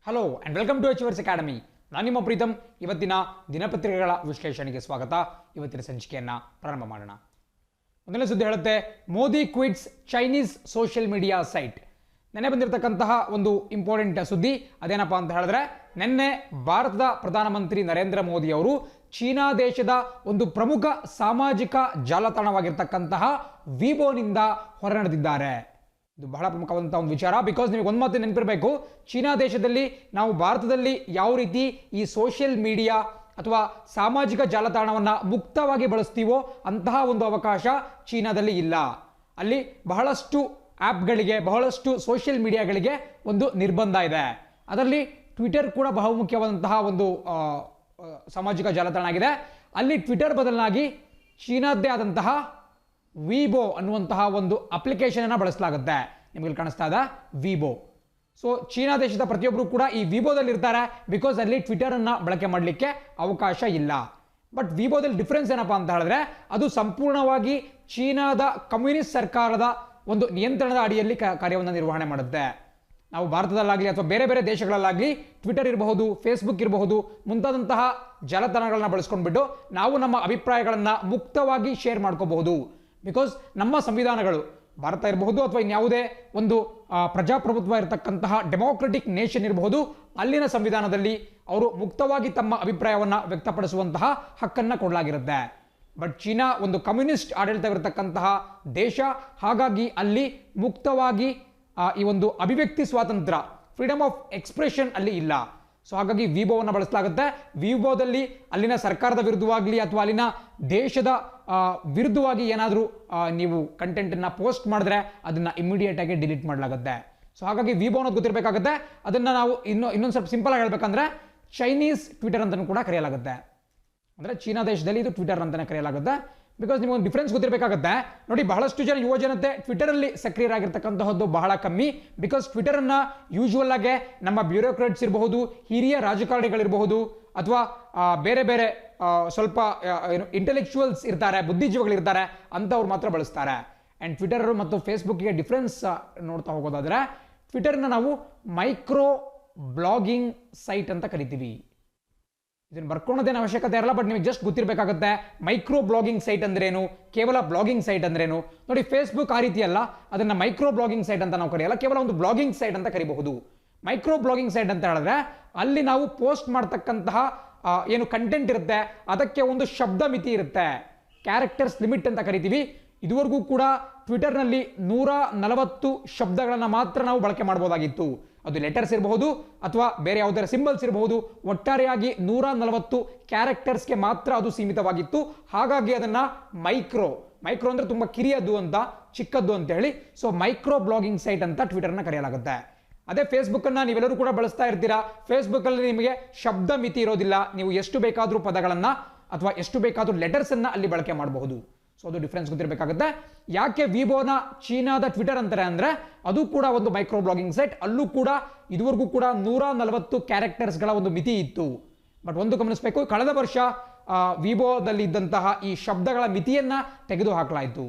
Hello and welcome to achievers academy. ನಾನು ನಿಮ್ಮ ಪ್ರೀತಮ್. ಇವತ್ತಿನ ದಿನಪತ್ರಿಕೆಗಳ ವಿಶ್ಲೇಷಣೆಗೆ ಸ್ವಾಗತ. ಇವತ್ತಿನ ಸಂಚಿಕೆಯನ್ನು ಪ್ರಾರಂಭ ಮಾಡೋಣ. ಮೊದಲನೇ ಸುದ್ದಿ ಹೇಳುತ್ತೆ, Modi quits Chinese social media site. ನೆನ್ನೆ ಬಂದಿರತಕ್ಕಂತಹ ಒಂದು ಇಂಪಾರ್ಟೆಂಟ್ ಸುದ್ದಿ ಅದೇನಪ್ಪ ಅಂತ ಹೇಳಿದ್ರೆ, ನಿನ್ನೆ ಭಾರತದ ಪ್ರಧಾನಮಂತ್ರಿ ನರೇಂದ್ರ ಮೋದಿ ಅವರು ಚೀನಾ ದೇಶದ ಒಂದು ಪ್ರಮುಖ ಸಾಮಾಜಿಕ ಜಾಲತಾಣವಾಗಿರ್ತಕ್ಕಂತಹ ವಿಬೋನಿಂದ ಹೊರನಡೆದಿದ್ದಾರೆ. ಇದು ಬಹಳ ಪ್ರಮುಖವಾದಂತಹ ಒಂದು ವಿಚಾರ. ಬಿಕಾಸ್ ನಿಮಗೆ ಒಂದು ಮಾತು ನೆನಪಿರಬೇಕು, ಚೀನಾ ದೇಶದಲ್ಲಿ ನಾವು ಭಾರತದಲ್ಲಿ ಯಾವ ರೀತಿ ಈ ಸೋಷಿಯಲ್ ಮೀಡಿಯಾ ಅಥವಾ ಸಾಮಾಜಿಕ ಜಾಲತಾಣವನ್ನು ಮುಕ್ತವಾಗಿ ಬಳಸ್ತೀವೋ ಅಂತಹ ಒಂದು ಅವಕಾಶ ಚೀನಾದಲ್ಲಿ ಇಲ್ಲ. ಅಲ್ಲಿ ಬಹಳಷ್ಟು ಆ್ಯಪ್ಗಳಿಗೆ, ಬಹಳಷ್ಟು ಸೋಷಿಯಲ್ ಮೀಡಿಯಾಗಳಿಗೆ ಒಂದು ನಿರ್ಬಂಧ ಇದೆ. ಅದರಲ್ಲಿ ಟ್ವಿಟರ್ ಕೂಡ ಬಹುಮುಖ್ಯವಾದಂತಹ ಒಂದು ಸಾಮಾಜಿಕ ಜಾಲತಾಣ ಆಗಿದೆ. ಅಲ್ಲಿ ಟ್ವಿಟರ್ ಬದಲಾಗಿ ಚೀನಾದ್ದೇ ಆದಂತಹ ವಿಬೋ ಅನ್ನುವಂತಹ ಒಂದು ಅಪ್ಲಿಕೇಶನ್ ಅನ್ನು ಬಳಸಲಾಗುತ್ತೆ. ನಿಮಗೆ ಕಾಣಿಸ್ತಾ ಇದೆ ವಿಬೋ. ಸೊ ಚೀನಾ ದೇಶದ ಪ್ರತಿಯೊಬ್ಬರು ಕೂಡ ಈ ವಿಬೋದಲ್ಲಿ ಇರ್ತಾರೆ, ಬಿಕಾಸ್ ಅಲ್ಲಿ ಟ್ವಿಟರ್ ಅನ್ನ ಬಳಕೆ ಮಾಡಲಿಕ್ಕೆ ಅವಕಾಶ ಇಲ್ಲ. ಬಟ್ ವಿಬೋದಲ್ಲಿ ಡಿಫ್ರೆನ್ಸ್ ಏನಪ್ಪಾ ಅಂತ ಹೇಳಿದ್ರೆ, ಅದು ಸಂಪೂರ್ಣವಾಗಿ ಚೀನಾದ ಕಮ್ಯುನಿಸ್ಟ್ ಸರ್ಕಾರದ ಒಂದು ನಿಯಂತ್ರಣದ ಅಡಿಯಲ್ಲಿ ಕಾರ್ಯವನ್ನು ನಿರ್ವಹಣೆ ಮಾಡುತ್ತೆ. ನಾವು ಭಾರತದಲ್ಲಾಗಲಿ ಅಥವಾ ಬೇರೆ ಬೇರೆ ದೇಶಗಳಲ್ಲಾಗಲಿ ಟ್ವಿಟರ್ ಇರಬಹುದು, ಫೇಸ್ಬುಕ್ ಇರಬಹುದು, ಮುಂತಾದಂತಹ ಜಾಲತಾಣಗಳನ್ನ ಬಳಸ್ಕೊಂಡ್ಬಿಟ್ಟು ನಾವು ನಮ್ಮ ಅಭಿಪ್ರಾಯಗಳನ್ನು ಮುಕ್ತವಾಗಿ ಶೇರ್ ಮಾಡ್ಕೋಬಹುದು. ಬಿಕಾಸ್ ನಮ್ಮ ಸಂವಿಧಾನಗಳು, ಭಾರತ ಇರಬಹುದು ಅಥವಾ ಇನ್ಯಾವುದೇ ಒಂದು ಪ್ರಜಾಪ್ರಭುತ್ವ ಇರತಕ್ಕಂತಹ ಡೆಮೋಕ್ರೆಟಿಕ್ ನೇಷನ್ ಇರಬಹುದು, ಅಲ್ಲಿನ ಸಂವಿಧಾನದಲ್ಲಿ ಅವರು ಮುಕ್ತವಾಗಿ ತಮ್ಮ ಅಭಿಪ್ರಾಯವನ್ನು ವ್ಯಕ್ತಪಡಿಸುವಂತಹ ಹಕ್ಕನ್ನು ಕೊಡಲಾಗಿರುತ್ತೆ. ಬಟ್ ಚೀನಾ ಒಂದು ಕಮ್ಯುನಿಸ್ಟ್ ಆಡಳಿತವಿರತಕ್ಕಂತಹ ದೇಶ, ಹಾಗಾಗಿ ಅಲ್ಲಿ ಮುಕ್ತವಾಗಿ ಈ ಒಂದು ಅಭಿವ್ಯಕ್ತಿ ಸ್ವಾತಂತ್ರ್ಯ, ಫ್ರೀಡಮ್ ಆಫ್ ಎಕ್ಸ್ಪ್ರೆಷನ್ ಅಲ್ಲಿ ಇಲ್ಲ. ಸೊ ಹಾಗಾಗಿ ವಿಬೋವನ್ನು ಬಳಸಲಾಗುತ್ತೆ. ವಿಬೋದಲ್ಲಿ ಅಲ್ಲಿನ ಸರ್ಕಾರದ ವಿರುದ್ಧವಾಗಲಿ ಅಥವಾ ಅಲ್ಲಿನ ದೇಶದ ವಿರುದ್ಧವಾಗಿ ಏನಾದರೂ ನೀವು ಕಂಟೆಂಟನ್ನು ಪೋಸ್ಟ್ ಮಾಡಿದ್ರೆ ಅದನ್ನು ಇಮಿಡಿಯೇಟ್ ಆಗಿ ಡಿಲೀಟ್ ಮಾಡಲಾಗುತ್ತೆ. ಸೊ ಹಾಗಾಗಿ ವಿಬೋ ಅನ್ನೋದು ಗೊತ್ತಿರಬೇಕಾಗುತ್ತೆ. ಅದನ್ನು ನಾವು ಇನ್ನೊಂದು ಸ್ವಲ್ಪ ಸಿಂಪಲ್ ಆಗಿ ಹೇಳ್ಬೇಕಂದ್ರೆ ಚೈನೀಸ್ ಟ್ವಿಟರ್ ಅಂತಲೂ ಕೂಡ ಕರೆಯಲಾಗುತ್ತೆ. ಅಂದರೆ ಚೀನಾ ದೇಶದಲ್ಲಿ ಇದು ಟ್ವಿಟರ್ ಅಂತಲೇ ಕರೆಯಲಾಗುತ್ತೆ. ಬಿಕಾಸ್ ನಿಮಗೆ ಒಂದು ಡಿಫ್ರೆನ್ಸ್ ಗೊತ್ತಿರಬೇಕಾಗುತ್ತೆ. ನೋಡಿ, ಬಹಳಷ್ಟು ಜನ ಯುವ ಜನತೆ ಟ್ವಿಟರಲ್ಲಿ ಸಕ್ರಿಯರಾಗಿರ್ತಕ್ಕಂತಹದ್ದು ಬಹಳ ಕಮ್ಮಿ. ಬಿಕಾಸ್ ಟ್ವಿಟರನ್ನು ಯೂಶುವಲ್ ಆಗಿ ನಮ್ಮ ಬ್ಯೂರೋಕ್ರಾಟ್ಸ್ ಇರಬಹುದು, ಹಿರಿಯ ರಾಜಕಾರಣಿಗಳಿರಬಹುದು, ಅಥವಾ ಬೇರೆ ಬೇರೆ ಸ್ವಲ್ಪ ಇಂಟೆಲೆಕ್ಚುವಲ್ಸ್ ಇರ್ತಾರೆ, ಬುದ್ಧಿಜೀವಿಗಳಿರ್ತಾರೆ, ಅಂಥವ್ರು ಮಾತ್ರ ಬಳಸ್ತಾರೆ. ಆ್ಯಂಡ್ ಟ್ವಿಟರ್ ಮತ್ತು ಫೇಸ್ಬುಕ್ಗೆ ಡಿಫ್ರೆನ್ಸ್ ನೋಡ್ತಾ ಹೋಗೋದಾದರೆ, ಟ್ವಿಟರ್ನ ನಾವು ಮೈಕ್ರೋ ಬ್ಲಾಗಿಂಗ್ ಸೈಟ್ ಅಂತ ಕರಿತೀವಿ. ಇದನ್ನು ಬರ್ಕೊಳ್ಳೋದೇನು ಅವಶ್ಯಕತೆ ಇರಲ್ಲ, ಬಟ್ ನಿಮಗೆ ಜಸ್ಟ್ ಗೊತ್ತಿರಬೇಕಾಗುತ್ತೆ ಮೈಕ್ರೋ ಬ್ಲಾಗಿಂಗ್ ಸೈಟ್ ಅಂದ್ರೇನು, ಕೇವಲ ಬ್ಲಾಗಿಂಗ್ ಸೈಟ್ ಅಂದ್ರೇನು. ನೋಡಿ, ಫೇಸ್ಬುಕ್ ಆ ರೀತಿ ಅಲ್ಲ, ಅದನ್ನು ಮೈಕ್ರೋ ಬ್ಲಾಗಿಂಗ್ ಸೈಟ್ ಅಂತ ನಾವು ಕರೆಯಲ್ಲ, ಕೇವಲ ಒಂದು ಬ್ಲಾಗಿಂಗ್ ಸೈಟ್ ಅಂತ ಕರಿಬಹುದು. ಮೈಕ್ರೋ ಬ್ಲಾಗಿಂಗ್ ಸೈಟ್ ಅಂತ ಹೇಳಿದ್ರೆ ಅಲ್ಲಿ ನಾವು ಪೋಸ್ಟ್ ಮಾಡ್ತಕ್ಕಂತಹ ಏನು ಕಂಟೆಂಟ್ ಇರುತ್ತೆ ಅದಕ್ಕೆ ಒಂದು ಶಬ್ದ ಮಿತಿ ಇರುತ್ತೆ, ಕ್ಯಾರೆಕ್ಟರ್ಸ್ ಲಿಮಿಟ್ ಅಂತ ಕರಿತೀವಿ. ಇದುವರೆಗೂ ಕೂಡ ಟ್ವಿಟರ್ನಲ್ಲಿ 140 ಶಬ್ದಗಳನ್ನು ಮಾತ್ರ ನಾವು ಬಳಕೆ ಮಾಡ್ಬೋದಾಗಿತ್ತು. ಅದು ಲೆಟರ್ಸ್ ಇರಬಹುದು ಅಥವಾ ಬೇರೆ ಯಾವುದಾದ್ರು ಸಿಂಬಲ್ಸ್ ಇರಬಹುದು. ಒಟ್ಟಾರೆಯಾಗಿ 140 ಕ್ಯಾರೆಕ್ಟರ್ಸ್ಗೆ ಮಾತ್ರ ಅದು ಸೀಮಿತವಾಗಿತ್ತು. ಹಾಗಾಗಿ ಅದನ್ನು ಮೈಕ್ರೋ ಅಂದರೆ ತುಂಬ ಕಿರಿಯದ್ದು ಅಂತ, ಚಿಕ್ಕದ್ದು ಅಂತ ಹೇಳಿ, ಸೊ ಮೈಕ್ರೋ ಬ್ಲಾಗಿಂಗ್ ಸೈಟ್ ಅಂತ ಟ್ವಿಟರ್ನ ಕರೆಯಲಾಗುತ್ತೆ. ಅದೇ ಫೇಸ್ಬುಕ್ಕನ್ನು ನೀವೆಲ್ಲರೂ ಕೂಡ ಬಳಸ್ತಾ ಇರ್ತೀರಾ. ಫೇಸ್ಬುಕ್ಕಲ್ಲಿ ನಿಮಗೆ ಶಬ್ದ ಮಿತಿ ಇರೋದಿಲ್ಲ, ನೀವು ಎಷ್ಟು ಬೇಕಾದರೂ ಪದಗಳನ್ನು ಅಥವಾ ಎಷ್ಟು ಬೇಕಾದರೂ ಲೆಟರ್ಸನ್ನು ಅಲ್ಲಿ ಬಳಕೆ ಮಾಡಬಹುದು. ಸೊ ಅದು ಡಿಫ್ರೆನ್ಸ್ ಗೊತ್ತಿರಬೇಕಾಗುತ್ತೆ. ಯಾಕೆ ವಿಬೋನ ಚೀನಾದ ಟ್ವಿಟರ್ ಅಂತಾರೆ ಅಂದರೆ, ಅದು ಕೂಡ ಒಂದು ಮೈಕ್ರೋ ಬ್ಲಾಗಿಂಗ್ ಸೈಟ್. ಅಲ್ಲೂ ಕೂಡ ಇದುವರೆಗೂ ಕೂಡ 140 ಕ್ಯಾರೆಕ್ಟರ್ಸ್ಗಳ ಒಂದು ಮಿತಿ ಇತ್ತು. ಬಟ್ ಒಂದು ಗಮನಿಸಬೇಕು, ಕಳೆದ ವರ್ಷ ವಿಬೋದಲ್ಲಿ ಇದ್ದಂತಹ ಈ ಶಬ್ದಗಳ ಮಿತಿಯನ್ನು ತೆಗೆದು ಹಾಕಲಾಯಿತು.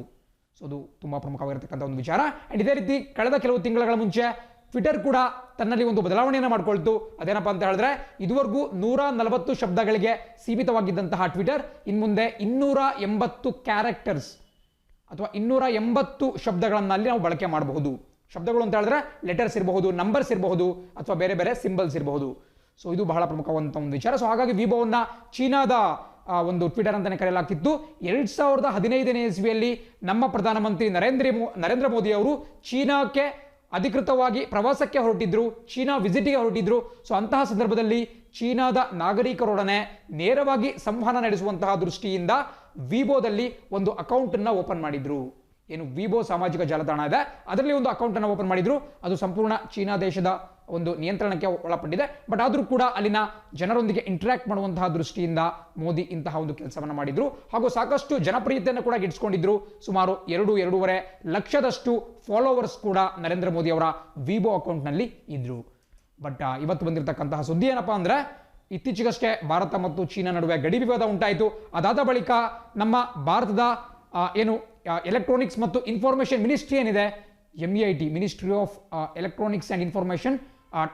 ಸೊ ಅದು ತುಂಬ ಪ್ರಮುಖವಾಗಿರ್ತಕ್ಕಂಥ ಒಂದು ವಿಚಾರ. ಆ್ಯಂಡ್ ಇದೇ ರೀತಿ ಕಳೆದ ಕೆಲವು ತಿಂಗಳ ಮುಂಚೆ ಟ್ವಿಟರ್ ಕೂಡ ತನ್ನಲ್ಲಿ ಒಂದು ಬದಲಾವಣೆಯನ್ನು ಮಾಡಿಕೊಳ್ತು. ಅದೇನಪ್ಪ ಅಂತ ಹೇಳಿದ್ರೆ, ಇದುವರೆಗೂ 140 ಶಬ್ದಗಳಿಗೆ ಸೀಮಿತವಾಗಿದ್ದಂತಹ ಟ್ವಿಟರ್ ಇನ್ಮುಂದೆ 280 ಕ್ಯಾರೆಕ್ಟರ್ಸ್ ಅಥವಾ 280 ಶಬ್ದಗಳನ್ನು ಅಲ್ಲಿ ನಾವು ಬಳಕೆ ಮಾಡಬಹುದು. ಶಬ್ದಗಳು ಅಂತ ಹೇಳಿದ್ರೆ ಲೆಟರ್ಸ್ ಇರಬಹುದು, ನಂಬರ್ಸ್ ಇರಬಹುದು, ಅಥವಾ ಬೇರೆ ಬೇರೆ ಸಿಂಬಲ್ಸ್ ಇರಬಹುದು. ಸೊ ಇದು ಬಹಳ ಪ್ರಮುಖವಾದಂಥ ಒಂದು ವಿಚಾರ. ಸೊ ಹಾಗಾಗಿ ವಿಬೋವನ್ನು ಚೀನಾದ ಒಂದು ಟ್ವಿಟರ್ ಅಂತಲೇ ಕರೆಯಲಾಗ್ತಿತ್ತು. 2015ನೇ ಇಸ್ವಿಯಲ್ಲಿ ನಮ್ಮ ಪ್ರಧಾನಮಂತ್ರಿ ನರೇಂದ್ರ ಮೋದಿ ಅವರು ಚೀನಾಕ್ಕೆ ಅಧಿಕೃತವಾಗಿ ಪ್ರವಾಸಕ್ಕೆ ಹೊರಟಿದ್ರು, ಚೀನಾ ವಿಸಿಟಿಗೆ ಹೊರಟಿದ್ರು. ಸೊ ಅಂತಹ ಸಂದರ್ಭದಲ್ಲಿ ಚೀನಾದ ನಾಗರಿಕರೊಡನೆ ನೇರವಾಗಿ ಸಂವಹನ ನಡೆಸುವಂತಹ ದೃಷ್ಟಿಯಿಂದ ವಿಬೋದಲ್ಲಿ ಒಂದು ಅಕೌಂಟನ್ನು ಓಪನ್ ಮಾಡಿದ್ರು. ಏನು ವಿಬೋ ಸಾಮಾಜಿಕ ಜಾಲತಾಣ ಇದೆ, ಅದರಲ್ಲಿ ಒಂದು ಅಕೌಂಟನ್ನು ಓಪನ್ ಮಾಡಿದ್ರು. ಅದು ಸಂಪೂರ್ಣ ಚೀನಾ ದೇಶದ ಒಂದು ನಿಯಂತ್ರಣಕ್ಕೆ ಒಳಪಟ್ಟಿದೆ. ಬಟ್ ಆದರೂ ಕೂಡ ಅಲ್ಲಿನ ಜನರೊಂದಿಗೆ ಇಂಟರಾಕ್ಟ್ ಮಾಡುವಂತಹ ದೃಷ್ಟಿಯಿಂದ ಮೋದಿ ಇಂತಹ ಒಂದು ಕೆಲಸವನ್ನು ಮಾಡಿದ್ರು. ಹಾಗೂ ಸಾಕಷ್ಟು ಜನಪ್ರಿಯತೆಯನ್ನು ಕೂಡ ಗಿಟ್ಟಿಸ್ಕೊಂಡಿದ್ರು. ಸುಮಾರು 2-2.5 ಲಕ್ಷದಷ್ಟು ಫಾಲೋವರ್ಸ್ ಕೂಡ ನರೇಂದ್ರ ಮೋದಿ ಅವರ ವಿಬೋ ಅಕೌಂಟ್ನಲ್ಲಿ ಇದ್ರು. ಬಟ್ ಇವತ್ತು ಬಂದಿರತಕ್ಕಂತಹ ಸುದ್ದಿ ಏನಪ್ಪಾ ಅಂದರೆ, ಇತ್ತೀಚೆಗಷ್ಟೇ ಭಾರತ ಮತ್ತು ಚೀನಾ ನಡುವೆ ಗಡಿ ವಿವಾದ ಉಂಟಾಯಿತು. ಅದಾದ ಬಳಿಕ ನಮ್ಮ ಭಾರತದ ಏನು ಎಲೆಕ್ಟ್ರಾನಿಕ್ಸ್ ಮತ್ತು ಇನ್ಫಾರ್ಮೇಷನ್ ಮಿನಿಸ್ಟ್ರಿ ಏನಿದೆ, MEIT ministry of electronics and information,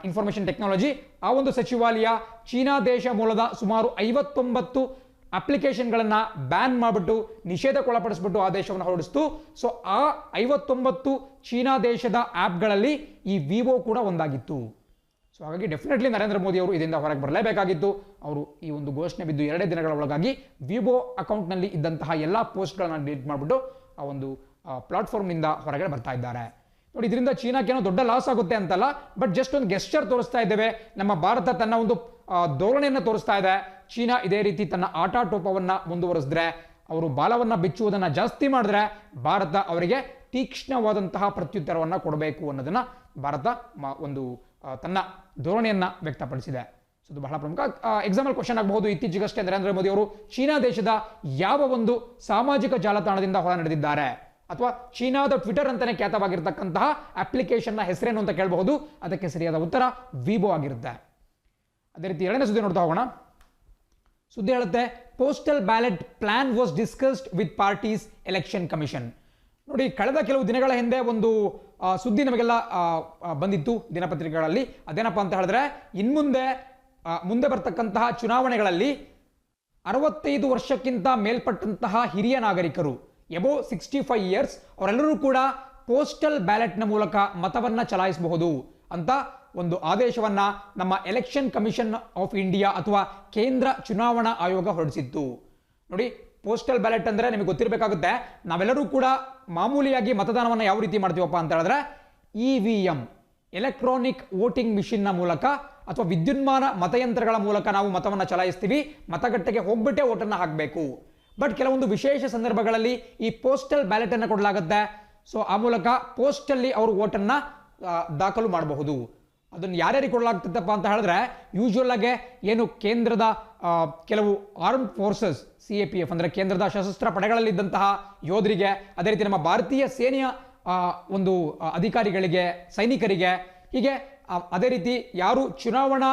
information technology, ಆ ಒಂದು ಸಚಿವಾಲಯ ಚೀನಾ ದೇಶ ಮೂಲದ ಸುಮಾರು 59 ಅಪ್ಲಿಕೇಶನ್ಗಳನ್ನು ಬ್ಯಾನ್ ಮಾಡಿಬಿಟ್ಟು ನಿಷೇಧಕ್ಕೊಳಪಡಿಸ್ಬಿಟ್ಟು ಆದೇಶವನ್ನು ಹೊರಡಿಸ್ತು. ಸೊ ಆ 59 ಚೀನಾ ದೇಶದ ಆ್ಯಪ್ಗಳಲ್ಲಿ ಈ ವಿವೋ ಕೂಡ ಒಂದಾಗಿತ್ತು. ಸೊ ಹಾಗಾಗಿ ಡೆಫಿನೆಟ್ಲಿ ನರೇಂದ್ರ ಮೋದಿ ಅವರು ಇದರಿಂದ ಹೊರಗೆ ಬರಲೇಬೇಕಾಗಿತ್ತು. ಅವರು ಈ ಒಂದು ಘೋಷಣೆ ಬಿದ್ದು 2 ದಿನಗಳ ಒಳಗಾಗಿ ವಿವೋ ಅಕೌಂಟ್ನಲ್ಲಿ ಇದ್ದಂತಹ ಎಲ್ಲ ಪೋಸ್ಟ್ಗಳನ್ನು ಡಿಲೀಟ್ ಮಾಡಿಬಿಟ್ಟು ಆ ಒಂದು ಪ್ಲಾಟ್ಫಾರ್ಮ್ನಿಂದ ಹೊರಗಡೆ ಬರ್ತಾ ಇದ್ದಾರೆ. ನೋಡಿ, ಇದರಿಂದ ಚೀನಾಕ್ಕೇನೋ ದೊಡ್ಡ ಲಾಸ್ ಆಗುತ್ತೆ ಅಂತಲ್ಲ, ಬಟ್ ಜಸ್ಟ್ ಒಂದು ಗೆಸ್ಚರ್ ತೋರಿಸ್ತಾ ಇದ್ದೇವೆ. ನಮ್ಮ ಭಾರತ ತನ್ನ ಒಂದು ಧೋರಣೆಯನ್ನು ತೋರಿಸ್ತಾ ಇದೆ. ಚೀನಾ ಇದೇ ರೀತಿ ತನ್ನ ಆಟಾಟೋಪವನ್ನು ಮುಂದುವರಿಸಿದ್ರೆ, ಅವರು ಬಾಲವನ್ನು ಬಿಚ್ಚುವುದನ್ನು ಜಾಸ್ತಿ ಮಾಡಿದ್ರೆ ಭಾರತ ಅವರಿಗೆ ತೀಕ್ಷ್ಣವಾದಂತಹ ಪ್ರತ್ಯುತ್ತರವನ್ನು ಕೊಡಬೇಕು ಅನ್ನೋದನ್ನು ಭಾರತ ಒಂದು ತನ್ನ ಧೋರಣೆಯನ್ನು ವ್ಯಕ್ತಪಡಿಸಿದೆ. ಸೊ ಇದು ಬಹಳ ಪ್ರಮುಖ. ಎಕ್ಸಾಂಪಲ್ ಕ್ವಶನ್ ಆಗಬಹುದು. ಇತ್ತೀಚೆಗಷ್ಟೇ ನರೇಂದ್ರ ಮೋದಿ ಅವರು ಚೀನಾ ದೇಶದ ಯಾವ ಒಂದು ಸಾಮಾಜಿಕ ಜಾಲತಾಣದಿಂದ ಹೊರ ನಡೆದಿದ್ದಾರೆ, ಅಥವಾ ಚೀನಾದ ಟ್ವಿಟರ್ ಅಂತಾನೆ ಖ್ಯಾತವಾಗಿರ್ತಕ್ಕಂತಹ ಅಪ್ಲಿಕೇಶನ್ನ ಹೆಸರೇನು ಅಂತ ಕೇಳಬಹುದು. ಅದಕ್ಕೆ ಸರಿಯಾದ ಉತ್ತರ ವಿವೋ ಆಗಿರುತ್ತೆ. ಅದೇ ರೀತಿ 2ನೇ ಸುದ್ದಿ ನೋಡ್ತಾ ಹೋಗೋಣ. ಸುದ್ದಿ ಹೇಳುತ್ತೆ, postal ballot plan was discussed with parties election commission. ನೋಡಿ, ಕಳೆದ ಕೆಲವು ದಿನಗಳ ಹಿಂದೆ ಒಂದು ಸುದ್ದಿ ನಮಗೆಲ್ಲ ಬಂದಿತ್ತು ದಿನಪತ್ರಿಕೆಗಳಲ್ಲಿ. ಅದೇನಪ್ಪ ಅಂತ ಹೇಳಿದ್ರೆ, ಮುಂದೆ ಬರ್ತಕ್ಕಂತಹ ಚುನಾವಣೆಗಳಲ್ಲಿ 65 ವರ್ಷಕ್ಕಿಂತ ಮೇಲ್ಪಟ್ಟಂತಹ ಹಿರಿಯ ನಾಗರಿಕರು, ಎಬೋ 65 ಇಯರ್ಸ್, ಅವರೆಲ್ಲರೂ ಕೂಡ ಪೋಸ್ಟಲ್ ಬ್ಯಾಲೆಟ್ನ ಮೂಲಕ ಮತವನ್ನ ಚಲಾಯಿಸಬಹುದು ಅಂತ ಒಂದು ಆದೇಶವನ್ನ ನಮ್ಮ ಎಲೆಕ್ಷನ್ ಕಮಿಷನ್ ಆಫ್ ಇಂಡಿಯಾ ಅಥವಾ ಕೇಂದ್ರ ಚುನಾವಣಾ ಆಯೋಗ ಹೊರಡಿಸಿತ್ತು. ನೋಡಿ, ಪೋಸ್ಟಲ್ ಬ್ಯಾಲೆಟ್ ಅಂದ್ರೆ ನಿಮಗೆ ಗೊತ್ತಿರಬೇಕಾಗುತ್ತೆ. ನಾವೆಲ್ಲರೂ ಕೂಡ ಮಾಮೂಲಿಯಾಗಿ ಮತದಾನವನ್ನು ಯಾವ ರೀತಿ ಮಾಡ್ತೀವಪ್ಪ ಅಂತ ಹೇಳಿದ್ರೆ, EVM ಎಲೆಕ್ಟ್ರಾನಿಕ್ ವೋಟಿಂಗ್ ಮಿಷಿನ್ನ ಮೂಲಕ ಅಥವಾ ವಿದ್ಯುನ್ಮಾನ ಮತಯಂತ್ರಗಳ ಮೂಲಕ ನಾವು ಮತವನ್ನು ಚಲಾಯಿಸ್ತೀವಿ. ಮತಗಟ್ಟೆಗೆ ಹೋಗ್ಬಿಟ್ಟೆ ವೋಟನ್ನು ಹಾಕಬೇಕು. ಬಟ್ ಕೆಲವೊಂದು ವಿಶೇಷ ಸಂದರ್ಭಗಳಲ್ಲಿ ಈ ಪೋಸ್ಟಲ್ ಬ್ಯಾಲೆಟ್ ಅನ್ನು ಕೊಡಲಾಗುತ್ತೆ. ಸೊ ಆ ಮೂಲಕ ಪೋಸ್ಟಲ್ಲಿ ಅವರು ವೋಟನ್ನು ದಾಖಲು ಮಾಡಬಹುದು. ಅದನ್ನು ಯಾರ್ಯಾರಿಗೆ ಕೊಡಲಾಗ್ತದಪ್ಪ ಅಂತ ಹೇಳಿದ್ರೆ, ಯೂಶುವಲ್ ಆಗಿ ಏನು ಕೇಂದ್ರದ ಕೆಲವು ಆರ್ಮ್ ಫೋರ್ಸಸ್ CAPF ಅಂದರೆ ಕೇಂದ್ರದ ಸಶಸ್ತ್ರ ಪಡೆಗಳಲ್ಲಿದ್ದಂತಹ ಯೋಧರಿಗೆ, ಅದೇ ರೀತಿ ನಮ್ಮ ಭಾರತೀಯ ಸೇನೆಯ ಒಂದು ಅಧಿಕಾರಿಗಳಿಗೆ, ಸೈನಿಕರಿಗೆ, ಹೀಗೆ ಅದೇ ರೀತಿ ಯಾರು ಚುನಾವಣಾ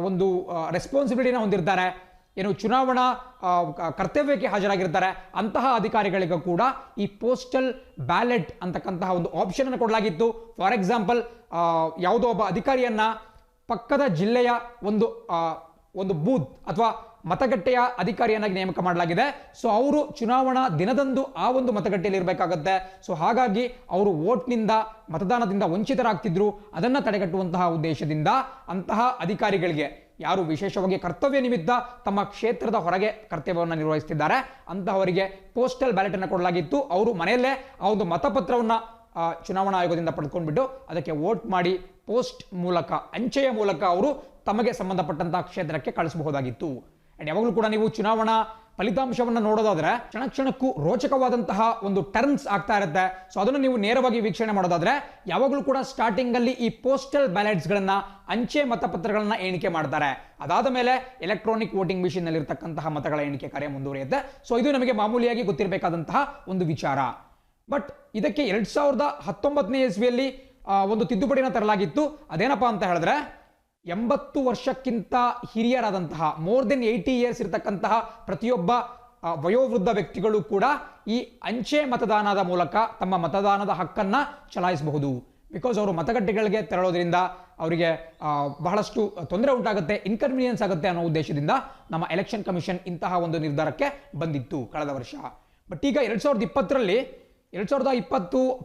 ಒಂದು ರೆಸ್ಪಾನ್ಸಿಬಿಲಿಟಿನ ಹೊಂದಿರ್ತಾರೆ, ಏನು ಚುನಾವಣಾ ಕರ್ತವ್ಯಕ್ಕೆ ಹಾಜರಾಗಿರ್ತಾರೆ, ಅಂತಹ ಅಧಿಕಾರಿಗಳಿಗೂ ಕೂಡ ಈ ಪೋಸ್ಟಲ್ ಬ್ಯಾಲೆಟ್ ಅಂತಕ್ಕಂತಹ ಒಂದು ಆಪ್ಷನ್ ಅನ್ನು ಕೊಡಲಾಗಿತ್ತು. ಫಾರ್ ಎಕ್ಸಾಂಪಲ್, ಯಾವುದೋ ಒಬ್ಬ ಅಧಿಕಾರಿಯನ್ನ ಪಕ್ಕದ ಜಿಲ್ಲೆಯ ಒಂದು ಬೂತ್ ಅಥವಾ ಮತಗಟ್ಟೆಯ ಅಧಿಕಾರಿಯನ್ನಾಗಿ ನೇಮಕ ಮಾಡಲಾಗಿದೆ. ಸೊ ಅವರು ಚುನಾವಣಾ ದಿನದಂದು ಆ ಒಂದು ಮತಗಟ್ಟೆಯಲ್ಲಿ ಇರಬೇಕಾಗುತ್ತೆ. ಸೊ ಹಾಗಾಗಿ ಅವರು ವೋಟ್ನಿಂದ, ಮತದಾನದಿಂದ ವಂಚಿತರಾಗ್ತಿದ್ರು. ಅದನ್ನು ತಡೆಗಟ್ಟುವಂತಹ ಉದ್ದೇಶದಿಂದ ಅಂತಹ ಅಧಿಕಾರಿಗಳಿಗೆ, ಯಾರು ವಿಶೇಷವಾಗಿ ಕರ್ತವ್ಯ ನಿಮಿತ್ತ ತಮ್ಮ ಕ್ಷೇತ್ರದ ಹೊರಗೆ ಕರ್ತವ್ಯವನ್ನು ನಿರ್ವಹಿಸುತ್ತಿದ್ದಾರೆ, ಅಂತಹವರಿಗೆ ಪೋಸ್ಟಲ್ ಬ್ಯಾಲೆಟ್ ಅನ್ನು ಕೊಡಲಾಗಿತ್ತು. ಅವರು ಮನೆಯಲ್ಲೇ ಆ ಒಂದು ಮತಪತ್ರವನ್ನು ಚುನಾವಣಾ ಆಯೋಗದಿಂದ ಪಡೆದುಕೊಂಡ್ಬಿಟ್ಟು ಅದಕ್ಕೆ ವೋಟ್ ಮಾಡಿ ಪೋಸ್ಟ್ ಮೂಲಕ, ಅಂಚೆಯ ಮೂಲಕ ಅವರು ತಮಗೆ ಸಂಬಂಧಪಟ್ಟಂತಹ ಕ್ಷೇತ್ರಕ್ಕೆ ಕಳಿಸಬಹುದಾಗಿತ್ತು. ಅಂಡ್ ಯಾವಾಗಲೂ ಕೂಡ ನೀವು ಚುನಾವಣಾ ಫಲಿತಾಂಶವನ್ನು ನೋಡೋದಾದ್ರೆ ಕ್ಷಣಕ್ಕೂ ರೋಚಕವಾದಂತಹ ಒಂದು ಟರ್ನ್ಸ್ ಆಗ್ತಾ ಇರುತ್ತೆ. ಸೊ ಅದನ್ನು ನೀವು ನೇರವಾಗಿ ವೀಕ್ಷಣೆ ಮಾಡೋದಾದ್ರೆ ಯಾವಾಗಲೂ ಕೂಡ ಸ್ಟಾರ್ಟಿಂಗ್ ಅಲ್ಲಿ ಈ ಪೋಸ್ಟಲ್ ಬ್ಯಾಲೆಟ್ಸ್ ಗಳನ್ನ, ಅಂಚೆ ಮತಪತ್ರಗಳನ್ನ ಎಣಿಕೆ ಮಾಡ್ತಾರೆ. ಅದಾದ ಮೇಲೆ ಎಲೆಕ್ಟ್ರಾನಿಕ್ ವೋಟಿಂಗ್ ಮಿಷಿನ್ ನಲ್ಲಿ ಇರತಕ್ಕಂತಹ ಮತಗಳ ಎಣಿಕೆ ಕಾರ್ಯ ಮುಂದುವರಿಯುತ್ತೆ. ಸೊ ಇದು ನಮಗೆ ಮಾಮೂಲಿಯಾಗಿ ಗೊತ್ತಿರಬೇಕಾದಂತಹ ಒಂದು ವಿಚಾರ. ಬಟ್ ಇದಕ್ಕೆ 2019ನೇ ಇಸ್ವಿಯಲ್ಲಿ ಒಂದು ತಿದ್ದುಪಡಿನ ತರಲಾಗಿತ್ತು. ಅದೇನಪ್ಪಾ ಅಂತ ಹೇಳಿದ್ರೆ, 80 ವರ್ಷಕ್ಕಿಂತ ಹಿರಿಯರಾದಂತಹ, ಮೋರ್ ದೆನ್ 80 ಇಯರ್ಸ್ ಇರತಕ್ಕಂತಹ ಪ್ರತಿಯೊಬ್ಬ ವಯೋವೃದ್ಧ ವ್ಯಕ್ತಿಗಳು ಕೂಡ ಈ ಅಂಚೆ ಮತದಾನದ ಮೂಲಕ ತಮ್ಮ ಮತದಾನದ ಹಕ್ಕನ್ನ ಚಲಾಯಿಸಬಹುದು. ಬಿಕಾಸ್ ಅವರು ಮತಗಟ್ಟೆಗಳಿಗೆ ತೆರಳೋದ್ರಿಂದ ಅವರಿಗೆ ಬಹಳಷ್ಟು ತೊಂದರೆ ಉಂಟಾಗುತ್ತೆ, ಇನ್ಕನ್ವೀನಿಯನ್ಸ್ ಆಗುತ್ತೆ ಅನ್ನೋ ಉದ್ದೇಶದಿಂದ ನಮ್ಮ ಎಲೆಕ್ಷನ್ ಕಮಿಷನ್ ಇಂತಹ ಒಂದು ನಿರ್ಧಾರಕ್ಕೆ ಬಂದಿತ್ತು ಕಳೆದ ವರ್ಷ. ಬಟ್ ಈಗ 2020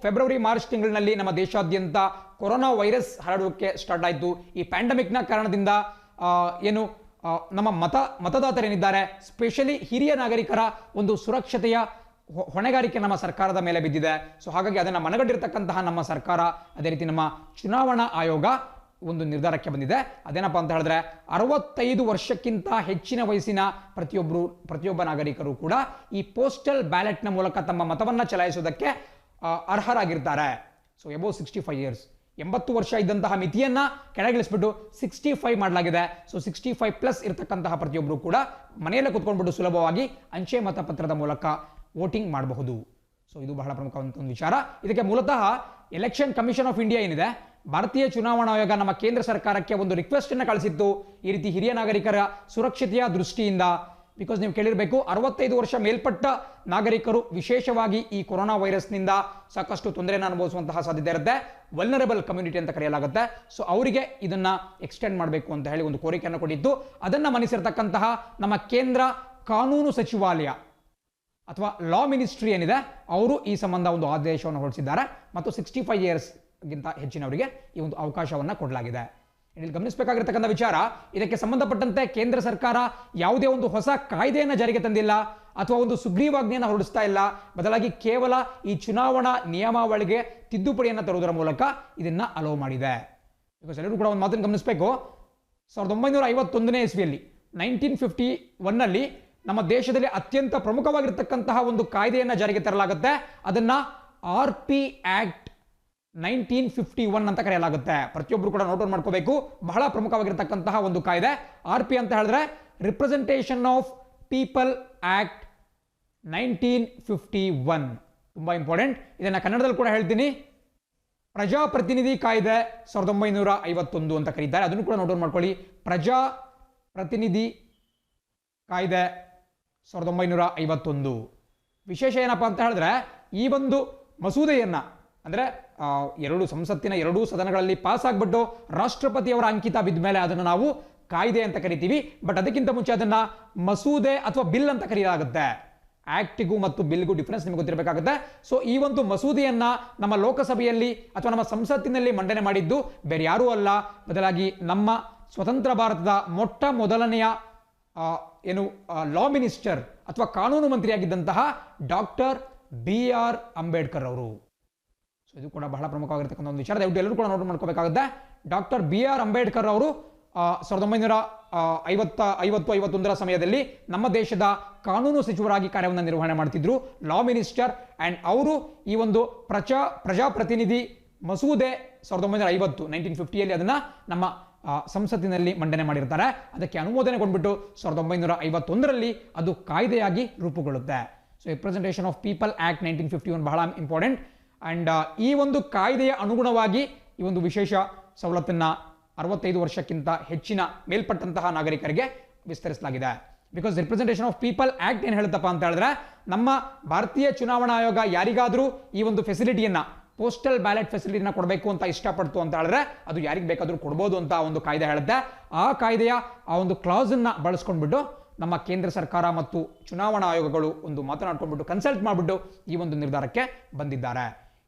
ಫೆಬ್ರವರಿ ಮಾರ್ಚ್ ತಿಂಗಳಿನಲ್ಲಿ ನಮ್ಮ ದೇಶಾದ್ಯಂತ ಕೊರೋನಾ ವೈರಸ್ ಹರಡುವಿಕೆ ಸ್ಟಾರ್ಟ್ ಆಯಿತು. ಈ ಪ್ಯಾಂಡಮಿಕ್ನ ಕಾರಣದಿಂದ ಏನು ನಮ್ಮ ಮತದಾತರೇನಿದ್ದಾರೆ, ಸ್ಪೆಷಲಿ ಹಿರಿಯ ನಾಗರಿಕರ ಒಂದು ಸುರಕ್ಷತೆಯ ಹೊಣೆಗಾರಿಕೆ ನಮ್ಮ ಸರ್ಕಾರದ ಮೇಲೆ ಬಿದ್ದಿದೆ. ಸೊ ಹಾಗಾಗಿ ಅದನ್ನು ಮನಗಂಡಿರ್ತಕ್ಕಂತಹ ನಮ್ಮ ಸರ್ಕಾರ, ಅದೇ ರೀತಿ ನಮ್ಮ ಚುನಾವಣಾ ಆಯೋಗ ಒಂದು ನಿರ್ಧಾರಕ್ಕೆ ಬಂದಿದೆ. ಅದೇನಪ್ಪ ಅಂತ ಹೇಳಿದ್ರೆ, 65 ವರ್ಷಕ್ಕಿಂತ ಹೆಚ್ಚಿನ ವಯಸ್ಸಿನ ಪ್ರತಿಯೊಬ್ಬ ನಾಗರಿಕರು ಕೂಡ ಈ ಪೋಸ್ಟಲ್ ಬ್ಯಾಲೆಟ್ನ ಮೂಲಕ ತಮ್ಮ ಮತವನ್ನು ಚಲಾಯಿಸುವುದಕ್ಕೆ ಅರ್ಹರಾಗಿರ್ತಾರೆ. ಸೊ ಎಬೋ 65 ಇಯರ್ಸ್, 80 ವರ್ಷ ಇದ್ದಂತಹ ಮಿತಿಯನ್ನ ಕೆಳಗಿಳಿಸ್ಬಿಟ್ಟು 65 ಮಾಡಲಾಗಿದೆ. ಸೊ 65+ ಇರತಕ್ಕಂತಹ ಪ್ರತಿಯೊಬ್ಬರು ಕೂಡ ಮನೆಯಲ್ಲೇ ಕುತ್ಕೊಂಡ್ಬಿಟ್ಟು ಸುಲಭವಾಗಿ ಅಂಚೆ ಮತಪತ್ರದ ಮೂಲಕ ವೋಟಿಂಗ್ ಮಾಡಬಹುದು. ಸೊ ಇದು ಬಹಳ ಪ್ರಮುಖವಾದಂಥ ಒಂದು ವಿಚಾರ. ಇದಕ್ಕೆ ಮೂಲತಃ ಎಲೆಕ್ಷನ್ ಕಮಿಷನ್ ಆಫ್ ಇಂಡಿಯಾ ಏನಿದೆ, ಭಾರತೀಯ ಚುನಾವಣಾ ಆಯೋಗ ನಮ್ಮ ಕೇಂದ್ರ ಸರ್ಕಾರಕ್ಕೆ ಒಂದು ರಿಕ್ವೆಸ್ಟ್ ಅನ್ನು ಕಳಿಸಿತ್ತು. ಈ ರೀತಿ ಹಿರಿಯ ನಾಗರಿಕರ ಸುರಕ್ಷತೆಯ ದೃಷ್ಟಿಯಿಂದ ಬಿಕಾಸ್ ನೀವು ಕೇಳಿರಬೇಕು 65 ವರ್ಷ ಮೇಲ್ಪಟ್ಟ ನಾಗರಿಕರು ವಿಶೇಷವಾಗಿ ಈ ಕೊರೋನಾ ವೈರಸ್ನಿಂದ ಸಾಕಷ್ಟು ತೊಂದರೆಯನ್ನು ಅನುಭವಿಸುವಂತಹ ಸಾಧ್ಯತೆ ಇರುತ್ತೆ. ವಲ್ನರಬಲ್ ಕಮ್ಯುನಿಟಿ ಅಂತ ಕರೆಯಲಾಗುತ್ತೆ. ಸೊ ಅವರಿಗೆ ಇದನ್ನ ಎಕ್ಸ್ಟೆಂಡ್ ಮಾಡಬೇಕು ಅಂತ ಹೇಳಿ ಒಂದು ಕೋರಿಕೆಯನ್ನು ಕೊಟ್ಟಿದ್ದು, ಅದನ್ನ ಮನ್ನಿಸಿರ್ತಕ್ಕಂತಹ ನಮ್ಮ ಕೇಂದ್ರ ಕಾನೂನು ಸಚಿವಾಲಯ ಅಥವಾ ಲಾ ಮಿನಿಸ್ಟ್ರಿ ಏನಿದೆ ಅವರು ಈ ಸಂಬಂಧ ಒಂದು ಆದೇಶವನ್ನು ಹೊರಡಿಸಿದ್ದಾರೆ ಮತ್ತು 65 ಇಯರ್ಸ್ಗಿಂತ ಹೆಚ್ಚಿನವರಿಗೆ ಈ ಒಂದು ಅವಕಾಶವನ್ನು ಕೊಡಲಾಗಿದೆ. ಇಲ್ಲಿ ಗಮನಿಸಬೇಕಾಗಿರ್ತಕ್ಕಂಥ ವಿಚಾರ, ಇದಕ್ಕೆ ಸಂಬಂಧಪಟ್ಟಂತೆ ಕೇಂದ್ರ ಸರ್ಕಾರ ಯಾವುದೇ ಒಂದು ಹೊಸ ಕಾಯ್ದೆಯನ್ನು ಜಾರಿಗೆ ತಂದಿಲ್ಲ ಅಥವಾ ಒಂದು ಸುಗ್ರೀವಾಜ್ಞೆಯನ್ನು ಹೊರಡಿಸ್ತಾ ಇಲ್ಲ. ಬದಲಾಗಿ ಕೇವಲ ಈ ಚುನಾವಣಾ ನಿಯಮಾವಳಿಗೆ ತಿದ್ದುಪಡಿಯನ್ನು ತರುವುದರ ಮೂಲಕ ಇದನ್ನ ಅಲೋ ಮಾಡಿದೆ. ಬಿಕಾಸ್ ಎಲ್ಲರೂ ಕೂಡ ಒಂದು ಮಾತನ್ನು ಗಮನಿಸಬೇಕು. 1951ನೇ ಇಸ್ವಿಯಲ್ಲಿ 1951ನಲ್ಲಿ ನಮ್ಮ ದೇಶದಲ್ಲಿ ಅತ್ಯಂತ ಪ್ರಮುಖವಾಗಿರ್ತಕ್ಕಂತಹ ಒಂದು ಕಾಯ್ದೆಯನ್ನು ಜಾರಿಗೆ ತರಲಾಗುತ್ತೆ. ಅದನ್ನ RP ಆಕ್ಟ್ 1951 ಅಂತ ಕರೆಯಲಾಗುತ್ತೆ. ಪ್ರತಿಯೊಬ್ಬರು ಕೂಡ ನೋಟ್ ಡೌನ್ ಮಾಡ್ಕೋಬೇಕು. ಬಹಳ ಪ್ರಮುಖವಾಗಿರ್ತಕ್ಕಂತಹ ಒಂದು ಕಾಯ್ದೆ. RP ಅಂತ ಹೇಳಿದ್ರೆ ರಿಪ್ರೆಸೆಂಟೇಷನ್ ಆಫ್ ಪೀಪಲ್ ಆಕ್ಟ್ 1951. ತುಂಬಾ ಇಂಪಾರ್ಟೆಂಟ್. ಇದನ್ನ ಕನ್ನಡದಲ್ಲಿ ಕೂಡ ಹೇಳ್ತೀನಿ. ಪ್ರಜಾಪ್ರತಿನಿಧಿ ಕಾಯ್ದೆ 1951 ಅಂತ ಕರೀತಾರೆ. ಅದನ್ನು ಕೂಡ ನೋಟ್ ಡೌನ್ ಮಾಡ್ಕೊಳ್ಳಿ. ಪ್ರಜಾಪ್ರತಿನಿಧಿ ಕಾಯ್ದೆ 1951. ವಿಶೇಷ ಏನಪ್ಪಾ ಅಂತ ಹೇಳಿದ್ರೆ, ಈ ಒಂದು ಮಸೂದೆಯನ್ನ ಅಂದ್ರೆ ಸಂಸತ್ತಿನ ಎರಡೂ ಸದನಗಳಲ್ಲಿ ಪಾಸ್ ಆಗ್ಬಿಟ್ಟು ರಾಷ್ಟ್ರಪತಿಯವರ ಅಂಕಿತ ಬಿದ್ದ ಮೇಲೆ ಅದನ್ನು ನಾವು ಕಾಯ್ದೆ ಅಂತ ಕರಿತೀವಿ. ಬಟ್ ಅದಕ್ಕಿಂತ ಮುಂಚೆ ಅದನ್ನ ಮಸೂದೆ ಅಥವಾ ಬಿಲ್ ಅಂತ ಕರೆಯಲಾಗುತ್ತೆ. ಆಕ್ಟಿಗೂ ಮತ್ತು ಬಿಲ್ಗೂ ಡಿಫರೆನ್ಸ್ ನಿಮಗೆ ಗೊತ್ತಿರಬೇಕಾಗುತ್ತೆ. ಸೊ ಈ ಒಂದು ಮಸೂದೆಯನ್ನ ನಮ್ಮ ಲೋಕಸಭೆಯಲ್ಲಿ ಅಥವಾ ನಮ್ಮ ಸಂಸತ್ತಿನಲ್ಲಿ ಮಂಡನೆ ಮಾಡಿದ್ದು ಬೇರೆ ಯಾರೂ ಅಲ್ಲ, ಬದಲಾಗಿ ನಮ್ಮ ಸ್ವತಂತ್ರ ಭಾರತದ ಮೊಟ್ಟ ಮೊದಲನೆಯ ಲಾ ಮಿನಿಸ್ಟರ್ ಅಥವಾ ಕಾನೂನು ಮಂತ್ರಿಯಾಗಿದ್ದಂತಹ ಡಾಕ್ಟರ್ BR ಅಂಬೇಡ್ಕರ್ ಅವರು. ಸೊ ಇದು ಕೂಡ ಬಹಳ ಪ್ರಮುಖವಾಗಿರ್ತಕ್ಕಂಥ ಒಂದು ವಿಚಾರ. ದಯವಿಟ್ಟು ಎಲ್ಲರೂ ಕೂಡ ನೋಟ್ ಮಾಡ್ಕೋಬೇಕಾಗುತ್ತೆ. ಡಾಕ್ಟರ್ BR ಅಂಬೇಡ್ಕರ್ ಅವರು 1951ರ ಸಮಯದಲ್ಲಿ ನಮ್ಮ ದೇಶದ ಕಾನೂನು ಸಚಿವರಾಗಿ ಕಾರ್ಯವನ್ನು ನಿರ್ವಹಣೆ ಮಾಡ್ತಿದ್ರು, ಲಾ ಮಿನಿಸ್ಟರ್. ಅಂಡ್ ಅವರು ಈ ಒಂದು ಪ್ರಜಾಪ್ರತಿನಿಧಿ ಮಸೂದೆ 1950 ಅದನ್ನ ನಮ್ಮ ಸಂಸತ್ತಿನಲ್ಲಿ ಮಂಡನೆ ಮಾಡಿರ್ತಾರೆ. ಅದಕ್ಕೆ ಅನುಮೋದನೆ ಕೊಂಡ್ಬಿಟ್ಟು 1951ರಲ್ಲಿ ಅದು ಕಾಯ್ದೆಯಾಗಿ ರೂಪುಗೊಳ್ಳುತ್ತೆ. So representation of people act 1951 ಬಹಳ ಇಂಪಾರ್ಟೆಂಟ್. ಅಂಡ್ ಈ ಒಂದು ಕಾಯ್ದೆಯ ಅನುಗುಣವಾಗಿ ಈ ಒಂದು ವಿಶೇಷ ಸವಲತ್ತನ್ನ 65 ವರ್ಷಕ್ಕಿಂತ ಹೆಚ್ಚಿನ ಮೇಲ್ಪಟ್ಟಂತಹ ನಾಗರಿಕರಿಗೆ ವಿಸ್ತರಿಸಲಾಗಿದೆ. Because representation of people act ಏನ್ ಹೇಳುತ್ತಪ್ಪ ಅಂತ ಹೇಳಿದ್ರೆ, ನಮ್ಮ ಭಾರತೀಯ ಚುನಾವಣಾ ಆಯೋಗ ಯಾರಿಗಾದ್ರೂ ಈ ಒಂದು ಫೆಸಿಲಿಟಿಯನ್ನ ಪೋಸ್ಟಲ್ ಬ್ಯಾಲೆಟ್ ಫೆಸಿಲಿಟಿನ ಕೊಡಬೇಕು ಅಂತ ಇಷ್ಟಪಡ್ತು ಅಂತ ಹೇಳಿದ್ರೆ ಅದು ಯಾರಿಗೆ ಬೇಕಾದ್ರೂ ಕೊಡ್ಬೋದು ಅಂತ ಒಂದು ಕಾಯ್ದೆ ಹೇಳುತ್ತೆ. ಆ ಕಾಯ್ದೆಯ ಆ ಒಂದು ಕ್ಲಾಸ್ ಅನ್ನ ಬಳಸ್ಕೊಂಡ್ಬಿಟ್ಟು ನಮ್ಮ ಕೇಂದ್ರ ಸರ್ಕಾರ ಮತ್ತು ಚುನಾವಣಾ ಆಯೋಗಗಳು ಒಂದು ಮಾತನಾಡ್ಕೊಂಡ್ಬಿಟ್ಟು ಕನ್ಸಲ್ಟ್ ಮಾಡಿಬಿಟ್ಟು ಈ ಒಂದು ನಿರ್ಧಾರಕ್ಕೆ ಬಂದಿದ್ದಾರೆ.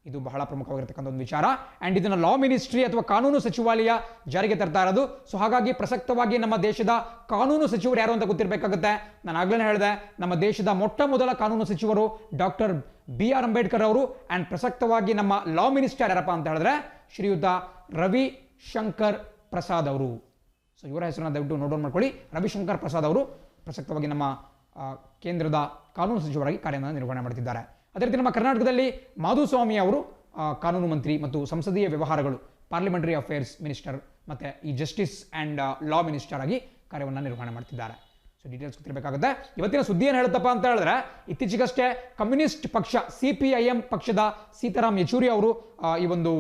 ಇದು ಬಹಳ ಪ್ರಮುಖವಾಗಿರ್ತಕ್ಕಂಥ ಒಂದು ವಿಚಾರ. ಅಂಡ್ ಇದನ್ನ ಲಾ ಮಿನಿಸ್ಟ್ರಿ ಅಥವಾ ಕಾನೂನು ಸಚಿವಾಲಯ ಜಾರಿಗೆ ತರ್ತಾ ಇರೋದು. ಸೊ ಹಾಗಾಗಿ ಪ್ರಸಕ್ತವಾಗಿ ನಮ್ಮ ದೇಶದ ಕಾನೂನು ಸಚಿವರು ಯಾರು ಅಂತ ಗೊತ್ತಿರಬೇಕಾಗುತ್ತೆ. ನಾನು ಆಗ್ಲೇ ಹೇಳಿದೆ, ನಮ್ಮ ದೇಶದ ಮೊಟ್ಟ ಮೊದಲ ಕಾನೂನು ಸಚಿವರು ಡಾಕ್ಟರ್ BR ಅಂಬೇಡ್ಕರ್ ಅವರು. ಅಂಡ್ ಪ್ರಸಕ್ತವಾಗಿ ನಮ್ಮ ಲಾ ಮಿನಿಸ್ಟರ್ ಯಾರಪ್ಪ ಅಂತ ಹೇಳಿದ್ರೆ ಶ್ರೀಯುತ ರವಿಶಂಕರ್ ಪ್ರಸಾದ್ ಅವರು. ಸೊ ಇವರ ಹೆಸರನ್ನ ದಯವಿಟ್ಟು ನೋಟ್ ಡೌನ್ ಮಾಡ್ಕೊಳ್ಳಿ. ರವಿಶಂಕರ್ ಪ್ರಸಾದ್ ಅವರು ಪ್ರಸಕ್ತವಾಗಿ ನಮ್ಮ ಕೇಂದ್ರದ ಕಾನೂನು ಸಚಿವರಾಗಿ ಕಾರ್ಯವನ್ನು ನಿರ್ವಹಣೆ ಮಾಡುತ್ತಿದ್ದಾರೆ. ಅದೇ ರೀತಿ ನಮ್ಮ ಕರ್ನಾಟಕದಲ್ಲಿ ಮಾಧುಸ್ವಾಮಿ ಅವರು ಕಾನೂನು ಮಂತ್ರಿ ಮತ್ತು ಸಂಸದೀಯ ವ್ಯವಹಾರಗಳು ಪಾರ್ಲಿಮೆಂಟರಿ ಅಫೇರ್ಸ್ ಮಿನಿಸ್ಟರ್ ಮತ್ತೆ ಈ ಜಸ್ಟಿಸ್ ಅಂಡ್ ಲಾ ಮಿನಿಸ್ಟರ್ ಆಗಿ ಕಾರ್ಯವನ್ನು ನಿರ್ವಹಣೆ ಮಾಡ್ತಿದ್ದಾರೆ. ಸೊ ಡೀಟೇಲ್ಸ್ ಗೊತ್ತಿರಬೇಕಾಗುತ್ತೆ. ಇವತ್ತಿನ ಸುದ್ದಿ ಏನು ಹೇಳುತ್ತಪ್ಪ ಅಂತ ಹೇಳಿದ್ರೆ, ಇತ್ತೀಚೆಗಷ್ಟೇ ಕಮ್ಯುನಿಸ್ಟ್ ಪಕ್ಷ CPIM ಪಕ್ಷದ ಸೀತಾರಾಮ್ ಯೆಚೂರಿ ಅವರು ಈ ಒಂದು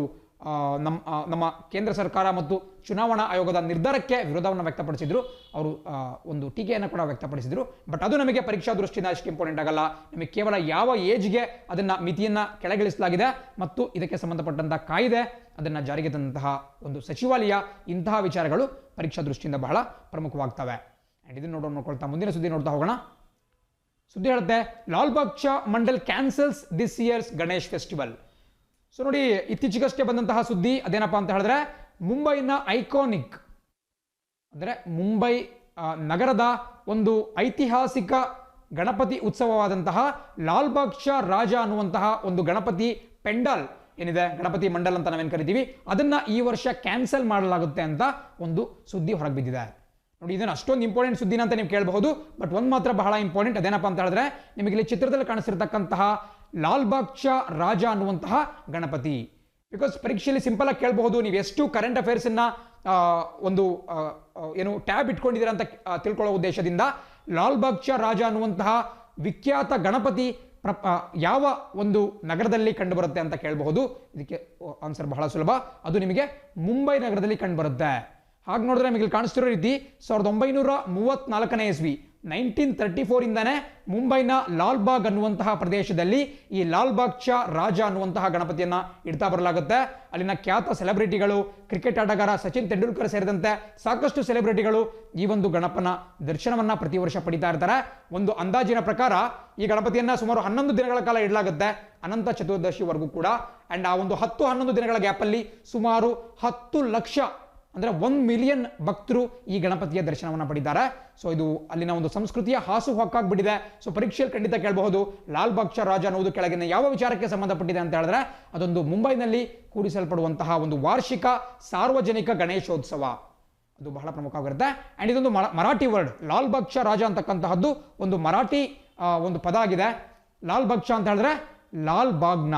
ನಮ್ಮ ಕೇಂದ್ರ ಸರ್ಕಾರ ಮತ್ತು ಚುನಾವಣಾ ಆಯೋಗದ ನಿರ್ಧಾರಕ್ಕೆ ವಿರೋಧವನ್ನು ವ್ಯಕ್ತಪಡಿಸಿದ್ರು. ಅವರು ಒಂದು ಟೀಕೆಯನ್ನು ಕೂಡ ವ್ಯಕ್ತಪಡಿಸಿದ್ರು. ಬಟ್ ಅದು ನಮಗೆ ಪರೀಕ್ಷಾ ದೃಷ್ಟಿಯಿಂದ ಅಷ್ಟು ಇಂಪಾರ್ಟೆಂಟ್ ಆಗಲ್ಲ. ನಮಗೆ ಕೇವಲ ಯಾವ ಏಜ್ಗೆ ಅದನ್ನ ಮಿತಿಯನ್ನ ಕೆಳಗಿಳಿಸಲಾಗಿದೆ ಮತ್ತು ಇದಕ್ಕೆ ಸಂಬಂಧಪಟ್ಟಂತಹ ಕಾಯ್ದೆ ಅದನ್ನ ಜಾರಿಗೆ ತಂದಂತಹ ಒಂದು ಸಚಿವಾಲಯ, ಇಂತಹ ವಿಚಾರಗಳು ಪರೀಕ್ಷಾ ದೃಷ್ಟಿಯಿಂದ ಬಹಳ ಪ್ರಮುಖವಾಗ್ತವೆ. ಅಂಡ್ ಇದನ್ನು ನೋಡ್ಕೊಳ್ತಾ ಮುಂದಿನ ಸುದ್ದಿ ನೋಡ್ತಾ ಹೋಗೋಣ. ಸುದ್ದಿ ಹೇಳುತ್ತೆ, ಲಾಲ್ಬಾಗ್ ಚಾ Mandal cancels this years Ganesh festival. So ನೋಡಿ, ಇತ್ತೀಚೆಗಷ್ಟೇ ಬಂದಂತಹ ಸುದ್ದಿ ಅದೇನಪ್ಪ ಅಂತ ಹೇಳಿದ್ರೆ, ಮುಂಬೈನ ಐಕಾನಿಕ್ ಅಂದರೆ ಮುಂಬೈ ನಗರದ ಒಂದು ಐತಿಹಾಸಿಕ ಗಣಪತಿ ಉತ್ಸವವಾದಂತಹ ಲಾಲ್ಬಾಗ್ ಚಾ ರಾಜ ಅನ್ನುವಂತಹ ಒಂದು ಗಣಪತಿ ಪೆಂಡಾಲ್ ಏನಿದೆ, ಗಣಪತಿ ಮಂಡಲ್ ಅಂತ ನಾವೇನು ಕರಿತೀವಿ, ಅದನ್ನ ಈ ವರ್ಷ ಕ್ಯಾನ್ಸಲ್ ಮಾಡಲಾಗುತ್ತೆ ಅಂತ ಒಂದು ಸುದ್ದಿ ಹೊರಗೆ ಬಿದ್ದಿದೆ. ನೋಡಿ, ಇದನ್ನು ಅಷ್ಟೊಂದು ಇಂಪಾರ್ಟೆಂಟ್ ಸುದ್ದಿನ ಅಂತ ನೀವು ಕೇಳಬಹುದು. ಬಟ್ ಒಂದು ಮಾತ್ರ ಬಹಳ ಇಂಪಾರ್ಟೆಂಟ್, ಅದೇನಪ್ಪ ಅಂತ ಹೇಳಿದ್ರೆ, ನಿಮಗೆ ಇಲ್ಲಿ ಚಿತ್ರದಲ್ಲಿ ಕಾಣಿಸಿರ್ತಕ್ಕಂತಹ ಲಾಲ್ಬಾಗ್ ಚಾ ರಾಜ ಅನ್ನುವಂತಹ ಗಣಪತಿ. ಬಿಕಾಸ್ ಪರೀಕ್ಷೆಯಲ್ಲಿ ಸಿಂಪಲ್ ಆಗಿ ಕೇಳಬಹುದು, ನೀವು ಎಷ್ಟು ಕರೆಂಟ್ ಅಫೇರ್ಸ್ ಅನ್ನ ಒಂದು ಏನು ಟ್ಯಾಬ್ ಇಟ್ಕೊಂಡಿದ್ದೀರಾ ಅಂತ ತಿಳ್ಕೊಳ್ಳೋ ಉದ್ದೇಶದಿಂದ ಲಾಲ್ಬಾಗ್ ಚಾ ರಾಜ ಅನ್ನುವಂತಹ ವಿಖ್ಯಾತ ಗಣಪತಿ ಯಾವ ಒಂದು ನಗರದಲ್ಲಿ ಕಂಡು ಬರುತ್ತೆ ಅಂತ ಕೇಳಬಹುದು. ಇದಕ್ಕೆ ಆನ್ಸರ್ ಬಹಳ ಸುಲಭ, ಅದು ನಿಮಗೆ ಮುಂಬೈ ನಗರದಲ್ಲಿ ಕಂಡು ಬರುತ್ತೆ. ಹಾಗೆ ನೋಡಿದ್ರೆ ನಿಮಗೆ ಕಾಣಿಸ್ತಿರೋ ರೀತಿ 1934ನೇ ಇಸ್ವಿ 1934 ಇಂದಾನೆ ಮುಂಬೈನ ಲಾಲ್ಬಾಗ್ ಅನ್ನುವಂತಹ ಪ್ರದೇಶದಲ್ಲಿ ಈ ಲಾಲ್ಬಾಗ್ ಚಾ ರಾಜ ಅನ್ನುವಂತಹ ಗಣಪತಿಯನ್ನ ಇಡ್ತಾ ಬರಲಾಗುತ್ತೆ. ಅಲ್ಲಿನ ಖ್ಯಾತ ಸೆಲೆಬ್ರಿಟಿಗಳು, ಕ್ರಿಕೆಟ್ ಆಟಗಾರ ಸಚಿನ್ ತೆಂಡೂಲ್ಕರ್ ಸೇರಿದಂತೆ ಸಾಕಷ್ಟು ಸೆಲೆಬ್ರಿಟಿಗಳು ಈ ಒಂದು ಗಣಪನ ದರ್ಶನವನ್ನ ಪ್ರತಿ ವರ್ಷ ಪಡಿತಾ ಇರ್ತಾರೆ. ಒಂದು ಅಂದಾಜಿನ ಪ್ರಕಾರ ಈ ಗಣಪತಿಯನ್ನ ಸುಮಾರು 11 ದಿನಗಳ ಕಾಲ ಇಡಲಾಗುತ್ತೆ, ಅನಂತ ಚತುರ್ದಶಿವರೆಗೂ ಕೂಡ. ಅಂಡ್ ಆ ಒಂದು 10-11 ದಿನಗಳ ಗ್ಯಾಪಲ್ಲಿ ಸುಮಾರು 10 ಲಕ್ಷ ಅಂದ್ರೆ 1 ಮಿಲಿಯನ್ ಭಕ್ತರು ಈ ಗಣಪತಿಯ ದರ್ಶನವನ್ನು ಪಡಿದ್ದಾರೆ. ಸೊ ಇದು ಅಲ್ಲಿನ ಒಂದು ಸಂಸ್ಕೃತಿಯ ಹಾಸು ಹೊಕ್ಕಾಗ್ಬಿಟ್ಟಿದೆ. ಸೊ ಪರೀಕ್ಷೆಯಲ್ಲಿ ಖಂಡಿತ ಕೇಳಬಹುದು, ಲಾಲ್ಬಾಗ್ ಚಾ ರಾಜ ಅನ್ನುವುದು ಕೆಳಗಿನ ಯಾವ ವಿಚಾರಕ್ಕೆ ಸಂಬಂಧಪಟ್ಟಿದೆ ಅಂತ ಹೇಳಿದ್ರೆ ಅದೊಂದು ಮುಂಬೈನಲ್ಲಿ ಕೂಡಿಸಲ್ಪಡುವಂತಹ ಒಂದು ವಾರ್ಷಿಕ ಸಾರ್ವಜನಿಕ ಗಣೇಶೋತ್ಸವ, ಅದು ಬಹಳ ಪ್ರಮುಖವಾಗಿರುತ್ತೆ. ಅಂಡ್ ಇದೊಂದು ಮರಾಠಿ ವರ್ಡ್, ಲಾಲ್ಬಾಗ್ ಚಾ ರಾಜ ಅಂತಕ್ಕಂತಹದ್ದು ಒಂದು ಮರಾಠಿ ಒಂದು ಪದ ಆಗಿದೆ. ಲಾಲ್ಬಾಗ್ ಚಾ ಅಂತ ಹೇಳಿದ್ರೆ ಲಾಲ್ಬಾಗ್ನ,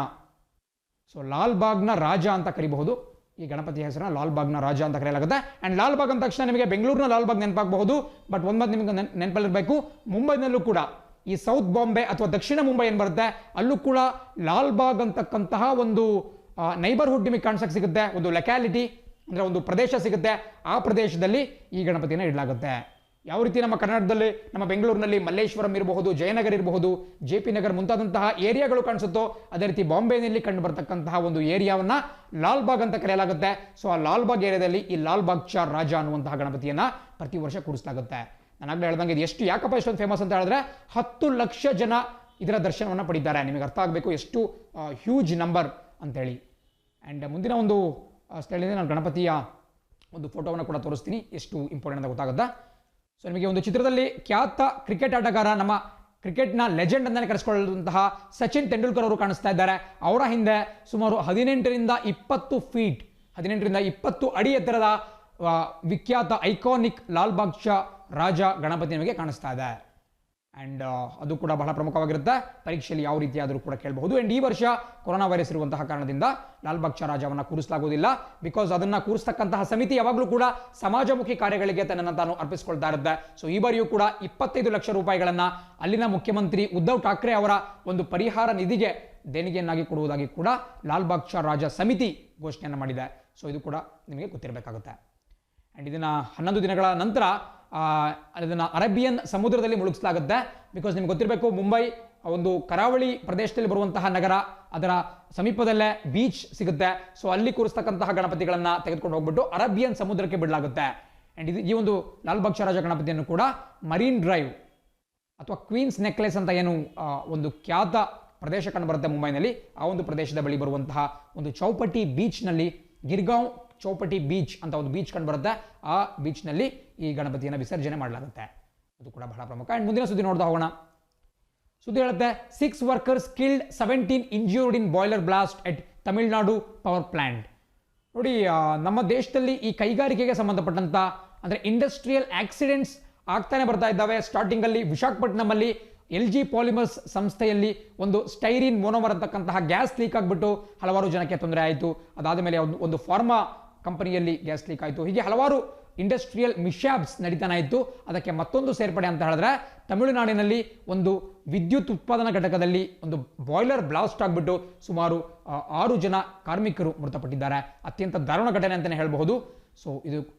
ಸೊ ಲಾಲ್ಬಾಗ್ನ ರಾಜ ಅಂತ ಕರಿಬಹುದು. ಈ ಗಣಪತಿ ಹೆಸರನ್ನ ಲಾಲ್ಬಾಗ್ನ ರಾಜ ಅಂತ ಕರೆಯಲಾಗುತ್ತೆ. ಅಂಡ್ ಲಾಲ್ಬಾಗ್ ಅಂದ ತಕ್ಷಣ ನಿಮಗೆ ಬೆಂಗಳೂರಿನ ಲಾಲ್ಬಾಗ್ ನೆನಪಾಗಬಹುದು, ಬಟ್ ಒಂದ್ ನಿಮಗೆ ನೆನಪಲ್ಲಿರಬೇಕು, ಮುಂಬೈನಲ್ಲೂ ಕೂಡ ಈ ಸೌತ್ ಬಾಂಬೆ ಅಥವಾ ದಕ್ಷಿಣ ಮುಂಬೈ ಏನ್ ಬರುತ್ತೆ ಅಲ್ಲೂ ಕೂಡ ಲಾಲ್ಬಾಗ್ ಅಂತಕ್ಕಂತಹ ಒಂದು ನೈಬರ್ಹುಡ್ ನಿಮಗೆ ಕಾಣಿಸಕ್ಕೆ ಸಿಗುತ್ತೆ, ಒಂದು ಲೊಕ್ಯಾಲಿಟಿ ಅಂದ್ರೆ ಒಂದು ಪ್ರದೇಶ ಸಿಗುತ್ತೆ. ಆ ಪ್ರದೇಶದಲ್ಲಿ ಈ ಗಣಪತಿಯನ್ನು ಇಡಲಾಗುತ್ತೆ. ಯಾವ ರೀತಿ ನಮ್ಮ ಕರ್ನಾಟಕದಲ್ಲಿ, ನಮ್ಮ ಬೆಂಗಳೂರಿನಲ್ಲಿ ಮಲ್ಲೇಶ್ವರಂ ಇರಬಹುದು, ಜಯನಗರ ಇರಬಹುದು, JP ನಗರ್ ಮುಂತಾದಂತಹ ಏರಿಯಾಗಳು ಕಾಣಿಸುತ್ತೋ ಅದೇ ರೀತಿ ಬಾಂಬೆನಲ್ಲಿ ಕಂಡು ಬರ್ತಕ್ಕಂತಹ ಒಂದು ಏರಿಯಾವನ್ನ ಲಾಲ್ಬಾಗ್ ಅಂತ ಕರೆಯಲಾಗುತ್ತೆ. ಸೊ ಆ ಲಾಲ್ಬಾಗ್ ಏರಿಯಾದಲ್ಲಿ ಈ ಲಾಲ್ಬಾಗ್ ಚಾ ರಾಜ ಅನ್ನುವಂತಹ ಗಣಪತಿಯನ್ನ ಪ್ರತಿ ವರ್ಷ ಕೂಡಿಸಲಾಗುತ್ತೆ. ನಾನು ಆಗ್ಲೇ ಹೇಳ್ದಂಗೆ ಇದು ಎಷ್ಟು ಯಾಕಪ್ಪ ಇಷ್ಟೊಂದು ಫೇಮಸ್ ಅಂತ ಹೇಳಿದ್ರೆ 10 ಲಕ್ಷ ಜನ ಇದರ ದರ್ಶನವನ್ನ ಪಡಿದ್ದಾರೆ. ನಿಮಗೆ ಅರ್ಥ ಆಗಬೇಕು ಎಷ್ಟು ಹ್ಯೂಜ್ ನಂಬರ್ ಅಂತೇಳಿ. ಅಂಡ್ ಮುಂದಿನ ಒಂದು ಸ್ಥಳದಿಂದ ನಾನು ಗಣಪತಿಯ ಒಂದು ಫೋಟೋವನ್ನು ಕೂಡ ತೋರಿಸ್ತೀನಿ, ಎಷ್ಟು ಇಂಪಾರ್ಟೆಂಟ್ ಅಂತ ಗೊತ್ತಾಗುತ್ತೆ. ಸೊ ನಿಮಗೆ ಒಂದು ಚಿತ್ರದಲ್ಲಿ ಖ್ಯಾತ ಕ್ರಿಕೆಟ್ ಆಟಗಾರ, ನಮ್ಮ ಕ್ರಿಕೆಟ್ನ ಲೆಜೆಂಡ್ ಅಂತಾನೆ ಕರೆಸಿಕೊಳ್ಳುವಂತಹ ಸಚಿನ್ ತೆಂಡೂಲ್ಕರ್ ಅವರು ಕಾಣಿಸ್ತಾ ಇದ್ದಾರೆ. ಅವರ ಹಿಂದೆ ಸುಮಾರು 18ರಿಂದ 20 ಫೀಟ್, 18ರಿಂದ 20 ಅಡಿ ಎತ್ತರದ ವಿಖ್ಯಾತ ಐಕಾನಿಕ್ ಲಾಲ್ಬಾಗ್ ಚಾ ರಾಜ ಗಣಪತಿ ನಿಮಗೆ ಕಾಣಿಸ್ತಾ ಇದೆ. ಅಂಡ್ ಅದು ಕೂಡ ಬಹಳ ಪ್ರಮುಖವಾಗಿರುತ್ತೆ, ಪರೀಕ್ಷೆಯಲ್ಲಿ ಯಾವ ರೀತಿ ಆದರೂ ಕೂಡ ಕೇಳಬಹುದು. ಅಂಡ್ ಈ ವರ್ಷ ಕೊರೋನಾ ವೈರಸ್ ಇರುವಂತಹ ಕಾರಣದಿಂದ ಲಾಲ್ಬಾಗ್ ಚಾ ರಾಜವನ್ನ ಕೂರಿಸಲಾಗುವುದಿಲ್ಲ, ಬಿಕಾಸ್ ಅದನ್ನ ಕೂರಿಸ್ತಕ್ಕಂತಹ ಸಮಿತಿ ಯಾವಾಗಲೂ ಕೂಡ ಸಮಾಜಮುಖಿ ಕಾರ್ಯಗಳಿಗೆ ತನ್ನನ್ನು ತಾನು ಅರ್ಪಿಸಿಕೊಳ್ತಾ ಇರುತ್ತೆ. ಸೊ ಈ ಬಾರಿಯೂ ಕೂಡ 25 ಲಕ್ಷ ರೂಪಾಯಿಗಳನ್ನ ಅಲ್ಲಿನ ಮುಖ್ಯಮಂತ್ರಿ ಉದ್ಧವ್ ಠಾಕ್ರೆ ಅವರ ಒಂದು ಪರಿಹಾರ ನಿಧಿಗೆ ದೇಣಿಗೆಯನ್ನಾಗಿ ಕೊಡುವುದಾಗಿ ಕೂಡ ಲಾಲ್ಬಾಗ್ ಚಾ ರಾಜ ಸಮಿತಿ ಘೋಷಣೆಯನ್ನು ಮಾಡಿದೆ. ಸೊ ಇದು ಕೂಡ ನಿಮಗೆ ಗೊತ್ತಿರಬೇಕಾಗುತ್ತೆ. ಅಂಡ್ ಇದನ್ನ 11 ದಿನಗಳ ನಂತರ ಅದನ್ನ ಅರೇಬಿಯನ್ ಸಮುದ್ರದಲ್ಲಿ ಮುಳುಗಿಸಲಾಗುತ್ತೆ. ಬಿಕಾಸ್ ನಿಮ್ಗೆ ಗೊತ್ತಿರಬೇಕು, ಮುಂಬೈ ಒಂದು ಕರಾವಳಿ ಪ್ರದೇಶದಲ್ಲಿ ಬರುವಂತಹ ನಗರ, ಅದರ ಸಮೀಪದಲ್ಲೇ ಬೀಚ್ ಸಿಗುತ್ತೆ. ಸೊ ಅಲ್ಲಿ ಕೂರಿಸ್ತಕ್ಕಂತಹ ಗಣಪತಿಗಳನ್ನ ತೆಗೆದುಕೊಂಡು ಹೋಗ್ಬಿಟ್ಟು ಅರೇಬಿಯನ್ ಸಮುದ್ರಕ್ಕೆ ಬಿಡಲಾಗುತ್ತೆ. ಅಂಡ್ ಇದು ಈ ಒಂದು ಲಾಲ್ಬಾಗ್ ಚಾ ರಾಜ ಗಣಪತಿಯನ್ನು ಕೂಡ ಮರೀನ್ ಡ್ರೈವ್ ಅಥವಾ ಕ್ವೀನ್ಸ್ ನೆಕ್ಲೆಸ್ ಅಂತ ಏನು ಒಂದು ಖ್ಯಾತ ಪ್ರದೇಶ ಕಂಡು ಬರುತ್ತೆ ಮುಂಬೈನಲ್ಲಿ, ಆ ಒಂದು ಪ್ರದೇಶದ ಬಳಿ ಬರುವಂತಹ ಒಂದು ಚೌಪಟಿ ಬೀಚ್ನಲ್ಲಿ, ಗಿರ್ಗಾಂವ್ ಚೌಪಟಿ ಬೀಚ್ ಅಂತ ಒಂದು ಬೀಚ್ ಕಂಡು ಬರುತ್ತೆ, ಆ ಬೀಚ್ನಲ್ಲಿ ಈ ಗಣಪತಿಯನ್ನು ವಿಸರ್ಜನೆ ಮಾಡಲಾಗುತ್ತೆ. ಅದು ಕೂಡ ಬಹಳ ಪ್ರಮುಖ. ಅಂಡ್ ಮುಂದಿನ ಸುದ್ದಿ ನೋಡ್ತಾ ಹೋಗೋಣ. ಸುದ್ದಿ ಹೇಳುತ್ತೆ 6 ವರ್ಕರ್ಸ್ ಕಿಲ್ಡ್, 17 ಇಂಜ್ಯೂರ್ಡ್ ಇನ್ ಬಾಯ್ಲರ್ ಬ್ಲಾಸ್ಟ್ ಎಟ್ ತಮಿಳುನಾಡು ಪವರ್ ಪ್ಲಾಂಟ್. ನೋಡಿ, ನಮ್ಮ ದೇಶದಲ್ಲಿ ಈ ಕೈಗಾರಿಕೆಗೆ ಸಂಬಂಧಪಟ್ಟಂತ ಅಂದ್ರೆ ಇಂಡಸ್ಟ್ರಿಯಲ್ ಆಕ್ಸಿಡೆಂಟ್ಸ್ ಆಗ್ತಾನೆ ಬರ್ತಾ ಇದ್ದಾವೆ. ಸ್ಟಾರ್ಟಿಂಗ್ ಅಲ್ಲಿ ವಿಶಾಖಪಟ್ಟಣಂನಲ್ಲಿ LG ಪಾಲಿಮರ್ಸ್ ಸಂಸ್ಥೆಯಲ್ಲಿ ಒಂದು ಸ್ಟೈರಿನ್ ಮೋನೋಮರ್ ಅಂತಕ್ಕಂತಹ ಗ್ಯಾಸ್ ಲೀಕ್ ಆಗಿಬಿಟ್ಟು ಹಲವಾರು ಜನಕ್ಕೆ ತೊಂದರೆ ಆಯಿತು. ಅದಾದ ಮೇಲೆ ಒಂದು ಫಾರ್ಮಾ ಕಂಪನಿಯಲ್ಲಿ ಗ್ಯಾಸ್ ಲೀಕ್ ಆಯಿತು. ಹೀಗೆ ಹಲವಾರು ಇಂಡಸ್ಟ್ರಿಯಲ್ ಮಿಶ್ಯಾಬ್ಸ್ ನಡೀತಾನೆ ಇತ್ತು. ಅದಕ್ಕೆ ಮತ್ತೊಂದು ಸೇರ್ಪಡೆ ಅಂತ ಹೇಳಿದ್ರೆ ತಮಿಳುನಾಡಿನಲ್ಲಿ ಒಂದು ವಿದ್ಯುತ್ ಉತ್ಪಾದನಾ ಘಟಕದಲ್ಲಿ ಒಂದು ಬಾಯ್ಲರ್ ಬ್ಲಾಸ್ಟ್ ಆಗಿಬಿಟ್ಟು ಸುಮಾರು 6 ಜನ ಕಾರ್ಮಿಕರು ಮೃತಪಟ್ಟಿದ್ದಾರೆ. ಅತ್ಯಂತ ದಾರುಣ ಘಟನೆ ಅಂತಲೇ ಹೇಳಬಹುದು. ಸೊ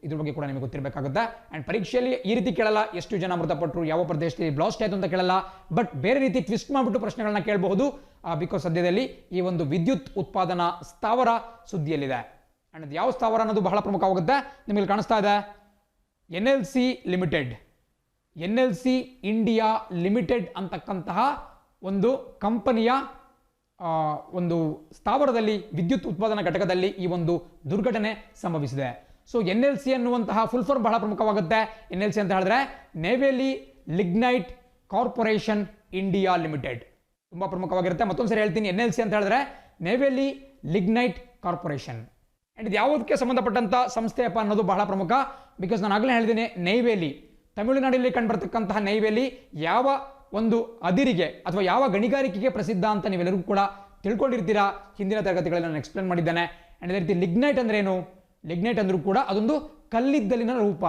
ಇದ್ರ ಬಗ್ಗೆ ಕೂಡ ನಿಮಗೆ ಗೊತ್ತಿರಬೇಕಾಗುತ್ತೆ. ಅಂಡ್ ಪರೀಕ್ಷೆಯಲ್ಲಿ ಈ ರೀತಿ ಕೇಳಲ್ಲ, ಎಷ್ಟು ಜನ ಮೃತಪಟ್ಟರು, ಯಾವ ಪ್ರದೇಶದಲ್ಲಿ ಬ್ಲಾಸ್ಟ್ ಆಯಿತು ಅಂತ ಕೇಳಲ್ಲ, ಬಟ್ ಬೇರೆ ರೀತಿ ಟ್ವಿಸ್ಟ್ ಮಾಡಿಬಿಟ್ಟು ಪ್ರಶ್ನೆಗಳನ್ನ ಕೇಳಬಹುದು. ಬಿಕಾಸ್ ಸದ್ಯದಲ್ಲಿ ಈ ಒಂದು ವಿದ್ಯುತ್ ಉತ್ಪಾದನಾ ಸ್ಥಾವರ ಸುದ್ದಿಯಲ್ಲಿದೆ. ಅಂಡ್ ಅದು ಯಾವ ಸ್ಥಾವರ ಅನ್ನೋದು ಬಹಳ ಪ್ರಮುಖವಾಗುತ್ತೆ. ನಿಮಗೆ ಕಾಣಿಸ್ತಾ ಇದೆ NLC limited, NLC India limited ಅಂತಕ್ಕಂತಹ ಒಂದು ಕಂಪನಿಯ ಒಂದು ಸ್ಥಾವರದಲ್ಲಿ, ವಿದ್ಯುತ್ ಉತ್ಪಾದನಾ ಘಟಕದಲ್ಲಿ ಈ ಒಂದು ದುರ್ಘಟನೆ ಸಂಭವಿಸಿದೆ. ಸೊ NLC ಅನ್ನುವಂತಹ ಫುಲ್ ಫಾರ್ಮ್ ಬಹಳ ಪ್ರಮುಖವಾಗುತ್ತೆ. NLC ಅಂತ ಹೇಳಿದ್ರೆ ನೇವೆಲಿ ಲಿಗ್ನೈಟ್ ಕಾರ್ಪೊರೇಷನ್ ಇಂಡಿಯಾ ಲಿಮಿಟೆಡ್, ತುಂಬಾ ಪ್ರಮುಖವಾಗಿರುತ್ತೆ. ಮತ್ತೊಂದ್ಸರಿ ಹೇಳ್ತೀನಿ, NLC ಅಂತ ಹೇಳಿದ್ರೆ ನೇವೆಲಿ ಲಿಗ್ನೈಟ್ ಕಾರ್ಪೊರೇಷನ್. ಅಂಡ್ ಇದು ಯಾವುದಕ್ಕೆ ಸಂಬಂಧಪಟ್ಟಂತ ಸಂಸ್ಥೆಯಪ್ಪ ಅನ್ನೋದು ಬಹಳ ಪ್ರಮುಖ. ಬಿಕಾಸ್ ನಾನು ಆಗಲೇ ಹೇಳಿದ್ದೀನಿ, ನೈವೇಲಿ, ತಮಿಳುನಾಡಿನಲ್ಲಿ ಕಂಡುಬರ್ತಕ್ಕಂತಹ ನೈವೇಲಿ ಯಾವ ಒಂದು ಅದಿರಿಗೆ ಅಥವಾ ಯಾವ ಗಣಿಗಾರಿಕೆಗೆ ಪ್ರಸಿದ್ಧ ಅಂತ ನೀವೆಲ್ಲರಿಗೂ ಕೂಡ ತಿಳ್ಕೊಂಡಿರ್ತೀರಾ. ಹಿಂದಿನ ತರಗತಿಗಳಲ್ಲಿ ನಾನು ಎಕ್ಸ್ಪ್ಲೇನ್ ಮಾಡಿದ್ದೇನೆ. ಅಂಡ್ ಅದೇ ರೀತಿ ಲಿಗ್ನೈಟ್ ಅಂದ್ರೆ ಏನು? ಲಿಗ್ನೈಟ್ ಅಂದ್ರೂ ಕೂಡ ಅದೊಂದು ಕಲ್ಲಿದ್ದಲಿನ ರೂಪ.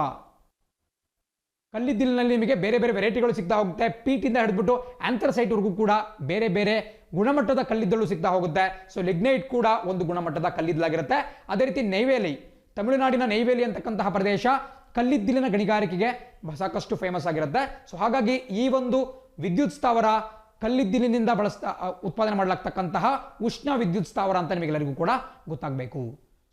ಕಲ್ಲಿದ್ದಲಿನಲ್ಲಿ ನಿಮಗೆ ಬೇರೆ ಬೇರೆ ವೆರೈಟಿಗಳು ಸಿಗ್ತಾ ಹೋಗುತ್ತೆ. ಪೀಟಿಂದ ಹಿಡಿದ್ಬಿಟ್ಟು ಆಂಥ್ರಸೈಟ್ ವರೆಗೂ ಕೂಡ ಬೇರೆ ಬೇರೆ ಗುಣಮಟ್ಟದ ಕಲ್ಲಿದ್ದಲು ಸಿಗ್ತಾ ಹೋಗುತ್ತೆ. ಸೊ ಲಿಗ್ನೈಟ್ ಕೂಡ ಒಂದು ಗುಣಮಟ್ಟದ ಕಲ್ಲಿದ್ದಲಾಗಿರುತ್ತೆ. ಅದೇ ರೀತಿ ನೈವೇಲಿ, ತಮಿಳುನಾಡಿನ ನೈವೇಲಿ ಅಂತಕ್ಕಂತಹ ಪ್ರದೇಶ ಕಲ್ಲಿದ್ದಿಲಿನ ಗಣಿಗಾರಿಕೆಗೆ ಸಾಕಷ್ಟು ಫೇಮಸ್ ಆಗಿರುತ್ತೆ. ಸೊ ಹಾಗಾಗಿ ಈ ಒಂದು ವಿದ್ಯುತ್ ಸ್ಥಾವರ ಕಲ್ಲಿದ್ದಿಲಿನಿಂದ ಉತ್ಪಾದನೆ ಮಾಡಲಾಗ್ತಕ್ಕಂತಹ ಉಷ್ಣ ವಿದ್ಯುತ್ ಸ್ಥಾವರ ಅಂತ ನಿಮಗೆಲ್ಲರಿಗೂ ಕೂಡ ಗೊತ್ತಾಗಬೇಕು.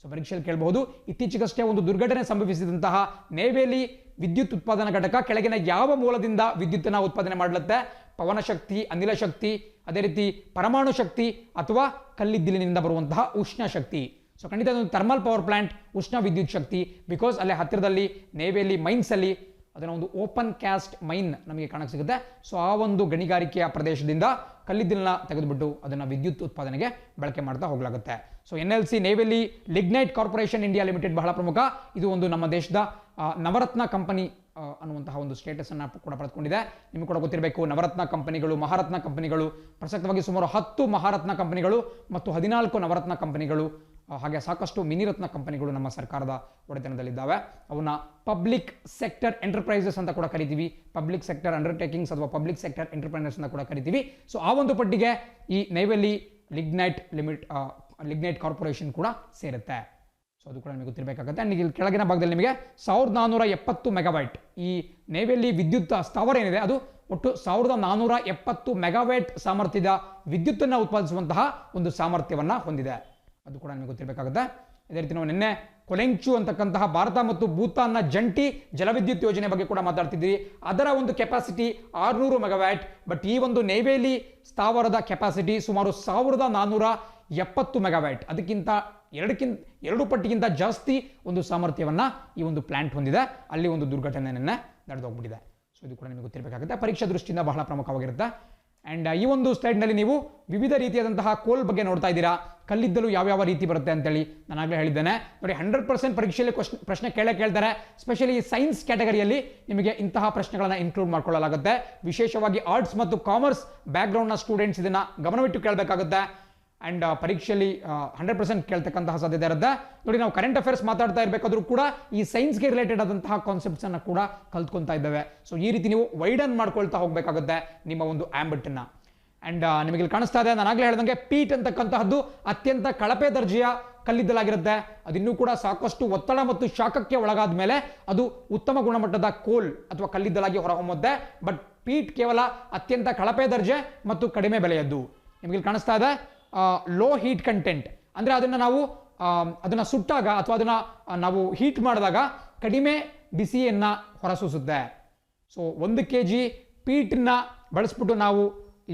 ಸೊ ಪರೀಕ್ಷೆಯಲ್ಲಿ ಕೇಳಬಹುದು, ಇತ್ತೀಚೆಗಷ್ಟೇ ಒಂದು ದುರ್ಘಟನೆ ಸಂಭವಿಸಿದಂತಹ ನೇವೇಲಿ ವಿದ್ಯುತ್ ಉತ್ಪಾದನಾ ಘಟಕ ಕೆಳಗಿನ ಯಾವ ಮೂಲದಿಂದ ವಿದ್ಯುತ್ತನ್ನು ಉತ್ಪಾದನೆ ಮಾಡಲತ್ತೆ? ಪವನ ಶಕ್ತಿ, ಅನಿಲ ಶಕ್ತಿ, ಅದೇ ರೀತಿ ಪರಮಾಣು ಶಕ್ತಿ ಅಥವಾ ಕಲ್ಲಿದ್ದಿಲಿನಿಂದ ಬರುವಂತಹ ಉಷ್ಣ ಶಕ್ತಿ. ಸೊ ಖಂಡಿತ ಒಂದು ಥರ್ಮಲ್ ಪವರ್ ಪ್ಲಾಂಟ್, ಉಷ್ಣ ವಿದ್ಯುತ್ ಶಕ್ತಿ. ಬಿಕಾಸ್ ಅಲ್ಲೇ ಹತ್ತಿರದಲ್ಲಿ ನೇವೇಲಿ ಮೈನ್ಸ್ ಅಲ್ಲಿ ಅದನ್ನ ಒಂದು ಓಪನ್ ಕ್ಯಾಸ್ಟ್ ಮೈನ್ ನಮಗೆ ಕಾಣಕ್ಕೆ ಸಿಗುತ್ತೆ. ಸೊ ಆ ಒಂದು ಗಣಿಗಾರಿಕೆಯ ಪ್ರದೇಶದಿಂದ ಕಲ್ಲಿದ್ದಲನ್ನ ತೆಗೆದುಬಿಟ್ಟು ಅದನ್ನು ವಿದ್ಯುತ್ ಉತ್ಪಾದನೆಗೆ ಬಳಕೆ ಮಾಡ್ತಾ ಹೋಗಲಾಗುತ್ತೆ. So NLC Neyveli lignite corporation India limited ಬಹಳ ಪ್ರಮುಖ. ಇದು ಒಂದು ನಮ್ಮ ದೇಶದ ನವರತ್ನ ಕಂಪನಿ ಅನ್ನುವಂತಹ ಒಂದು ಸ್ಟೇಟಸ್ ಅನ್ನು ಕೂಡ ಪಡೆದುಕೊಂಡಿದೆ. ನಿಮಗೆ ಕೂಡ ಗೊತ್ತಿರಬೇಕು, ನವರತ್ನ ಕಂಪನಿಗಳು, ಮಹಾರತ್ನ ಕಂಪನಿಗಳು, ಪ್ರಸಕ್ತವಾಗಿ ಸುಮಾರು 10 ಮಹಾರತ್ನ ಕಂಪನಿಗಳು ಮತ್ತು 14 ನವರತ್ನ ಕಂಪನಿಗಳು, ಹಾಗೆ ಸಾಕಷ್ಟು ಮಿನಿರತ್ನ ಕಂಪನಿಗಳು ನಮ್ಮ ಸರ್ಕಾರದ ಒಡೆತನದಲ್ಲಿದ್ದಾವೆ. ಅವನ್ನ ಪಬ್ಲಿಕ್ ಸೆಕ್ಟರ್ ಎಂಟರ್ಪ್ರೈಸಸ್ ಅಂತ ಕೂಡ ಕರಿತೀವಿ, ಪಬ್ಲಿಕ್ ಸೆಕ್ಟರ್ ಅಂಡರ್ಟೇಕಿಂಗ್ಸ್ ಅಥವಾ ಪಬ್ಲಿಕ್ ಸೆಕ್ಟರ್ ಎಂಟರ್ಪ್ರೈನರ್ಸ್ ಅಂತ ಕೂಡ ಕರಿತೀವಿ. ಸೊ ಆ ಒಂದು ಪಟ್ಟಿಗೆ ಈ ನೇವೇಲಿ ಲಿಗ್ನೈಟ್ ಕಾರ್ಪೊರೇಷನ್ ಕೂಡ ಸೇರುತ್ತೆ. ಸೊ ಅದು ಕೂಡ ನಿಮಗೆ ಗೊತ್ತಿರಬೇಕಾಗುತ್ತೆ. ಅಂಡ್ ಇಲ್ಲಿ ಕೆಳಗಿನ ಭಾಗದಲ್ಲಿ ನಿಮಗೆ 1470 ಮೆಗಾವ್ಯಾಟ್ ಈ ನೇವೇಲಿ ವಿದ್ಯುತ್ ಸ್ಥಾವರ ಏನಿದೆ ಅದು ಒಟ್ಟು 1470 ಮೆಗಾವ್ಯಾಟ್ ಸಾಮರ್ಥ್ಯದ ವಿದ್ಯುತ್ತನ್ನು ಉತ್ಪಾದಿಸುವಂತಹ ಒಂದು ಸಾಮರ್ಥ್ಯವನ್ನು ಹೊಂದಿದೆ. ಅದು ಕೂಡ ನಿಮಗೆ ಗೊತ್ತಿರಬೇಕಾಗುತ್ತೆ. ಅದೇ ರೀತಿ ನಾವು ನಿನ್ನೆ ಕೊಲೆಂಚು ಅಂತಕ್ಕಂತಹ ಭಾರತ ಮತ್ತು ಭೂತಾನ್ನ ಜಂಟಿ ಜಲವಿದ್ಯುತ್ ಯೋಜನೆ ಬಗ್ಗೆ ಕೂಡ ಮಾತಾಡ್ತಿದ್ವಿ. ಅದರ ಒಂದು ಕೆಪಾಸಿಟಿ 600 ಮೆಗಾವ್ಯಾಟ್. ಬಟ್ ಈ ಒಂದು ನೇವೇಲಿ ಸ್ಥಾವರದ ಕೆಪಾಸಿಟಿ ಸುಮಾರು 1470 ಮೆಗಾವ್ಯಾಟ್. ಅದಕ್ಕಿಂತ ಎರಡು ಪಟ್ಟಿಗಿಂತ ಜಾಸ್ತಿ ಒಂದು ಸಾಮರ್ಥ್ಯವನ್ನ ಈ ಒಂದು ಪ್ಲಾಂಟ್ ಹೊಂದಿದೆ. ಅಲ್ಲಿ ಒಂದು ದುರ್ಘಟನೆ ನಡೆದು ಹೋಗ್ಬಿಟ್ಟಿದೆ. ಸೊ ಇದು ಕೂಡ ನಿಮಗೆ ಗೊತ್ತಿರಬೇಕಾಗುತ್ತೆ, ಪರೀಕ್ಷಾ ದೃಷ್ಟಿಯಿಂದ ಬಹಳ ಪ್ರಮುಖವಾಗಿರುತ್ತೆ. ಅಂಡ್ ಈ ಒಂದು ಸ್ಲೈಡ್ನಲ್ಲಿ ನೀವು ವಿವಿಧ ರೀತಿಯಾದಂತಹ ಕೋಲ್ ಬಗ್ಗೆ ನೋಡ್ತಾ ಇದ್ದೀರಾ. ಕಲ್ಲಿದ್ದಲು ಯಾವ್ಯಾವ ರೀತಿ ಬರುತ್ತೆ ಅಂತೇಳಿ ನಾನು ಆಗಲೇ ಹೇಳಿದ್ದೇನೆ. ನೋಡಿ, 100% ಪರೀಕ್ಷೆಯಲ್ಲಿ ಪ್ರಶ್ನೆ ಕೇಳ್ತಾರೆ. ಸ್ಪೆಷಲಿ ಸೈನ್ಸ್ ಕ್ಯಾಟಗರಿಯಲ್ಲಿ ನಿಮಗೆ ಇಂತಹ ಪ್ರಶ್ನೆಗಳನ್ನು ಇನ್ಕ್ಲೂಡ್ ಮಾಡ್ಕೊಳ್ಳಲಾಗುತ್ತೆ. ವಿಶೇಷವಾಗಿ ಆರ್ಟ್ಸ್ ಮತ್ತು ಕಾಮರ್ಸ್ ಬ್ಯಾಕ್ಗ್ರೌಂಡ್ನ ಸ್ಟೂಡೆಂಟ್ಸ್ ಇದನ್ನ ಗಮನವಿಟ್ಟು ಕೇಳಬೇಕಾಗುತ್ತೆ. ಅಂಡ್ ಪರೀಕ್ಷೆಯಲ್ಲಿ 100% ಕೇಳ್ತಕ್ಕಂತಹ ಸಾಧ್ಯತೆ ಇರುತ್ತೆ. ನೋಡಿ, ನಾವು ಕರೆಂಟ್ ಅಫೇರ್ಸ್ ಮಾತಾಡ್ತಾ ಇರಬೇಕಾದ್ರೂ ಕೂಡ ಈ ಸೈನ್ಸ್ಗೆ ರಿಲೇಟೆಡ್ ಆದಂತಹ ಕಾನ್ಸೆಪ್ಟ್ಸ್ ಅನ್ನು ಕೂಡ ಕಲ್ತ್ಕೊಂತಾ ಇದ್ದೇವೆ. ಸೊ ಈ ರೀತಿ ನೀವು ವೈಡನ್ ಮಾಡ್ಕೊಳ್ತಾ ಹೋಗಬೇಕಾಗುತ್ತೆ ನಿಮ್ಮ ಒಂದು ಆಂಬಿಟ್ ಅನ್ನ. ಅಂಡ್ ನಿಮಗೆ ಇಲ್ಲಿ ಕಾಣಿಸ್ತಾ ಇದೆ, ನಾನು ಆಗಲೇ ಹೇಳಿದಂಗೆ ಪೀಟ್ ಅಂತಕ್ಕಂತಹದ್ದು ಅತ್ಯಂತ ಕಳಪೆ ದರ್ಜೆಯ ಕಲ್ಲಿದ್ದಲಾಗಿರುತ್ತೆ. ಅದಿನ್ನೂ ಕೂಡ ಸಾಕಷ್ಟು ಒತ್ತಡ ಮತ್ತು ಶಾಖಕ್ಕೆ ಒಳಗಾದ ಮೇಲೆ ಅದು ಉತ್ತಮ ಗುಣಮಟ್ಟದ ಕೋಲ್ ಅಥವಾ ಕಲ್ಲಿದ್ದಲಾಗಿ ಹೊರಹೊಮ್ಮುತ್ತೆ. ಬಟ್ ಪೀಟ್ ಕೇವಲ ಅತ್ಯಂತ ಕಳಪೆ ದರ್ಜೆ ಮತ್ತು ಕಡಿಮೆ ಬೆಲೆಯದ್ದು. ನಿಮಗೆ ಇಲ್ಲಿ ಕಾಣಿಸ್ತಾ ಇದೆ ಲೋ ಹೀಟ್ ಕಂಟೆಂಟ್, ಅಂದ್ರೆ ಅದನ್ನ ಸುಟ್ಟಾಗ ಅಥವಾ ಅದನ್ನ ನಾವು ಹೀಟ್ ಮಾಡಿದಾಗ ಕಡಿಮೆ ಬಿಸಿಯನ್ನ ಹೊರಸೂಸುತ್ತೆ. ಸೊ 1 kg ಪೀಟ್ನ ಬಳಸ್ಬಿಟ್ಟು ನಾವು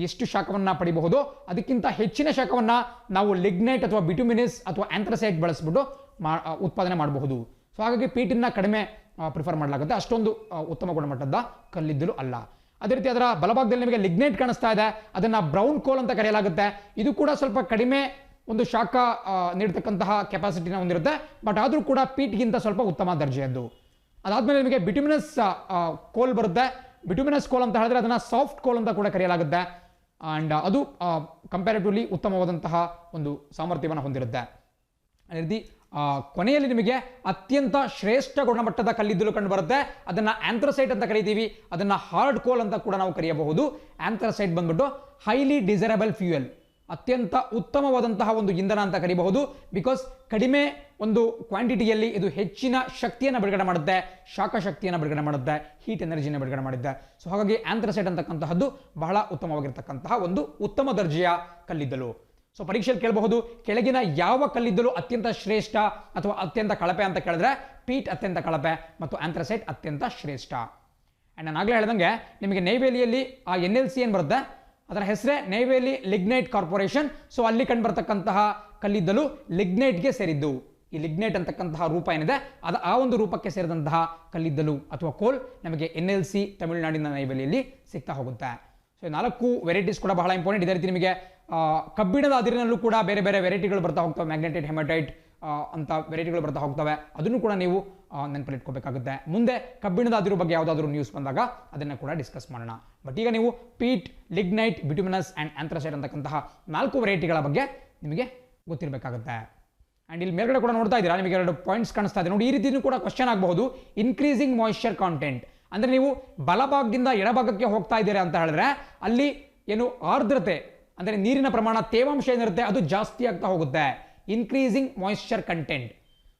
ಎಷ್ಟು ಶಾಖವನ್ನ ಪಡಿಬಹುದು, ಅದಕ್ಕಿಂತ ಹೆಚ್ಚಿನ ಶಾಖವನ್ನ ನಾವು ಲಿಗ್ನೈಟ್ ಅಥವಾ ಬಿಟುಮಿನಸ್ ಅಥವಾ ಆಂಥ್ರಸೈಟ್ ಬಳಸ್ಬಿಟ್ಟು ಉತ್ಪಾದನೆ ಮಾಡಬಹುದು. ಸೊ ಹಾಗಾಗಿ ಪೀಟನ್ನ ಕಡಿಮೆ ಪ್ರಿಫರ್ ಮಾಡಲಾಗುತ್ತೆ. ಅಷ್ಟೊಂದು ಉತ್ತಮ ಗುಣಮಟ್ಟದ ಕಲ್ಲಿದ್ದಲು ಅಲ್ಲ. ಅದೇ ರೀತಿ ಅದರ ಬಲಭಾಗದಲ್ಲಿ ನಿಮಗೆ ಲಿಗ್ನೈಟ್ ಕಾಣಿಸ್ತಾ ಇದೆ, ಅದನ್ನ ಬ್ರೌನ್ ಕೋಲ್ ಅಂತ ಕರೆಯಲಾಗುತ್ತೆ. ಇದು ಕೂಡ ಸ್ವಲ್ಪ ಕಡಿಮೆ ಒಂದು ಶಾಖ ನೀಡತಕ್ಕಂತಹ ಕೆಪಾಸಿಟಿನ ಹೊಂದಿರುತ್ತೆ. ಬಟ್ ಆದರೂ ಕೂಡ ಪೀಟ್ಗಿಂತ ಸ್ವಲ್ಪ ಉತ್ತಮ ದರ್ಜೆಯದ್ದು. ಅದಾದ್ಮೇಲೆ ನಿಮಗೆ ಬಿಟುಮಿನಸ್ ಕೋಲ್ ಬರುತ್ತೆ. ಬಿಟುಮಿನಸ್ ಕೋಲ್ ಅಂತ ಹೇಳಿದ್ರೆ ಅದನ್ನ ಸಾಫ್ಟ್ ಕೋಲ್ ಅಂತ ಕೂಡ ಕರೆಯಲಾಗುತ್ತೆ. ಅಂಡ್ ಅದು ಕಂಪ್ಯಾರಿಟಿವ್ಲಿ ಉತ್ತಮವಾದಂತಹ ಒಂದು ಸಾಮರ್ಥ್ಯವನ್ನು ಹೊಂದಿರುತ್ತೆ. ಅದೇ ರೀತಿ ಕೊನೆಯಲ್ಲಿ ನಿಮಗೆ ಅತ್ಯಂತ ಶ್ರೇಷ್ಠ ಗುಣಮಟ್ಟದ ಕಲ್ಲಿದ್ದಲು ಕಂಡು ಬರುತ್ತೆ. ಅದನ್ನ ಆಂಥ್ರಸೈಟ್ ಅಂತ ಕರಿತೀವಿ, ಅದನ್ನ ಹಾರ್ಡ್ ಕೋಲ್ ಅಂತ ಕೂಡ ನಾವು ಕರೆಯಬಹುದು. ಆಂಥ್ರಸೈಟ್ ಬಂದ್ಬಿಟ್ಟು ಹೈಲಿ ಡಿಸೈರಬಲ್ ಫ್ಯೂಯಲ್, ಅತ್ಯಂತ ಉತ್ತಮವಾದಂತಹ ಒಂದು ಇಂಧನ ಅಂತ ಕರೀಬಹುದು. ಬಿಕಾಸ್ ಕಡಿಮೆ ಒಂದು ಕ್ವಾಂಟಿಟಿಯಲ್ಲಿ ಇದು ಹೆಚ್ಚಿನ ಶಕ್ತಿಯನ್ನು ಬಿಡುಗಡೆ ಮಾಡುತ್ತೆ, ಶಾಖ ಶಕ್ತಿಯನ್ನು ಬಿಡುಗಡೆ ಮಾಡುತ್ತೆ, ಹೀಟ್ ಎನರ್ಜಿನ ಬಿಡುಗಡೆ ಮಾಡುತ್ತೆ. ಸೊ ಹಾಗಾಗಿ ಆಂಥ್ರಸೈಟ್ ಅಂತಕ್ಕಂತಹದ್ದು ಬಹಳ ಉತ್ತಮವಾಗಿರ್ತಕ್ಕಂತಹ ಒಂದು ಉತ್ತಮ ದರ್ಜೆಯ ಕಲ್ಲಿದ್ದಲು. ಸೊ ಪರೀಕ್ಷೆಯಲ್ಲಿ ಕೇಳಬಹುದು, ಕೆಳಗಿನ ಯಾವ ಕಲ್ಲಿದ್ದಲು ಅತ್ಯಂತ ಶ್ರೇಷ್ಠ ಅಥವಾ ಅತ್ಯಂತ ಕಳಪೆ ಅಂತ ಕೇಳಿದ್ರೆ ಪೀಟ್ ಅತ್ಯಂತ ಕಳಪೆ ಮತ್ತು ಆಂಥ್ರಸೈಟ್ ಅತ್ಯಂತ ಶ್ರೇಷ್ಠ. ಅಂಡ್ ನಾನು ಆಗಲೇ ಹೇಳಿದಂಗೆ ನಿಮಗೆ ನೇವೇಲಿಯಲ್ಲಿ ಆ NLC ಏನು ಬರುತ್ತೆ ಅದರ ಹೆಸರೇ ನೇವೇಲಿ ಲಿಗ್ನೈಟ್ ಕಾರ್ಪೊರೇಷನ್. ಸೊ ಅಲ್ಲಿ ಕಂಡು ಬರ್ತಕ್ಕಂತಹ ಕಲ್ಲಿದ್ದಲು ಲಿಗ್ನೈಟ್ಗೆ ಸೇರಿದ್ದು. ಈ ಲಿಗ್ನೈಟ್ ಅಂತಕ್ಕಂತಹ ರೂಪ ಏನಿದೆ ಆ ಒಂದು ರೂಪಕ್ಕೆ ಸೇರಿದಂತಹ ಕಲ್ಲಿದ್ದಲು ಅಥವಾ ಕೋಲ್ ನಮಗೆ NLC ತಮಿಳುನಾಡಿನ ನೇವೇಲಿಯಲ್ಲಿ ಸಿಗ್ತಾ ಹೋಗುತ್ತೆ. ಸೊ 4 ವೆರೈಟೀಸ್ ಕೂಡ ಬಹಳ ಇಂಪಾರ್ಟೆಂಟ್. ಇದೇ ರೀತಿ ನಿಮಗೆ ಕಬ್ಬಿಣದ ಅದಿರಿನಲ್ಲೂ ಕೂಡ ಬೇರೆ ಬೇರೆ ವೆರೈಟಿಗಳು ಬರ್ತಾ ಹೋಗ್ತವೆ. ಮ್ಯಾಗ್ನೆಟೈಟ್, ಹೆಮಟೈಟ್ ಅಂತ ವೆರೈಟಿಗಳು ಬರ್ತಾ ಹೋಗ್ತವೆ. ಅದನ್ನು ಕೂಡ ನೀವು ನೆನಪಲ್ಲಿಟ್ಕೋಬೇಕಾಗುತ್ತೆ. ಮುಂದೆ ಕಬ್ಬಿಣದ ಅದಿರು ಬಗ್ಗೆ ಯಾವುದಾದ್ರೂ ನ್ಯೂಸ್ ಬಂದಾಗ ಅದನ್ನು ಕೂಡ ಡಿಸ್ಕಸ್ ಮಾಡೋಣ. ಬಟ್ ಈಗ ನೀವು peat, lignite, bituminous and anthracite ಅಂತಕ್ಕಂತಹ 4 ವೆರೈಟಿಗಳ ಬಗ್ಗೆ ನಿಮಗೆ ಗೊತ್ತಿರಬೇಕಾಗುತ್ತೆ. ಅಂಡ್ ಇಲ್ಲಿ ಮೇಲ್ಗಡೆ ಕೂಡ ನೋಡ್ತಾ ಇದ್ದೀರಾ, ನಿಮಗೆ 2 ಪಾಯಿಂಟ್ಸ್ ಕಾಣಿಸ್ತಾ ಇದೆ ನೋಡಿ. ಈ ರೀತಿಯೂ ಕೂಡ ಕ್ವಶನ್ ಆಗಬಹುದು. ಇನ್ಕ್ರೀಸಿಂಗ್ ಮಾಯಿಶ್ಚರ್ ಕಾಂಟೆಂಟ್ ಅಂದ್ರೆ ನೀವು ಬಲಭಾಗದಿಂದ ಎಡಭಾಗಕ್ಕೆ ಹೋಗ್ತಾ ಇದ್ದೀರಾ ಅಂತ ಹೇಳಿದ್ರೆ ಅಲ್ಲಿ ಏನು ಆರ್ದ್ರತೆ ಅಂದ್ರೆ ನೀರಿನ ಪ್ರಮಾಣ, ತೇವಾಂಶ ಏನಿರುತ್ತೆ ಅದು ಜಾಸ್ತಿ ಆಗ್ತಾ ಹೋಗುತ್ತೆ. Increasing moisture content.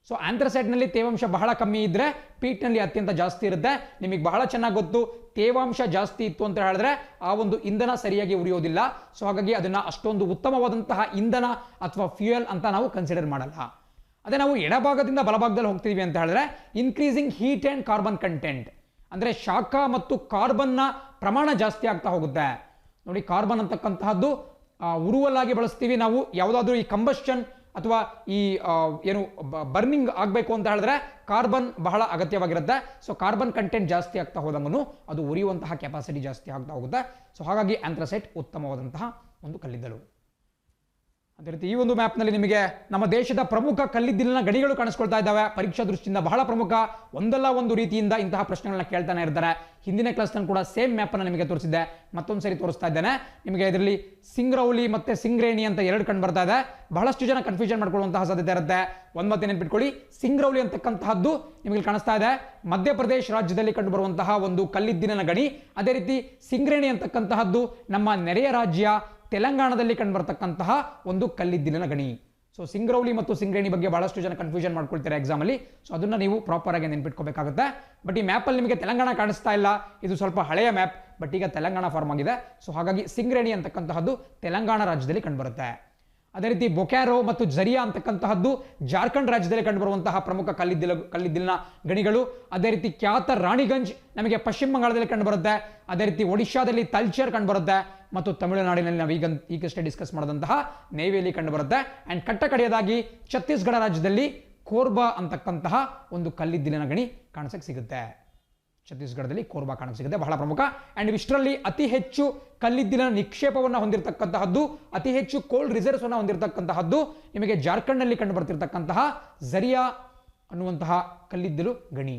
ಸೊ ಆಂಥ್ರಸೈಟ್ನಲ್ಲಿ ತೇವಾಂಶ ಬಹಳ ಕಮ್ಮಿ ಇದ್ದರೆ ಪೀಟ್ನಲ್ಲಿ ಅತ್ಯಂತ ಜಾಸ್ತಿ ಇರುತ್ತೆ. ನಿಮಗೆ ಬಹಳ ಚೆನ್ನಾಗಿ ಗೊತ್ತು, ತೇವಾಂಶ ಜಾಸ್ತಿ ಇತ್ತು ಅಂತ ಹೇಳಿದ್ರೆ ಆ ಒಂದು ಇಂಧನ ಸರಿಯಾಗಿ ಉರಿಯೋದಿಲ್ಲ. ಸೊ ಹಾಗಾಗಿ ಅದನ್ನು ಅಷ್ಟೊಂದು ಉತ್ತಮವಾದಂತಹ ಇಂಧನ ಅಥವಾ ಫ್ಯೂಯಲ್ ಅಂತ ನಾವು ಕನ್ಸಿಡರ್ ಮಾಡಲ್ಲ. ಅದೇ ನಾವು ಎಡಭಾಗದಿಂದ ಬಲಭಾಗದಲ್ಲಿ ಹೋಗ್ತೀವಿ ಅಂತ ಹೇಳಿದ್ರೆ increasing heat and carbon content, ಅಂದರೆ ಶಾಖ ಮತ್ತು ಕಾರ್ಬನ್ನ ಪ್ರಮಾಣ ಜಾಸ್ತಿ ಆಗ್ತಾ ಹೋಗುತ್ತೆ. ನೋಡಿ, ಕಾರ್ಬನ್ ಅಂತಕ್ಕಂತಹದ್ದು ಉರುವಲಾಗಿ ಬಳಸ್ತೀವಿ ನಾವು. ಯಾವುದಾದ್ರೂ ಈ ಕಂಬಸ್ಷನ್ ಅಥವಾ ಈ ಏನು ಬರ್ನಿಂಗ್ ಆಗಬೇಕು ಅಂತ ಹೇಳಿದ್ರೆ ಕಾರ್ಬನ್ ಬಹಳ ಅಗತ್ಯವಾಗಿರುತ್ತೆ. ಸೊ ಕಾರ್ಬನ್ ಕಂಟೆಂಟ್ ಜಾಸ್ತಿ ಆಗ್ತಾ ಹೋದಂಗೂ ಅದು ಉರಿಯುವಂತಹ ಕೆಪಾಸಿಟಿ ಜಾಸ್ತಿ ಆಗ್ತಾ ಹೋಗುತ್ತೆ. ಸೊ ಹಾಗಾಗಿ ಆಂಥ್ರಸೈಟ್ ಉತ್ತಮವಾದಂತಹ ಒಂದು ಕಲ್ಲಿದ್ದಲು. ಅದೇ ರೀತಿ ಈ ಒಂದು ಮ್ಯಾಪ್ನಲ್ಲಿ ನಿಮಗೆ ನಮ್ಮ ದೇಶದ ಪ್ರಮುಖ ಕಲ್ಲಿದ್ದಲಿನ ಗಣಿಗಳು ಕಾಣಿಸ್ಕೊಳ್ತಾ ಇದ್ದಾವೆ. ಪರೀಕ್ಷಾ ದೃಷ್ಟಿಯಿಂದ ಬಹಳ ಪ್ರಮುಖ. ಒಂದಲ್ಲ ಒಂದು ರೀತಿಯಿಂದ ಇಂತಹ ಪ್ರಶ್ನೆಗಳನ್ನ ಕೇಳ್ತಾನೆ ಇರ್ತಾರೆ. ಹಿಂದಿನ ಕ್ಲಾಸ್ನಲ್ಲಿ ಕೂಡ ಸೇಮ್ ಮ್ಯಾಪನ್ನು ನಿಮಗೆ ತೋರಿಸಿದ್ದೆ, ಮತ್ತೊಂದು ಸರಿ ತೋರಿಸ್ತಾ ಇದ್ದೇನೆ ನಿಮಗೆ. ಇದರಲ್ಲಿ ಸಿಂಗ್ರೌಲಿ ಮತ್ತು ಸಿಂಗ್ರೇಣಿ ಅಂತ ಎರಡು ಕಂಡು ಬರ್ತಾ ಇದೆ. ಬಹಳಷ್ಟು ಜನ ಕನ್ಫ್ಯೂಷನ್ ಮಾಡ್ಕೊಳ್ಳುವಂತಹ ಸಾಧ್ಯತೆ ಇರುತ್ತೆ. ಒಂದು ಮತ್ತೆ ನೆನ್ಪಿಟ್ಕೊಳ್ಳಿ, ಸಿಂಗ್ರೌಲಿ ಅಂತಕ್ಕಂತಹದ್ದು ನಿಮಗೆ ಕಾಣಿಸ್ತಾ ಇದೆ ಮಧ್ಯಪ್ರದೇಶ ರಾಜ್ಯದಲ್ಲಿ ಕಂಡು ಬರುವಂತಹ ಒಂದು ಕಲ್ಲಿದ್ದಲಿನ ಗಣಿ. ಅದೇ ರೀತಿ ಸಿಂಗ್ರೇಣಿ ಅಂತಕ್ಕಂತಹದ್ದು ನಮ್ಮ ನೆರೆಯ ರಾಜ್ಯ ತೆಲಂಗಾಣದಲ್ಲಿ ಕಂಡುಬರ್ತಕ್ಕಂತಹ ಒಂದು ಕಲ್ಲಿದ್ದಲಿನ ಗಣಿ. ಸೊ ಸಿಂಗ್ರೌಲಿ ಮತ್ತು ಸಿಂಗ್ರೇಣಿ ಬಗ್ಗೆ ಬಹಳಷ್ಟು ಜನ ಕನ್ಫ್ಯೂಷನ್ ಮಾಡ್ಕೊಳ್ತಾರೆ ಎಕ್ಸಾಮಲ್ಲಿ. ಸೊ ಅದನ್ನು ನೀವು ಪ್ರಾಪರ್ ಆಗಿ ನೆನ್ಪಿಟ್ಕೋಬೇಕಾಗುತ್ತೆ. ಬಟ್ ಈ ಮ್ಯಾಪಲ್ಲಿ ನಿಮಗೆ ತೆಲಂಗಾಣ ಕಾಣಿಸ್ತಾ ಇಲ್ಲ, ಇದು ಸ್ವಲ್ಪ ಹಳೆಯ ಮ್ಯಾಪ್, ಬಟ್ ಈಗ ತೆಲಂಗಾಣ ಫಾರ್ಮ್ ಆಗಿದೆ. ಸೊ ಹಾಗಾಗಿ ಸಿಂಗ್ರೇಣಿ ಅಂತಕ್ಕಂತಹದ್ದು ತೆಲಂಗಾಣ ರಾಜ್ಯದಲ್ಲಿ ಕಂಡುಬರುತ್ತೆ. ಅದೇ ರೀತಿ ಬೊಕ್ಯಾರೋ ಮತ್ತು ಝರಿಯಾ ಅಂತಕ್ಕಂತಹದ್ದು ಜಾರ್ಖಂಡ್ ರಾಜ್ಯದಲ್ಲಿ ಕಂಡುಬರುವಂತಹ ಪ್ರಮುಖ ಕಲ್ಲಿದ್ದಲಿನ ಗಣಿಗಳು. ಅದೇ ರೀತಿ ಖ್ಯಾತ ರಾಣಿಗಂಜ್ ನಮಗೆ ಪಶ್ಚಿಮ ಬಂಗಾಳದಲ್ಲಿ ಕಂಡುಬರುತ್ತೆ. ಅದೇ ರೀತಿ ಒಡಿಶಾದಲ್ಲಿ ತಲ್ಚರ್ ಕಂಡುಬರುತ್ತೆ ಮತ್ತು ತಮಿಳುನಾಡಿನಲ್ಲಿ ನಾವು ಈಗಷ್ಟೇ ಡಿಸ್ಕಸ್ ಮಾಡಿದಂತಹ ನೇವಿಯಲ್ಲಿ ಕಂಡುಬರುತ್ತೆ. ಅಂಡ್ ಕಟ್ಟಕಡೆಯದಾಗಿ ಛತ್ತೀಸ್ಗಢ ರಾಜ್ಯದಲ್ಲಿ ಕೋರ್ಬಾ ಅಂತಕ್ಕಂತಹ ಒಂದು ಕಲ್ಲಿದ್ದಲಿನ ಗಣಿ ಕಾಣಿಸಕ್ಕೆ ಸಿಗುತ್ತೆ. ಛತ್ತೀಸ್ಗಢದಲ್ಲಿ ಕೋರ್ಬಾ ಕಾಣಕ್ಕೆ ಸಿಗುತ್ತೆ, ಬಹಳ ಪ್ರಮುಖ. ಅಂಡ್ ಇಷ್ಟರಲ್ಲಿ ಅತಿ ಹೆಚ್ಚು ಕಲ್ಲಿದ್ದಲಿನ ನಿಕ್ಷೇಪವನ್ನು ಹೊಂದಿರತಕ್ಕಂತಹದ್ದು, ಅತಿ ಹೆಚ್ಚು ಕೋಲ್ಡ್ ರಿಸರ್ವ್ಸ್ ಅನ್ನು ಹೊಂದಿರತಕ್ಕಂತಹದ್ದು ನಿಮಗೆ ಜಾರ್ಖಂಡ್ನಲ್ಲಿ ಕಂಡು ಬರ್ತಿರ್ತಕ್ಕಂತಹ ಝರಿಯಾ ಅನ್ನುವಂತಹ ಕಲ್ಲಿದ್ದಲು ಗಣಿ.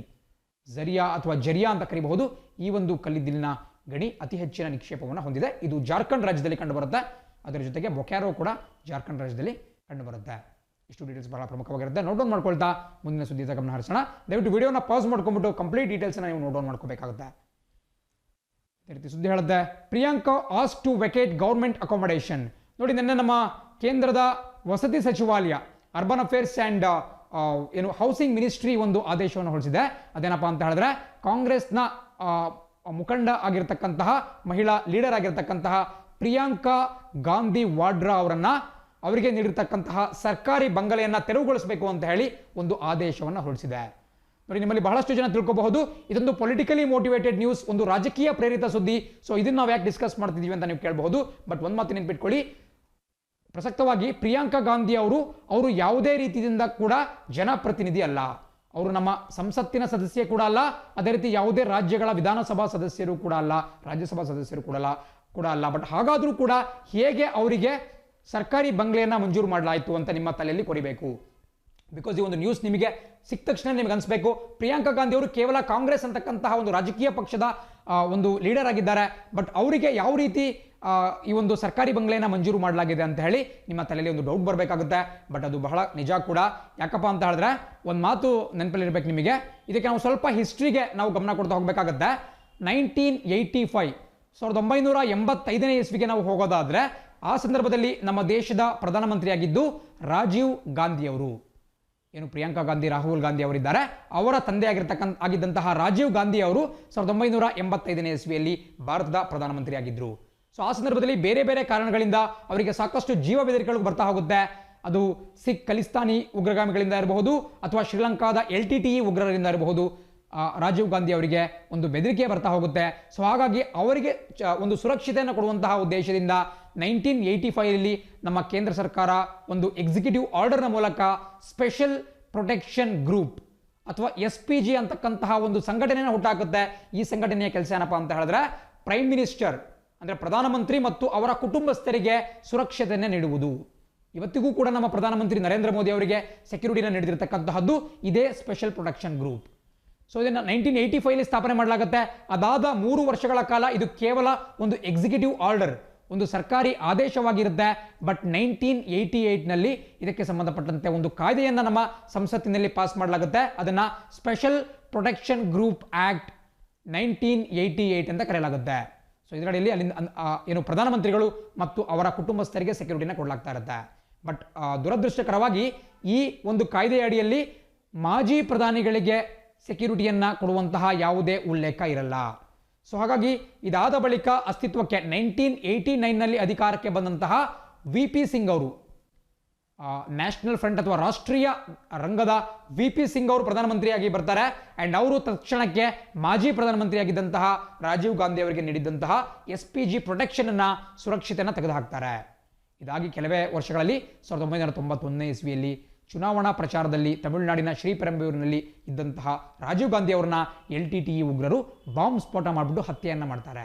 ಝರಿಯಾ ಅಥವಾ ಜರಿಯಾ ಅಂತ ಕರೀಬಹುದು. ಈ ಒಂದು ಕಲ್ಲಿದ್ದಲಿನ ಗಣಿ ಅತಿ ಹೆಚ್ಚಿನ ನಿಕ್ಷೇಪವನ್ನು ಹೊಂದಿದೆ. ಇದು ಜಾರ್ಖಂಡ್ ರಾಜ್ಯದಲ್ಲಿ ಕಂಡುಬರುತ್ತೆ. ಅದರ ಜೊತೆಗೆ ಬೊಕ್ಯಾರೋ ಕೂಡ ಜಾರ್ಖಂಡ್ ರಾಜ್ಯದಲ್ಲಿ ಕಂಡುಬರುತ್ತೆ. ಇಷ್ಟು ಡೀಟೇಲ್ಸ್ ಬಹಳ ಪ್ರಮುಖವಾಗಿರುತ್ತೆ. ನೋಟ್ ಡೌನ್ ಮಾಡ್ಕೊಳ್ತಾ ಮುಂದಿನ ಸುದ್ದಿ ಗಮನ ಹರಿಸೋಣ. ದಯವಿಟ್ಟು ವಿಡಿಯೋನ ಪಾಸ್ ಮಾಡ್ಕೊಂಡ್ಬಿಟ್ಟು ಕಂಪ್ಲೀಟ್ ಡೀಟೇಲ್ಸ್ನ ನೀವು ನೋಟ್ ಡೌನ್ ಮಾಡ್ಕೋಬೇಕಾಗುತ್ತೆ. ಅದೇ ರೀತಿ ಸುದ್ದಿ ಹೇಳುತ್ತೆ, Priyanka ask to vacate government accommodation. ನೋಡಿ, ನಿನ್ನೆ ನಮ್ಮ ಕೇಂದ್ರದ ವಸತಿ ಸಚಿವಾಲಯ, urban affairs and housing ministry ಒಂದು ಆದೇಶವನ್ನು ಹೊರಡಿಸಿದೆ. ಅದೇನಪ್ಪ ಅಂತ ಹೇಳಿದ್ರೆ, ಕಾಂಗ್ರೆಸ್ನ ಮುಖಂಡ ಆಗಿರ್ತಕ್ಕಂತಹ ಮಹಿಳಾ ಲೀಡರ್ ಆಗಿರ್ತಕ್ಕಂತಹ ಪ್ರಿಯಾಂಕಾ ಗಾಂಧಿ ವಾಡ್ರಾ ಅವರಿಗೆ ನೀಡಿರ್ತಕ್ಕಂತಹ ಸರ್ಕಾರಿ ಬಂಗಲೆಯನ್ನು ತೆರವುಗೊಳಿಸಬೇಕು ಅಂತ ಹೇಳಿ ಒಂದು ಆದೇಶವನ್ನು ಹೊರಡಿಸಿದೆ. ನೋಡಿ, ನಿಮ್ಮಲ್ಲಿ ಬಹಳಷ್ಟು ಜನ ತಿಳ್ಕೋಬಹುದು, ಇದೊಂದು ಪೊಲಿಟಿಕಲಿ ಮೋಟಿವೇಟೆಡ್ ನ್ಯೂಸ್, ಒಂದು ರಾಜಕೀಯ ಪ್ರೇರಿತ ಸುದ್ದಿ. ಸೊ ಇದನ್ನು ನಾವು ಯಾಕೆ ಡಿಸ್ಕಸ್ ಮಾಡ್ತಿದ್ದೀವಿ ಅಂತ ನೀವು ಕೇಳಬಹುದು. ಬಟ್ ಒಂದು ಮಾತು ನೆನ್ಪಿಟ್ಕೊಳ್ಳಿ, ಪ್ರಸಕ್ತವಾಗಿ ಪ್ರಿಯಾಂಕಾ ಗಾಂಧಿ ಅವರು ಯಾವುದೇ ರೀತಿಯಿಂದ ಕೂಡ ಜನಪ್ರತಿನಿಧಿ ಅಲ್ಲ. ಅವರು ನಮ್ಮ ಸಂಸತ್ತಿನ ಸದಸ್ಯ ಕೂಡ ಅಲ್ಲ. ಅದೇ ರೀತಿ ಯಾವುದೇ ರಾಜ್ಯಗಳ ವಿಧಾನಸಭಾ ಸದಸ್ಯರು ಕೂಡ ಅಲ್ಲ, ರಾಜ್ಯಸಭಾ ಸದಸ್ಯರು ಕೂಡ ಅಲ್ಲ. ಬಟ್ ಹಾಗಾದರೂ ಕೂಡ ಹೇಗೆ ಅವರಿಗೆ ಸರ್ಕಾರಿ ಬಂಗ್ಲೆಯನ್ನು ಮಂಜೂರು ಮಾಡಲಾಯಿತು ಅಂತ ನಿಮ್ಮ ತಲೆಯಲ್ಲಿ ಕೊರಿಬೇಕು. ಬಿಕಾಸ್ ಈ ಒಂದು ನ್ಯೂಸ್ ನಿಮಗೆ ಸಿಕ್ಕ ತಕ್ಷಣ ನಿಮಗೆ ಅನಿಸ್ಬೇಕು, ಪ್ರಿಯಾಂಕಾ ಗಾಂಧಿ ಅವರು ಕೇವಲ ಕಾಂಗ್ರೆಸ್ ಅಂತಕ್ಕಂತಹ ಒಂದು ರಾಜಕೀಯ ಪಕ್ಷದ ಒಂದು ಲೀಡರ್ ಆಗಿದ್ದಾರೆ. ಬಟ್ ಅವರಿಗೆ ಯಾವ ರೀತಿ ಈ ಒಂದು ಸರ್ಕಾರಿ ಬಂಗ್ಲೆಯನ್ನು ಮಂಜೂರು ಮಾಡಲಾಗಿದೆ ಅಂತ ಹೇಳಿ ನಿಮ್ಮ ತಲೆಯಲ್ಲಿ ಒಂದು ಡೌಟ್ ಬರಬೇಕಾಗುತ್ತೆ. ಬಟ್ ಅದು ಬಹಳ ನಿಜ ಕೂಡ. ಯಾಕಪ್ಪ ಅಂತ ಹೇಳಿದ್ರೆ, ಒಂದು ಮಾತು ನೆನಪಲ್ಲಿರ್ಬೇಕು ನಿಮಗೆ. ಇದಕ್ಕೆ ನಾವು ಸ್ವಲ್ಪ ಹಿಸ್ಟ್ರಿಗೆ ನಾವು ಗಮನ ಕೊಡ್ತಾ ಹೋಗಬೇಕಾಗುತ್ತೆ. 1985 1985ನೇ ಇಸ್ವಿಗೆ ನಾವು ಹೋಗೋದಾದ್ರೆ, ಆ ಸಂದರ್ಭದಲ್ಲಿ ನಮ್ಮ ದೇಶದ ಪ್ರಧಾನಮಂತ್ರಿಯಾಗಿದ್ದು ರಾಜೀವ್ ಗಾಂಧಿ ಅವರು. ಏನು ಪ್ರಿಯಾಂಕಾ ಗಾಂಧಿ, ರಾಹುಲ್ ಗಾಂಧಿ ಅವರಿದ್ದಾರೆ, ಅವರ ತಂದೆ ಆಗಿದ್ದಂತಹ ರಾಜೀವ್ ಗಾಂಧಿ ಅವರು 1985ನೇ ಇಸ್ವಿಯಲ್ಲಿ ಭಾರತದ ಪ್ರಧಾನಮಂತ್ರಿಯಾಗಿದ್ದರು. ಸೊ ಆ ಸಂದರ್ಭದಲ್ಲಿ ಬೇರೆ ಬೇರೆ ಕಾರಣಗಳಿಂದ ಅವರಿಗೆ ಸಾಕಷ್ಟು ಜೀವ ಬೆದರಿಕೆಗಳು ಬರ್ತಾ ಹೋಗುತ್ತೆ. ಅದು ಸಿಖ್ ಖಲಿಸ್ತಾನಿ ಉಗ್ರಗಾಮಿಗಳಿಂದ ಇರಬಹುದು ಅಥವಾ ಶ್ರೀಲಂಕಾದ LTTE ಉಗ್ರರಿಂದ ಇರಬಹುದು. ರಾಜೀವ್ ಗಾಂಧಿ ಅವರಿಗೆ ಒಂದು ಬೆದರಿಕೆ ಬರ್ತಾ ಹೋಗುತ್ತೆ. ಸೊ ಹಾಗಾಗಿ ಅವರಿಗೆ ಒಂದು ಸುರಕ್ಷತೆಯನ್ನು ಕೊಡುವಂತಹ ಉದ್ದೇಶದಿಂದ 1985 ನಮ್ಮ ಕೇಂದ್ರ ಸರ್ಕಾರ ಒಂದು ಎಕ್ಸಿಕ್ಯೂಟಿವ್ ಆರ್ಡರ್ನ ಮೂಲಕ ಸ್ಪೆಷಲ್ ಪ್ರೊಟೆಕ್ಷನ್ ಗ್ರೂಪ್ ಅಥವಾ SPG ಅಂತಕ್ಕಂತಹ ಒಂದು ಸಂಘಟನೆಯನ್ನು ಹುಟ್ಟಾಕುತ್ತೆ. ಈ ಸಂಘಟನೆಯ ಕೆಲಸ ಏನಪ್ಪಾ ಅಂತ ಹೇಳಿದ್ರೆ, ಪ್ರೈಮ್ ಮಿನಿಸ್ಟರ್ ಅಂದರೆ ಪ್ರಧಾನಮಂತ್ರಿ ಮತ್ತು ಅವರ ಕುಟುಂಬಸ್ಥರಿಗೆ ಸುರಕ್ಷತೆಯನ್ನು ನೀಡುವುದು. ಇವತ್ತಿಗೂ ಕೂಡ ನಮ್ಮ ಪ್ರಧಾನಮಂತ್ರಿ ನರೇಂದ್ರ ಮೋದಿ ಅವರಿಗೆ ಸೆಕ್ಯೂರಿಟಿನ ನೀಡಿರತಕ್ಕಂತಹದ್ದು ಇದೇ ಸ್ಪೆಷಲ್ ಪ್ರೊಟೆಕ್ಷನ್ ಗ್ರೂಪ್. ಸೊ ಇದನ್ನು 1985 ಸ್ಥಾಪನೆ ಮಾಡಲಾಗುತ್ತೆ. ಅದಾದ 3 ವರ್ಷಗಳ ಕಾಲ ಇದು ಕೇವಲ ಒಂದು ಎಕ್ಸಿಕ್ಯೂಟಿವ್ ಆರ್ಡರ್, ಒಂದು ಸರ್ಕಾರಿ ಆದೇಶವಾಗಿರುತ್ತೆ. ಬಟ್ 1988ನಲ್ಲಿ ಇದಕ್ಕೆ ಸಂಬಂಧಪಟ್ಟಂತೆ ಒಂದು ಕಾಯ್ದೆಯನ್ನು ನಮ್ಮ ಸಂಸತ್ತಿನಲ್ಲಿ ಪಾಸ್ ಮಾಡಲಾಗುತ್ತೆ. ಅದನ್ನು ಸ್ಪೆಷಲ್ ಪ್ರೊಟೆಕ್ಷನ್ ಗ್ರೂಪ್ ಆಕ್ಟ್ 1988 ಅಂತ ಕರೆಯಲಾಗುತ್ತೆ. ಸೊ ಇದರಲ್ಲಿ ಏನು ಪ್ರಧಾನಮಂತ್ರಿಗಳು ಮತ್ತು ಅವರ ಕುಟುಂಬಸ್ಥರಿಗೆ ಸೆಕ್ಯೂರಿಟಿನ ಕೊಡಲಾಗ್ತಾ ಇರುತ್ತೆ. ಬಟ್ ದುರದೃಷ್ಟಕರವಾಗಿ ಈ ಒಂದು ಕಾಯ್ದೆಯ ಅಡಿಯಲ್ಲಿ ಮಾಜಿ ಪ್ರಧಾನಿಗಳಿಗೆ ಸೆಕ್ಯೂರಿಟಿಯನ್ನು ಕೊಡುವಂತಹ ಯಾವುದೇ ಉಲ್ಲೇಖ ಇರಲ್ಲ. ಸೊ ಹಾಗಾಗಿ ಇದಾದ ಬಳಿಕ ಅಸ್ತಿತ್ವಕ್ಕೆ 1989ನಲ್ಲಿ ಅಧಿಕಾರಕ್ಕೆ ಬಂದಂತಹ ವಿ ಪಿ ಸಿಂಗ್ ಅವರು, ನ್ಯಾಷನಲ್ ಫ್ರಂಟ್ ಅಥವಾ ರಾಷ್ಟ್ರೀಯ ರಂಗದ ವಿ ಪಿ ಸಿಂಗ್ ಅವರು ಪ್ರಧಾನಮಂತ್ರಿಯಾಗಿ ಬರ್ತಾರೆ. ಅಂಡ್ ಅವರು ತಕ್ಷಣಕ್ಕೆ ಮಾಜಿ ಪ್ರಧಾನಮಂತ್ರಿಯಾಗಿದ್ದಂತಹ ರಾಜೀವ್ ಗಾಂಧಿ ಅವರಿಗೆ ನೀಡಿದಂತಹ SPG ಪ್ರೊಟೆಕ್ಷನ್ ಅನ್ನ, ಸುರಕ್ಷತೆಯನ್ನು ತೆಗೆದುಹಾಕ್ತಾರೆ. ಇದಾಗಿ ಕೆಲವೇ ವರ್ಷಗಳಲ್ಲಿ 1991ನೇ ಇಸ್ವಿಯಲ್ಲಿ ಚುನಾವಣಾ ಪ್ರಚಾರದಲ್ಲಿ ತಮಿಳುನಾಡಿನ ಶ್ರೀಪೆರಂಬೂರಿನಲ್ಲಿ ಇದ್ದಂತಹ ರಾಜೀವ್ ಗಾಂಧಿ ಅವರನ್ನ LTTE ಉಗ್ರರು ಬಾಂಬ್ ಸ್ಫೋಟ ಮಾಡಿಬಿಟ್ಟು ಹತ್ಯೆಯನ್ನು ಮಾಡ್ತಾರೆ.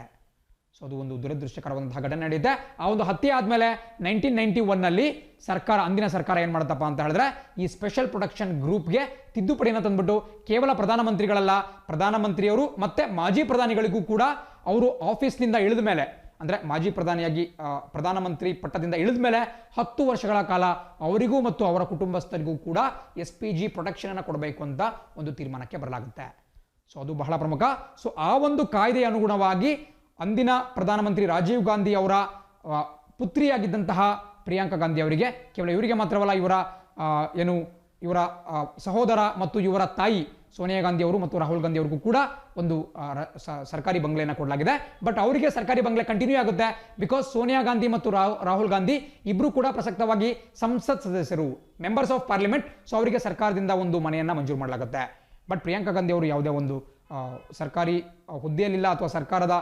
ಸೊ ಅದು ಒಂದು ದುರದೃಷ್ಟಕರವಾದಂತಹ ಘಟನೆ ನಡೆಯುತ್ತೆ. ಆ ಒಂದು ಹತ್ಯೆ ಆದಮೇಲೆ 1991ನಲ್ಲಿ ಸರ್ಕಾರ, ಅಂದಿನ ಸರ್ಕಾರ ಏನು ಮಾಡುತ್ತಪ್ಪ ಅಂತ ಹೇಳಿದ್ರೆ, ಈ ಸ್ಪೆಷಲ್ ಪ್ರೊಟೆಕ್ಷನ್ ಗ್ರೂಪ್ಗೆ ತಿದ್ದುಪಡಿಯನ್ನು ತಂದ್ಬಿಟ್ಟು ಕೇವಲ ಪ್ರಧಾನಮಂತ್ರಿಗಳಲ್ಲ, ಪ್ರಧಾನಮಂತ್ರಿಯವರು ಮತ್ತೆ ಮಾಜಿ ಪ್ರಧಾನಿಗಳಿಗೂ ಕೂಡ ಅವರು ಆಫೀಸ್ನಿಂದ ಇಳಿದ ಮೇಲೆ, ಅಂದರೆ ಮಾಜಿ ಪ್ರಧಾನಿಯಾಗಿ ಪ್ರಧಾನಮಂತ್ರಿ ಪಟ್ಟದಿಂದ ಇಳಿದ ಮೇಲೆ 10 ವರ್ಷಗಳ ಕಾಲ ಅವರಿಗೂ ಮತ್ತು ಅವರ ಕುಟುಂಬಸ್ಥರಿಗೂ ಕೂಡ SPG ಪ್ರೊಟೆಕ್ಷನ್ ಅನ್ನು ಕೊಡಬೇಕು ಅಂತ ಒಂದು ತೀರ್ಮಾನಕ್ಕೆ ಬರಲಾಗುತ್ತೆ. ಸೊ ಅದು ಬಹಳ ಪ್ರಮುಖ. ಸೊ ಆ ಒಂದು ಕಾಯ್ದೆಯ ಅನುಗುಣವಾಗಿ ಅಂದಿನ ಪ್ರಧಾನಮಂತ್ರಿ ರಾಜೀವ್ ಗಾಂಧಿ ಅವರ ಪುತ್ರಿಯಾಗಿದ್ದಂತಹ ಪ್ರಿಯಾಂಕಾ ಗಾಂಧಿ ಅವರಿಗೆ, ಕೇವಲ ಇವರಿಗೆ ಮಾತ್ರವಲ್ಲ, ಇವರ ಸಹೋದರ ಮತ್ತು ಇವರ ತಾಯಿ ಸೋನಿಯಾ ಗಾಂಧಿ ಅವರು ಮತ್ತು ರಾಹುಲ್ ಗಾಂಧಿ ಅವರಿಗೂ ಕೂಡ ಒಂದು ಸರ್ಕಾರಿ ಬಂಗ್ಲೆಯನ್ನು ಕೊಡಲಾಗಿದೆ. ಬಟ್ ಅವರಿಗೆ ಸರ್ಕಾರಿ ಬಂಗ್ಲೆ ಕಂಟಿನ್ಯೂ ಆಗುತ್ತೆ, ಬಿಕಾಸ್ ಸೋನಿಯಾ ಗಾಂಧಿ ಮತ್ತು ರಾಹುಲ್ ಗಾಂಧಿ ಇಬ್ಬರು ಕೂಡ ಪ್ರಸಕ್ತವಾಗಿ ಸಂಸತ್ ಸದಸ್ಯರು, ಮೆಂಬರ್ಸ್ ಆಫ್ ಪಾರ್ಲಿಮೆಂಟ್. ಸೊ ಅವರಿಗೆ ಸರ್ಕಾರದಿಂದ ಒಂದು ಮನೆಯನ್ನು ಮಂಜೂರು ಮಾಡಲಾಗುತ್ತೆ. ಬಟ್ ಪ್ರಿಯಾಂಕಾ ಗಾಂಧಿ ಅವರು ಯಾವುದೇ ಒಂದು ಸರ್ಕಾರಿ ಹುದ್ದೆಯಲ್ಲಿಲ್ಲ ಅಥವಾ ಸರ್ಕಾರದ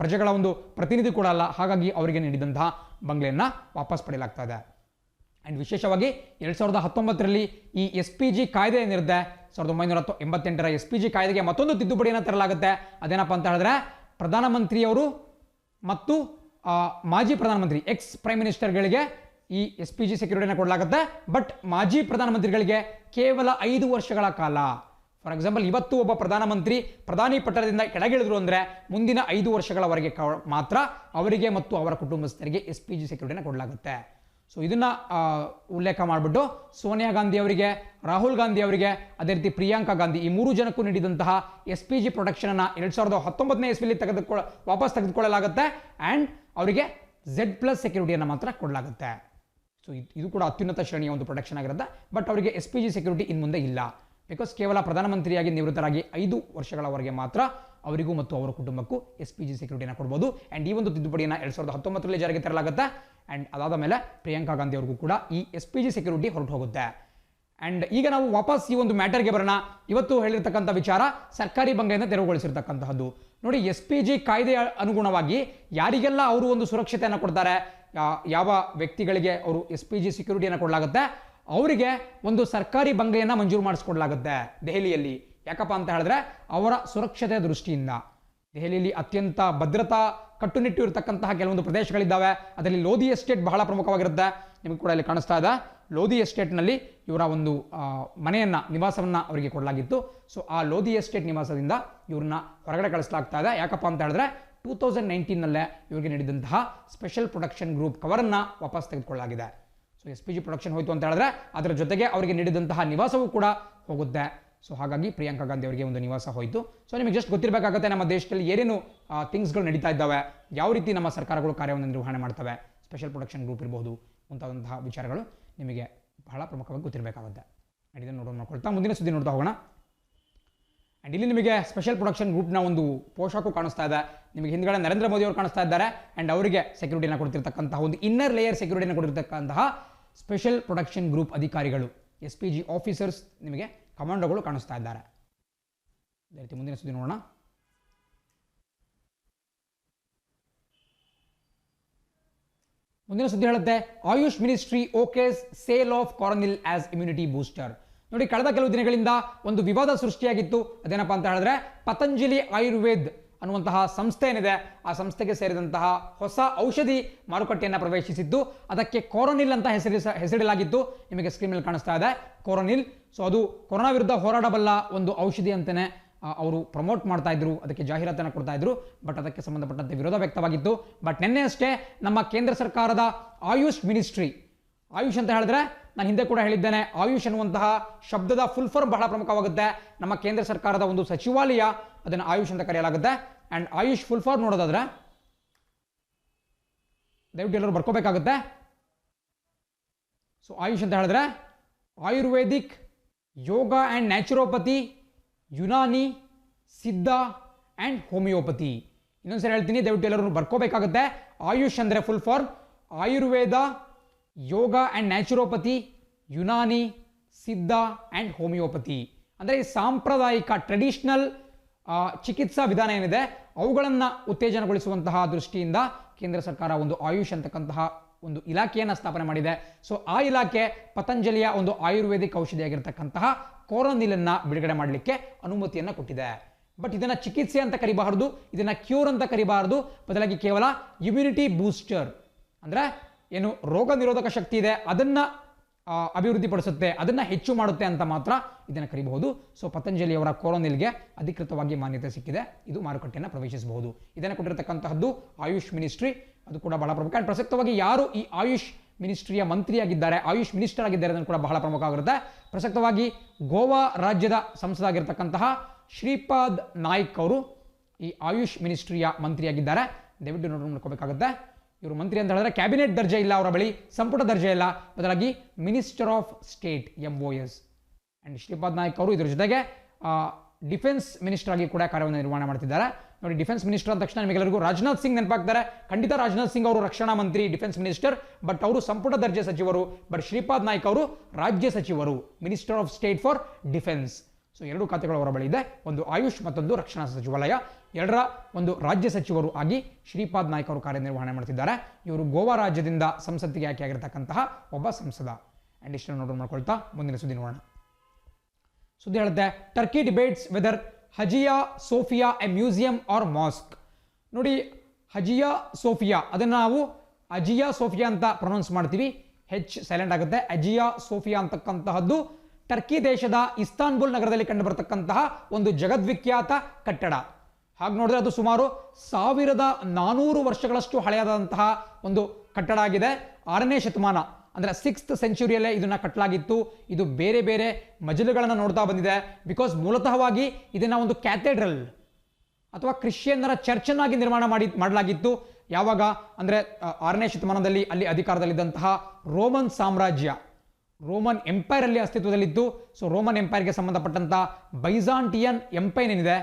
ಪ್ರಜೆಗಳ ಒಂದು ಪ್ರತಿನಿಧಿ ಕೂಡ ಅಲ್ಲ. ಹಾಗಾಗಿ ಅವರಿಗೆ ನೀಡಿದಂತಹ ಬಂಗ್ಲೆಯನ್ನು ವಾಪಸ್ ಪಡೆಯಲಾಗ್ತಾ ಇದೆ. ಆ್ಯಂಡ್ ವಿಶೇಷವಾಗಿ 2019ರಲ್ಲಿ ಈ SPG ಕಾಯ್ದೆ ಏನಿರುತ್ತೆ, 1988ರ SPG ಕಾಯ್ದೆಗೆ ಮತ್ತೊಂದು ತಿದ್ದುಪಡಿಯನ್ನು ತರಲಾಗುತ್ತೆ. ಅದೇನಪ್ಪ ಅಂತ ಹೇಳಿದ್ರೆ, ಪ್ರಧಾನಮಂತ್ರಿಯವರು ಮತ್ತು ಮಾಜಿ ಪ್ರಧಾನಮಂತ್ರಿ, ಎಕ್ಸ್ ಪ್ರೈಮ್ ಮಿನಿಸ್ಟರ್ಗಳಿಗೆ ಈ SPG ಸೆಕ್ಯೂರಿಟಿಯನ್ನು ಕೊಡಲಾಗುತ್ತೆ. ಬಟ್ ಮಾಜಿ ಪ್ರಧಾನಮಂತ್ರಿಗಳಿಗೆ ಕೇವಲ 5 ವರ್ಷಗಳ ಕಾಲ. ಫಾರ್ ಎಕ್ಸಾಂಪಲ್, ಇವತ್ತು ಒಬ್ಬ ಪ್ರಧಾನಿ ಪಟ್ಟದಿಂದ ಕೆಳಗಿಳಿದ್ರು ಅಂದರೆ ಮುಂದಿನ 5 ವರ್ಷಗಳವರೆಗೆ ಮಾತ್ರ ಅವರಿಗೆ ಮತ್ತು ಅವರ ಕುಟುಂಬಸ್ಥರಿಗೆ SPG ಸೆಕ್ಯೂರಿಟಿಯನ್ನು ಕೊಡಲಾಗುತ್ತೆ. ಸೊ ಇದನ್ನ ಉಲ್ಲೇಖ ಮಾಡಿಬಿಟ್ಟು ಸೋನಿಯಾ ಗಾಂಧಿ ಅವರಿಗೆ, ರಾಹುಲ್ ಗಾಂಧಿ ಅವರಿಗೆ, ಅದೇ ರೀತಿ ಪ್ರಿಯಾಂಕಾ ಗಾಂಧಿ, ಈ 3 ಜನಕ್ಕೂ ನೀಡಿದಂತಹ SPG ಪ್ರೊಟೆಕ್ಷನ್ ಅನ್ನ 2019ನೇ ಇಸ್ವಿಯಲ್ಲಿ ವಾಪಸ್ ತೆಗೆದುಕೊಳ್ಳಲಾಗುತ್ತೆ. ಆ್ಯಂಡ್ ಅವರಿಗೆ Z+ ಸೆಕ್ಯೂರಿಟಿಯನ್ನು ಮಾತ್ರ ಕೊಡಲಾಗುತ್ತೆ. ಸೊ ಇದು ಕೂಡ ಅತ್ಯುನ್ನತ ಶ್ರೇಣಿಯ ಒಂದು ಪ್ರೊಟೆಕ್ಷನ್ ಆಗಿರುತ್ತೆ. ಬಟ್ ಅವರಿಗೆ SPG ಸೆಕ್ಯೂರಿಟಿ ಇನ್ನು ಮುಂದೆ ಇಲ್ಲ, ಬಿಕಾಸ್ ಕೇವಲ ಪ್ರಧಾನಮಂತ್ರಿಯಾಗಿ ನಿವೃತ್ತರಾಗಿ 5 ವರ್ಷಗಳವರೆಗೆ ಮಾತ್ರ ಅವರಿಗೂ ಮತ್ತು ಅವರ ಕುಟುಂಬಕ್ಕೂ SPG ಸೆಕ್ಯೂರಿಟಿಯನ್ನು ಕೊಡ್ಬೋದು. ಆ್ಯಂಡ್ ಈ ಒಂದು ತಿದ್ದುಪಡಿಯನ್ನು 2019ರಲ್ಲಿ ಜಾರಿಗೆ ತರಲಾಗುತ್ತೆ. ಆ್ಯಂಡ್ ಅದಾದ ಮೇಲೆ ಪ್ರಿಯಾಂಕಾ ಗಾಂಧಿ ಅವ್ರಿಗೂ ಕೂಡ ಈ SPG ಸೆಕ್ಯೂರಿಟಿ ಹೊರಟು ಹೋಗುತ್ತೆ. ಆ್ಯಂಡ್ ಈಗ ನಾವು ವಾಪಸ್ ಈ ಒಂದು ಮ್ಯಾಟರ್ಗೆ ಬರೋಣ. ಇವತ್ತು ಹೇಳಿರ್ತಕ್ಕಂಥ ವಿಚಾರ ಸರ್ಕಾರಿ ಬಂಗ್ಲೆಯನ್ನು ತೆರವುಗೊಳಿಸಿರ್ತಕ್ಕಂತಹದ್ದು. ನೋಡಿ, SPG ಕಾಯ್ದೆಯ ಅನುಗುಣವಾಗಿ ಯಾರಿಗೆಲ್ಲ ಅವರು ಒಂದು ಸುರಕ್ಷತೆಯನ್ನು ಕೊಡ್ತಾರೆ, ಯಾವ ವ್ಯಕ್ತಿಗಳಿಗೆ ಅವರು SPG ಸೆಕ್ಯೂರಿಟಿಯನ್ನು ಕೊಡಲಾಗುತ್ತೆ, ಅವರಿಗೆ ಒಂದು ಸರ್ಕಾರಿ ಬಂಗ್ಲೆಯನ್ನು ಮಂಜೂರು ಮಾಡಿಸ್ಕೊಡ್ಲಾಗುತ್ತೆ ದೆಹಲಿಯಲ್ಲಿ. ಯಾಕಪ್ಪ ಅಂತ ಹೇಳಿದ್ರೆ, ಅವರ ಸುರಕ್ಷತೆಯ ದೃಷ್ಟಿಯಿಂದ ದೆಹಲಿಯಲ್ಲಿ ಅತ್ಯಂತ ಭದ್ರತಾ ಕಟ್ಟುನಿಟ್ಟು ಇರತಕ್ಕಂತಹ ಕೆಲವೊಂದು ಪ್ರದೇಶಗಳಿದ್ದಾವೆ. ಅದರಲ್ಲಿ ಲೋಧಿ ಎಸ್ಟೇಟ್ ಬಹಳ ಪ್ರಮುಖವಾಗಿರುತ್ತೆ. ನಿಮಗೆ ಕೂಡ ಇಲ್ಲಿ ಕಾಣಿಸ್ತಾ ಇದೆ, ಲೋಧಿ ಎಸ್ಟೇಟ್ನಲ್ಲಿ ಇವರ ಒಂದು ನಿವಾಸವನ್ನು ಅವರಿಗೆ ಕೊಡಲಾಗಿತ್ತು. ಸೊ ಆ ಲೋಧಿ ಎಸ್ಟೇಟ್ ನಿವಾಸದಿಂದ ಇವ್ರನ್ನ ಹೊರಗಡೆ ಕಳಿಸಲಾಗ್ತಾ ಇದೆ. ಯಾಕಪ್ಪ ಅಂತ ಹೇಳಿದ್ರೆ 2019ನಲ್ಲೇ ಇವರಿಗೆ ನೀಡಿದಂತಹ ಸ್ಪೆಷಲ್ ಪ್ರೊಟೆಕ್ಷನ್ ಗ್ರೂಪ್ ಕವರನ್ನು ವಾಪಸ್ ತೆಗೆದುಕೊಳ್ಳಲಾಗಿದೆ. ಸೊ SPG ಪ್ರೊಟೆಕ್ಷನ್ ಹೋಯಿತು ಅಂತ ಹೇಳಿದ್ರೆ ಅದರ ಜೊತೆಗೆ ಅವರಿಗೆ ನೀಡಿದಂತಹ ನಿವಾಸವೂ ಕೂಡ ಹೋಗುತ್ತೆ. ಸೊ ಹಾಗಾಗಿ ಪ್ರಿಯಾಂಕಾ ಗಾಂಧಿ ಅವರಿಗೆ ಒಂದು ನಿವಾಸ ಹೋಯಿತು. ಸೊ ನಿಮಗೆ ಜಸ್ಟ್ ಗೊತ್ತಿರಬೇಕಾಗುತ್ತೆ ನಮ್ಮ ದೇಶದಲ್ಲಿ ಏನೇನು ಥಿಂಗ್ಸ್ಗಳು ನಡೀತಾ ಇದ್ದಾವೆ, ಯಾವ ರೀತಿ ನಮ್ಮ ಸರ್ಕಾರಗಳು ಕಾರ್ಯವನ್ನು ನಿರ್ವಹಣೆ ಮಾಡ್ತವೆ, ಸ್ಪೆಷಲ್ ಪ್ರೊಟೆಕ್ಷನ್ ಗ್ರೂಪ್ ಇರಬಹುದು, ಮುಂತಾದಂತಹ ವಿಚಾರಗಳು ನಿಮಗೆ ಬಹಳ ಪ್ರಮುಖವಾಗಿ ಗೊತ್ತಿರಬೇಕಾಗುತ್ತೆ. ಆ್ಯಂಡ್ ಇದನ್ನು ನೋಡ್ಕೊಳ್ತಾ ಮುಂದಿನ ಸುದ್ದಿ ನೋಡ್ತಾ ಹೋಗೋಣ. ಆ್ಯಂಡ್ ಇಲ್ಲಿ ನಿಮಗೆ ಸ್ಪೆಷಲ್ ಪ್ರೊಟೆಕ್ಷನ್ ಗ್ರೂಪ್ನ ಒಂದು ಪೋಷಾಕು ಕಾಣಿಸ್ತಾ ಇದೆ. ನಿಮಗೆ ಹಿಂದ್ಗಡೆ ನರೇಂದ್ರ ಮೋದಿ ಅವರು ಕಾಣಿಸ್ತಾ ಇದ್ದಾರೆ. ಆ್ಯಂಡ್ ಅವರಿಗೆ ಸೆಕ್ಯೂರಿಟಿನ ಕೊಡ್ತಿರ್ತಕ್ಕಂತಹ ಒಂದು ಇನ್ನರ್ ಲೇಯರ್ ಸೆಕ್ಯೂರಿಟಿನ ಕೊಟ್ಟಿರ್ತಕ್ಕಂತಹ ಸ್ಪೆಷಲ್ ಪ್ರೊಟೆಕ್ಷನ್ ಗ್ರೂಪ್ ಅಧಿಕಾರಿಗಳು, SPG ಆಫೀಸರ್ಸ್, ನಿಮಗೆ ಕಮಾಂಡೋಗಳು ಕಾಣಿಸ್ತಾ ಇದ್ದಾರೆ. ಅದೇ ರೀತಿ ಮುಂದಿನ ಸುದ್ದಿ ನೋಡೋಣ. ಮುಂದಿನ ಸುದ್ದಿ ಹೇಳುತ್ತೆ, Ayush ministry okays sale of Coronil as immunity booster. ನೋಡಿ, ಕಳೆದ ಕೆಲವು ದಿನಗಳಿಂದ ಒಂದು ವಿವಾದ ಸೃಷ್ಟಿಯಾಗಿತ್ತು. ಅದೇನಪ್ಪ ಅಂತ ಹೇಳಿದ್ರೆ, ಪತಂಜಲಿ ಆಯುರ್ವೇದ್ ಅನ್ನುವಂತಹ ಸಂಸ್ಥೆ ಏನಿದೆ, ಆ ಸಂಸ್ಥೆಗೆ ಸೇರಿದಂತಹ ಹೊಸ ಔಷಧಿ ಮಾರುಕಟ್ಟೆಯನ್ನು ಪ್ರವೇಶಿಸಿದ್ದು. ಅದಕ್ಕೆ ಕೊರೋನಿಲ್ ಅಂತ ಹೆಸರಿಡಲಾಗಿತ್ತು. ನಿಮಗೆ ಸ್ಕ್ರೀನ್ ಮೇಲೆ ಕಾಣಿಸ್ತಾ ಇದೆ ಕೊರೋನಿಲ್. ಸೊ ಅದು ಕೊರೋನಾ ವಿರುದ್ಧ ಹೋರಾಡಬಲ್ಲ ಒಂದು ಔಷಧಿ ಅಂತಲೇ ಅವರು ಪ್ರಮೋಟ್ ಮಾಡ್ತಾ ಇದ್ರು, ಅದಕ್ಕೆ ಜಾಹೀರಾತನ್ನು ಕೊಡ್ತಾ ಇದ್ರು. ಬಟ್ ಅದಕ್ಕೆ ಸಂಬಂಧಪಟ್ಟಂತೆ ವಿರೋಧ ವ್ಯಕ್ತವಾಗಿತ್ತು. ಬಟ್ ನಿನ್ನೆ ಅಷ್ಟೇ ನಮ್ಮ ಕೇಂದ್ರ ಸರ್ಕಾರದ ಆಯುಷ್ ಮಿನಿಸ್ಟ್ರಿ, ಆಯುಷ್ ಅಂತ ಹೇಳಿದ್ರೆ ನಾನು ಹಿಂದೆ ಕೂಡ ಹೇಳಿದ್ದೇನೆ, ಆಯುಷ್ ಅನ್ನುವಂತಹ ಶಬ್ದದ ಫುಲ್ ಫಾರ್ಮ್ ಬಹಳ ಪ್ರಮುಖವಾಗುತ್ತೆ. ನಮ್ಮ ಕೇಂದ್ರ ಸರ್ಕಾರದ ಒಂದು ಸಚಿವಾಲಯ ಅದನ್ನು ಆಯುಷ್ ಅಂತ ಕರೆಯಲಾಗುತ್ತೆ. ಆ್ಯಂಡ್ ಆಯುಷ್ ಫುಲ್ ಫಾರ್ಮ್ ನೋಡೋದಾದ್ರೆ ದಯವಿಟ್ಟು ಎಲ್ಲರೂ ಬರ್ಕೋಬೇಕಾಗುತ್ತೆ. ಸೊ ಆಯುಷ್ ಅಂತ ಹೇಳಿದ್ರೆ ಆಯುರ್ವೇದಿಕ್ ಯೋಗ and naturopathy, Unani, Siddha and homeopathy. ಇನ್ನೊಂದ್ಸರಿ ಹೇಳ್ತೀನಿ, ದಯವಿಟ್ಟು ಎಲ್ಲರೂ ಬರ್ಕೋಬೇಕಾಗುತ್ತೆ. ಆಯುಷ್ ಅಂದರೆ full form Ayurveda, yoga and naturopathy, Unani, Siddha and homeopathy. ಅಂದರೆ ಈ ಸಾಂಪ್ರದಾಯಿಕ ಟ್ರೆಡಿಷನಲ್ ಚಿಕಿತ್ಸಾ ವಿಧಾನ ಏನಿದೆ ಅವುಗಳನ್ನು ಉತ್ತೇಜನಗೊಳಿಸುವಂತಹ ದೃಷ್ಟಿಯಿಂದ ಕೇಂದ್ರ ಸರ್ಕಾರ ಒಂದು ಆಯುಷ್ ಅಂತಕ್ಕಂತಹ ಒಂದು ಇಲಾಖೆಯನ್ನು ಸ್ಥಾಪನೆ ಮಾಡಿದೆ. ಸೊ ಆ ಇಲಾಖೆ ಪತಂಜಲಿಯ ಒಂದು ಆಯುರ್ವೇದಿಕ್ ಔಷಧಿಯಾಗಿರ್ತಕ್ಕಂತಹ ಕೋರೋನಿಲನ್ನು ಬಿಡುಗಡೆ ಮಾಡಲಿಕ್ಕೆ ಅನುಮತಿಯನ್ನು ಕೊಟ್ಟಿದೆ. ಬಟ್ ಇದನ್ನು ಚಿಕಿತ್ಸೆ ಅಂತ ಕರಿಬಾರದು, ಇದನ್ನು ಕ್ಯೂರ್ ಅಂತ ಕರಿಬಾರದು, ಬದಲಾಗಿ ಕೇವಲ ಇಮ್ಯುನಿಟಿ ಬೂಸ್ಟರ್ ಅಂದರೆ ಏನು ರೋಗ ನಿರೋಧಕ ಶಕ್ತಿ ಇದೆ ಅದನ್ನು ಅಭಿವೃದ್ಧಿಪಡಿಸುತ್ತೆ, ಅದನ್ನು ಹೆಚ್ಚು ಮಾಡುತ್ತೆ ಅಂತ ಮಾತ್ರ ಇದನ್ನು ಕರಿಬಹುದು. ಸೊ ಪತಂಜಲಿಯವರ ಕೋರೋನಿಲ್ಗೆ ಅಧಿಕೃತವಾಗಿ ಮಾನ್ಯತೆ ಸಿಕ್ಕಿದೆ, ಇದು ಮಾರುಕಟ್ಟೆಯನ್ನು ಪ್ರವೇಶಿಸಬಹುದು. ಇದನ್ನು ಕೊಟ್ಟಿರತಕ್ಕಂತಹದ್ದು ಆಯುಷ್ ಮಿನಿಸ್ಟ್ರಿ, ಅದು ಕೂಡ ಬಹಳ ಪ್ರಮುಖ. ಆ್ಯಂಡ್ ಪ್ರಸಕ್ತವಾಗಿ ಯಾರು ಈ ಆಯುಷ್ ಮಿನಿಸ್ಟ್ರಿಯ ಮಂತ್ರಿಯಾಗಿದ್ದಾರೆ, ಆಯುಷ್ ಮಿನಿಸ್ಟರ್ ಆಗಿದ್ದಾರೆ ಅದನ್ನು ಕೂಡ ಬಹಳ ಪ್ರಮುಖ ಆಗಿರುತ್ತೆ. ಪ್ರಸಕ್ತವಾಗಿ ಗೋವಾ ರಾಜ್ಯದ ಸಂಸದಾಗಿರ್ತಕ್ಕಂತಹ ಶ್ರೀಪಾದ್ ನಾಯ್ಕ್ ಅವರು ಈ ಆಯುಷ್ ಮಿನಿಸ್ಟ್ರಿಯ ಮಂತ್ರಿಯಾಗಿದ್ದಾರೆ. ದಯವಿಟ್ಟು ನೋಡ್ಕೋಬೇಕಾಗುತ್ತೆ. ಇವರು ಮಂತ್ರಿ ಅಂತ ಹೇಳಿದ್ರೆ ಕ್ಯಾಬಿನೆಟ್ ದರ್ಜೆ ಇಲ್ಲ ಅವರ ಬಳಿ, ಸಂಪುಟ ದರ್ಜೆ ಇಲ್ಲ, ಬದಲಾಗಿ minister of state MOS. And Shripad Naik ಅವರು ಇದರ ಜೊತೆಗೆ ಡಿಫೆನ್ಸ್ ಮಿನಿಸ್ಟರ್ ಆಗಿ ಕೂಡ ಕಾರ್ಯವನ್ನು ನಿರ್ವಹಣೆ ಮಾಡ್ತಿದ್ದಾರೆ. ನೋಡಿ, ಡಿಫೆನ್ಸ್ ಮಿನಿಸ್ಟರ್ ಅಂದ ತಕ್ಷಣ ನಿಮಗೆಲ್ಲರಿಗೂ ರಾಜನಾಥ್ ಸಿಂಗ್ ನೆನಪಾಗ್ತಾರೆ. ಖಂಡಿತ ರಾಜನಾಥ್ ಸಿಂಗ್ ಅವರು ರಕ್ಷಣಾ ಮಂತ್ರಿ, ಡಿಫೆನ್ಸ್ ಮಿನಿಸ್ಟರ್, ಬಟ್ ಅವರು ಸಂಪುಟ ದರ್ಜೆ ಸಚಿವರು. ಬಟ್ ಶ್ರೀಪಾದ್ ನಾಯ್ಕ್ ಅವರು ರಾಜ್ಯ ಸಚಿವರು, minister of state for defence. So ಎರಡು ಖಾತೆಗಳು ಅವರ ಬಳಿ ಇದೆ, ಒಂದು ಆಯುಷ್ ಮತ್ತೊಂದು ರಕ್ಷಣಾ ಸಚಿವಾಲಯ. ಎರಡರ ಒಂದು ರಾಜ್ಯ ಸಚಿವರು ಆಗಿ ಶ್ರೀಪಾದ್ ನಾಯ್ಕ್ ಅವರು ಕಾರ್ಯನಿರ್ವಹಣೆ ಮಾಡ್ತಿದ್ದಾರೆ. ಇವರು ಗೋವಾ ರಾಜ್ಯದಿಂದ ಸಂಸತ್ತಿಗೆ ಆಯ್ಕೆಯಾಗಿರ್ತಕ್ಕಂತಹ ಒಬ್ಬ ಸಂಸದ. ಆ್ಯಂಡ್ ಇಷ್ಟನ್ನು ನೋಟ್ ಮಾಡ್ಕೊಳ್ತಾ ಮುಂದಿನ ಸುದ್ದಿ ನೋಡೋಣ. ಸುದ್ದಿ ಹೇಳುತ್ತೆ, Turkey debates whether Hagia Sophia a museum or mosque. ನೋಡಿ, ಹಜಿಯಾ ಸೋಫಿಯಾ ಅದನ್ನು ನಾವು ಅಜಿಯಾ ಸೋಫಿಯಾ ಅಂತ ಪ್ರೊನೌನ್ಸ್ ಮಾಡ್ತೀವಿ, ಹೆಚ್ ಸೈಲೆಂಟ್ ಆಗುತ್ತೆ. ಅಜಿಯಾ ಸೋಫಿಯಾ ಅಂತಕ್ಕಂತಹದ್ದು ಟರ್ಕಿ ದೇಶದ ಇಸ್ತಾನ್ಬುಲ್ ನಗರದಲ್ಲಿ ಕಂಡುಬರತಕ್ಕಂತಹ ಒಂದು ಜಗದ್ವಿಖ್ಯಾತ ಕಟ್ಟಡ. ಹಾಗೆ ನೋಡಿದ್ರೆ ಅದು ಸುಮಾರು 1400 ವರ್ಷಗಳಷ್ಟು ಹಳೆಯದಾದಂತಹ ಒಂದು ಕಟ್ಟಡ ಆಗಿದೆ. 6ನೇ ಶತಮಾನ ಅಂದರೆ 6th ಸೆಂಚುರಿಯಲ್ಲೇ ಇದನ್ನು ಕಟ್ಟಲಾಗಿತ್ತು. ಇದು ಬೇರೆ ಬೇರೆ ಮಜಲುಗಳನ್ನು ನೋಡ್ತಾ ಬಂದಿದೆ. ಬಿಕಾಸ್ ಮೂಲತಃವಾಗಿ ಇದನ್ನು ಒಂದು ಕ್ಯಾಥೆಡ್ರಲ್ ಅಥವಾ ಕ್ರಿಶ್ಚಿಯನ್ನರ ಚರ್ಚನ್ನಾಗಿ ನಿರ್ಮಾಣ ಮಾಡಲಾಗಿತ್ತು. ಯಾವಾಗ ಅಂದರೆ 6ನೇ ಶತಮಾನದಲ್ಲಿ ಅಲ್ಲಿ ಅಧಿಕಾರದಲ್ಲಿದ್ದಂತಹ ರೋಮನ್ ಸಾಮ್ರಾಜ್ಯ, ರೋಮನ್ ಎಂಪೈರ್ ಅಲ್ಲಿ ಅಸ್ತಿತ್ವದಲ್ಲಿತ್ತು. ಸೊ ರೋಮನ್ ಎಂಪೈರ್ಗೆ ಸಂಬಂಧಪಟ್ಟಂತ ಬೈಜಾಂಟಿಯನ್ ಎಂಪೈರ್ ಏನಿದೆ,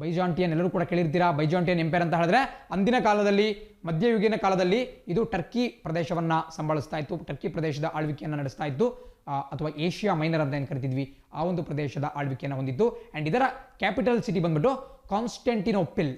ಬೈಜಾಂಟಿಯನ್ ಎಲ್ಲರೂ ಕೂಡ ಕೇಳಿರ್ತೀರಾ. ಬೈಜಾಂಟಿಯನ್ ಎಂಪೈರ್ ಅಂತ ಹೇಳಿದ್ರೆ ಅಂದಿನ ಕಾಲದಲ್ಲಿ, ಮಧ್ಯಯುಗೀನ ಕಾಲದಲ್ಲಿ ಇದು ಟರ್ಕಿ ಪ್ರದೇಶವನ್ನು ಸಂಭಾಳಿಸ್ತಾ ಇತ್ತು, ಟರ್ಕಿ ಪ್ರದೇಶದ ಆಳ್ವಿಕೆಯನ್ನು ನಡೆಸ್ತಾ ಇತ್ತು, ಅಥವಾ ಏಷ್ಯಾ ಮೈನರ್ ಅಂತ ಏನು ಕರಿತಿದ್ವಿ ಆ ಒಂದು ಪ್ರದೇಶದ ಆಳ್ವಿಕೆಯನ್ನು ಹೊಂದಿತ್ತು. ಆ್ಯಂಡ್ ಇದರ ಕ್ಯಾಪಿಟಲ್ ಸಿಟಿ ಬಂದ್ಬಿಟ್ಟು ಕಾನ್ಸ್ಟಂಟಿನೋಪಲ್.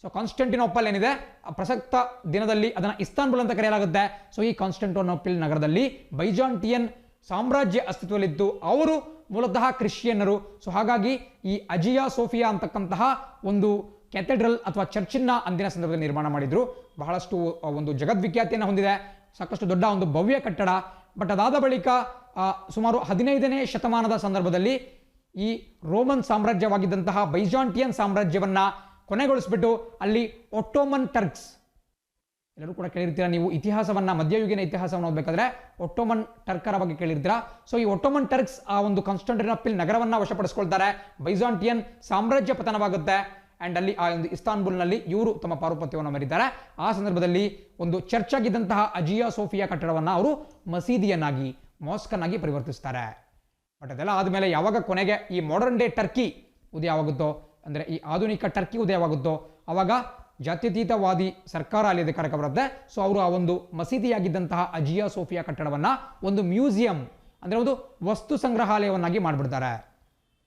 ಸೊ ಕಾನ್ಸ್ಟಂಟಿನೋಪಲ್ ಏನಿದೆ ಪ್ರಸಕ್ತ ದಿನದಲ್ಲಿ ಅದನ್ನು ಇಸ್ತಾನ್ಬುಲ್ ಅಂತ ಕರೆಯಲಾಗುತ್ತೆ. ಸೊ ಈ ಕಾನ್ಸ್ಟಂಟಿನೋಪಲ್ ನಗರದಲ್ಲಿ ಬೈಜಾಂಟಿಯನ್ ಸಾಮ್ರಾಜ್ಯ ಅಸ್ತಿತ್ವದಲ್ಲಿತ್ತು. ಅವರು ಮೂಲತಃ ಕ್ರಿಶ್ಚಿಯನ್ನರು. ಸೊ ಹಾಗಾಗಿ ಈ ಅಜಿಯಾ ಸೋಫಿಯಾ ಅಂತಕ್ಕಂತಹ ಒಂದು ಕ್ಯಾಥೆಡ್ರಲ್ ಅಥವಾ ಚರ್ಚನ್ನ ಅಂದಿನ ಸಂದರ್ಭದಲ್ಲಿ ನಿರ್ಮಾಣ ಮಾಡಿದ್ರು. ಬಹಳಷ್ಟು ಒಂದು ಜಗದ್ವಿಖ್ಯಾತಿಯನ್ನು ಹೊಂದಿದೆ, ಸಾಕಷ್ಟು ದೊಡ್ಡ ಒಂದು ಭವ್ಯ ಕಟ್ಟಡ. ಬಟ್ ಅದಾದ ಬಳಿಕ ಸುಮಾರು 15ನೇ ಶತಮಾನದ ಸಂದರ್ಭದಲ್ಲಿ ಈ ರೋಮನ್ ಸಾಮ್ರಾಜ್ಯವಾಗಿದ್ದಂತಹ ಬೈಜಾಂಟಿಯನ್ ಸಾಮ್ರಾಜ್ಯವನ್ನ ಕೊನೆಗೊಳಿಸ್ಬಿಟ್ಟು ಅಲ್ಲಿ ಒಟ್ಟೋಮನ್ ಟರ್ಕ್ಸ್, ಎಲ್ಲರೂ ಕೂಡ ಕೇಳಿರ್ತೀರಾ ನೀವು ಇತಿಹಾಸವನ್ನ, ಮಧ್ಯಯುಗೀನ ಇತಿಹಾಸವನ್ನು ಓದಬೇಕಾದ್ರೆ ಒಟ್ಟೋಮನ್ ಟರ್ಕರ ಬಗ್ಗೆ ಕೇಳಿರ್ತೀರಾ. ಸೊ ಈ ಒಟ್ಟೋಮನ್ ಟರ್ಕ್ಸ್ ಆ ಒಂದು ಕಾನ್ಸ್ಟಂಟಿನೋಪಲ್ ನಗರವನ್ನ ವಶಪಡಿಸಿಕೊಳ್ತಾರೆ. ಬೈಜಾಂಟಿಯನ್ ಸಾಮ್ರಾಜ್ಯ ಪತನವಾಗುತ್ತೆ. ಆ್ಯಂಡ್ ಅಲ್ಲಿ ಆ ಒಂದು ಇಸ್ತಾನ್ಬುಲ್ನಲ್ಲಿ ಇವರು ತಮ್ಮ ಪಾರುಪತ್ಯವನ್ನು ಮೆರೀತಾರೆ. ಆ ಸಂದರ್ಭದಲ್ಲಿ ಒಂದು ಚರ್ಚ್ ಆಗಿದ್ದಂತಹ ಅಜಿಯಾ ಸೋಫಿಯಾ ಕಟ್ಟಡವನ್ನು ಅವರು ಮಸೀದಿಯನ್ನಾಗಿ, ಮಾಸ್ಕನ್ನಾಗಿ ಪರಿವರ್ತಿಸ್ತಾರೆ. ಬಟ್ ಅದೆಲ್ಲ ಆದಮೇಲೆ ಯಾವಾಗ ಕೊನೆಗೆ ಈ ಮಾಡರ್ನ್ ಡೇ ಟರ್ಕಿ ಉದಯವಾಗುತ್ತೋ, ಅಂದರೆ ಈ ಆಧುನಿಕ ಟರ್ಕಿ ಉದಯವಾಗುತ್ತೋ, ಆವಾಗ ಜಾತ್ಯತೀತವಾದಿ ಸರ್ಕಾರ ಅಲ್ಲಿ ಅಧಿಕಾರಕ್ಕೆ ಬರುತ್ತೆ. ಸೊ ಅವರು ಆ ಒಂದು ಮಸೀದಿಯಾಗಿದ್ದಂತಹ ಅಜಿಯಾ ಸೋಫಿಯಾ ಕಟ್ಟಡವನ್ನು ಒಂದು ಮ್ಯೂಸಿಯಂ ಅಂದರೆ ಒಂದು ವಸ್ತು ಸಂಗ್ರಹಾಲಯವನ್ನಾಗಿ ಮಾಡಿಬಿಡ್ತಾರೆ.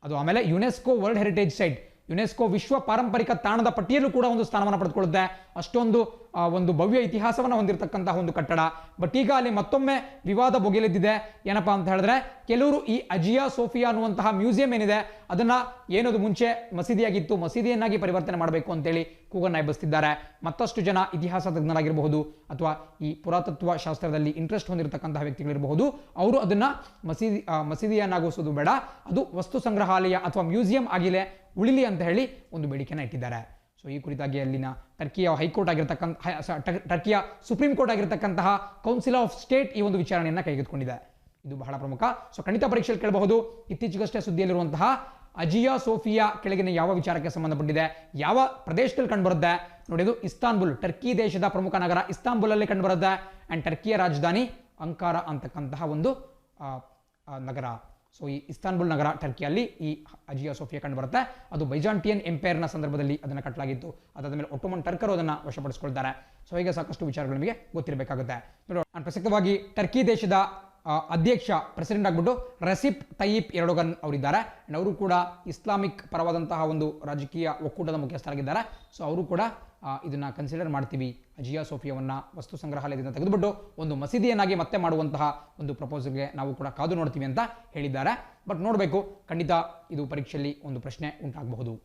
ಅದು ಆಮೇಲೆ UNESCO world heritage site, UNESCO ವಿಶ್ವ ಪಾರಂಪರಿಕ ತಾಣದ ಪಟ್ಟಿಯಲ್ಲೂ ಕೂಡ ಒಂದು ಸ್ಥಾನವನ್ನು ಪಡೆದುಕೊಳ್ಳುತ್ತೆ. ಅಷ್ಟೊಂದು ಒಂದು ಭವ್ಯ ಇತಿಹಾಸವನ್ನು ಹೊಂದಿರತಕ್ಕಂತಹ ಒಂದು ಕಟ್ಟಡ. ಬಟ್ ಈಗ ಅಲ್ಲಿ ಮತ್ತೊಮ್ಮೆ ವಿವಾದ ಬಗೆಲೆದ್ದಿದೆ. ಏನಪ್ಪಾ ಅಂತ ಹೇಳಿದ್ರೆ, ಕೆಲವರು ಈ ಅಜಿಯಾ ಸೋಫಿಯಾ ಅನ್ನುವಂತಹ ಮ್ಯೂಸಿಯಂ ಏನಿದೆ ಅದನ್ನ ಏನದು ಮುಂಚೆ ಮಸೀದಿಯಾಗಿತ್ತು, ಮಸೀದಿಯನ್ನಾಗಿ ಪರಿವರ್ತನೆ ಮಾಡಬೇಕು ಅಂತೇಳಿ ಕೂಗನ್ನು ಎಬ್ಬಿಸ್ತಿದ್ದಾರೆ. ಮತ್ತಷ್ಟು ಜನ ಇತಿಹಾಸ ತಜ್ಞರಾಗಿರಬಹುದು ಅಥವಾ ಈ ಪುರಾತತ್ವ ಶಾಸ್ತ್ರದಲ್ಲಿ ಇಂಟ್ರೆಸ್ಟ್ ಹೊಂದಿರತಕ್ಕಂತಹ ವ್ಯಕ್ತಿಗಳಿರಬಹುದು, ಅವರು ಅದನ್ನ ಮಸೀದಿಯನ್ನಾಗಿಸೋದು ಬೇಡ, ಅದು ವಸ್ತು ಸಂಗ್ರಹಾಲಯ ಅಥವಾ ಮ್ಯೂಸಿಯಂ ಆಗಿಲೆ ಉಳಿಲಿ ಅಂತ ಹೇಳಿ ಒಂದು ಬೇಡಿಕೆನ ಇಟ್ಟಿದ್ದಾರೆ. ಸೊ ಈ ಕುರಿತಾಗಿ ಅಲ್ಲಿನ ಟರ್ಕಿಯ ಹೈಕೋರ್ಟ್ ಟರ್ಕಿಯ ಸುಪ್ರೀಂ ಕೋರ್ಟ್ ಆಗಿರತಕ್ಕಂತಹ ಕೌನ್ಸಿಲ್ ಆಫ್ ಸ್ಟೇಟ್ ಈ ಒಂದು ವಿಚಾರಣೆಯನ್ನು ಕೈಗೆತ್ತಿಕೊಂಡಿದೆ. ಇದು ಬಹಳ ಪ್ರಮುಖ. ಸೊ ಖಂಡಿತ ಪರೀಕ್ಷೆಯಲ್ಲಿ ಕೇಳಬಹುದು. ಇತ್ತೀಚೆಗಷ್ಟೇ ಸುದ್ದಿಯಲ್ಲಿರುವಂತಹ ಅಜಿಯಾ ಸೋಫಿಯಾ ಕೆಳಗಿನ ಯಾವ ವಿಚಾರಕ್ಕೆ ಸಂಬಂಧಪಟ್ಟಿದೆ, ಯಾವ ಪ್ರದೇಶದಲ್ಲಿ ಕಂಡುಬರುತ್ತೆ ನೋಡಿ. ಇದು ಇಸ್ತಾನ್ಬುಲ್, ಟರ್ಕಿ ದೇಶದ ಪ್ರಮುಖ ನಗರ ಇಸ್ತಾನ್ಬುಲ್ ಅಲ್ಲಿ ಕಂಡುಬರುತ್ತೆ. ಅಂಡ್ ಟರ್ಕಿಯ ರಾಜಧಾನಿ ಅಂಕಾರ ಅಂತಕ್ಕಂತಹ ಒಂದು ನಗರ. ಸೊ ಈ ಇಸ್ತಾನ್ಬುಲ್ ನಗರ ಟರ್ಕಿಯಲ್ಲಿ ಈ ಅಜಿಯಾ ಸೋಫಿಯಾ ಕಂಡು ಬರುತ್ತೆ. ಅದು ಬೈಜಾಂಟಿಯನ್ ಎಂಪೈರ್ನ ಸಂದರ್ಭದಲ್ಲಿ ಅದನ್ನು ಕಟ್ಟಲಾಗಿತ್ತು. ಅದಾದ ಮೇಲೆ ಒಟ್ಟೋಮನ್ ಟರ್ಕರು ಅದನ್ನು ವಶಪಡಿಸಿಕೊಳ್ತಾರೆ. ಸೊ ಹೀಗೆ ಸಾಕಷ್ಟು ವಿಚಾರಗಳು ನಿಮಗೆ ಗೊತ್ತಿರಬೇಕಾಗುತ್ತೆ. ನಾನು ಪ್ರಸಕ್ತವಾಗಿ ಟರ್ಕಿ ದೇಶದ ಅಧ್ಯಕ್ಷ ಪ್ರೆಸಿಡೆಂಟ್ ಆಗಿಬಿಟ್ಟು ರೆಸಿಪ್ ತಯ್ಯಿಪ್ ಎರ್ಡೋಗನ್ ಅವರಿದ್ದಾರೆ. ಅಂಡ್ ಅವರು ಕೂಡ ಇಸ್ಲಾಮಿಕ್ ಪರವಾದಂತಹ ಒಂದು ರಾಜಕೀಯ ಒಕ್ಕೂಟದ ಮುಖ್ಯಸ್ಥರಾಗಿದ್ದಾರೆ. ಸೊ ಅವರು ಕೂಡ ಇದನ್ನು ಕನ್ಸಿಡರ್ ಮಾಡ್ತೀವಿ, ಅಜಿಯಾ ಸೋಫಿಯಾವನ್ನು ವಸ್ತು ಸಂಗ್ರಹಾಲಯದಿಂದ ತೆಗೆದುಬಿಟ್ಟು ಒಂದು ಮಸೀದಿಯನ್ನಾಗಿ ಮತ್ತೆ ಮಾಡುವಂತಹ ಒಂದು ಪ್ರಪೋಸಲ್ಗೆ ನಾವು ಕೂಡ ಕಾದು ನೋಡ್ತೀವಿ ಅಂತ ಹೇಳಿದ್ದಾರೆ. ಬಟ್ ನೋಡಬೇಕು, ಖಂಡಿತ ಇದು ಪರೀಕ್ಷೆಯಲ್ಲಿ ಒಂದು ಪ್ರಶ್ನೆ ಉಂಟಾಗಬಹುದು.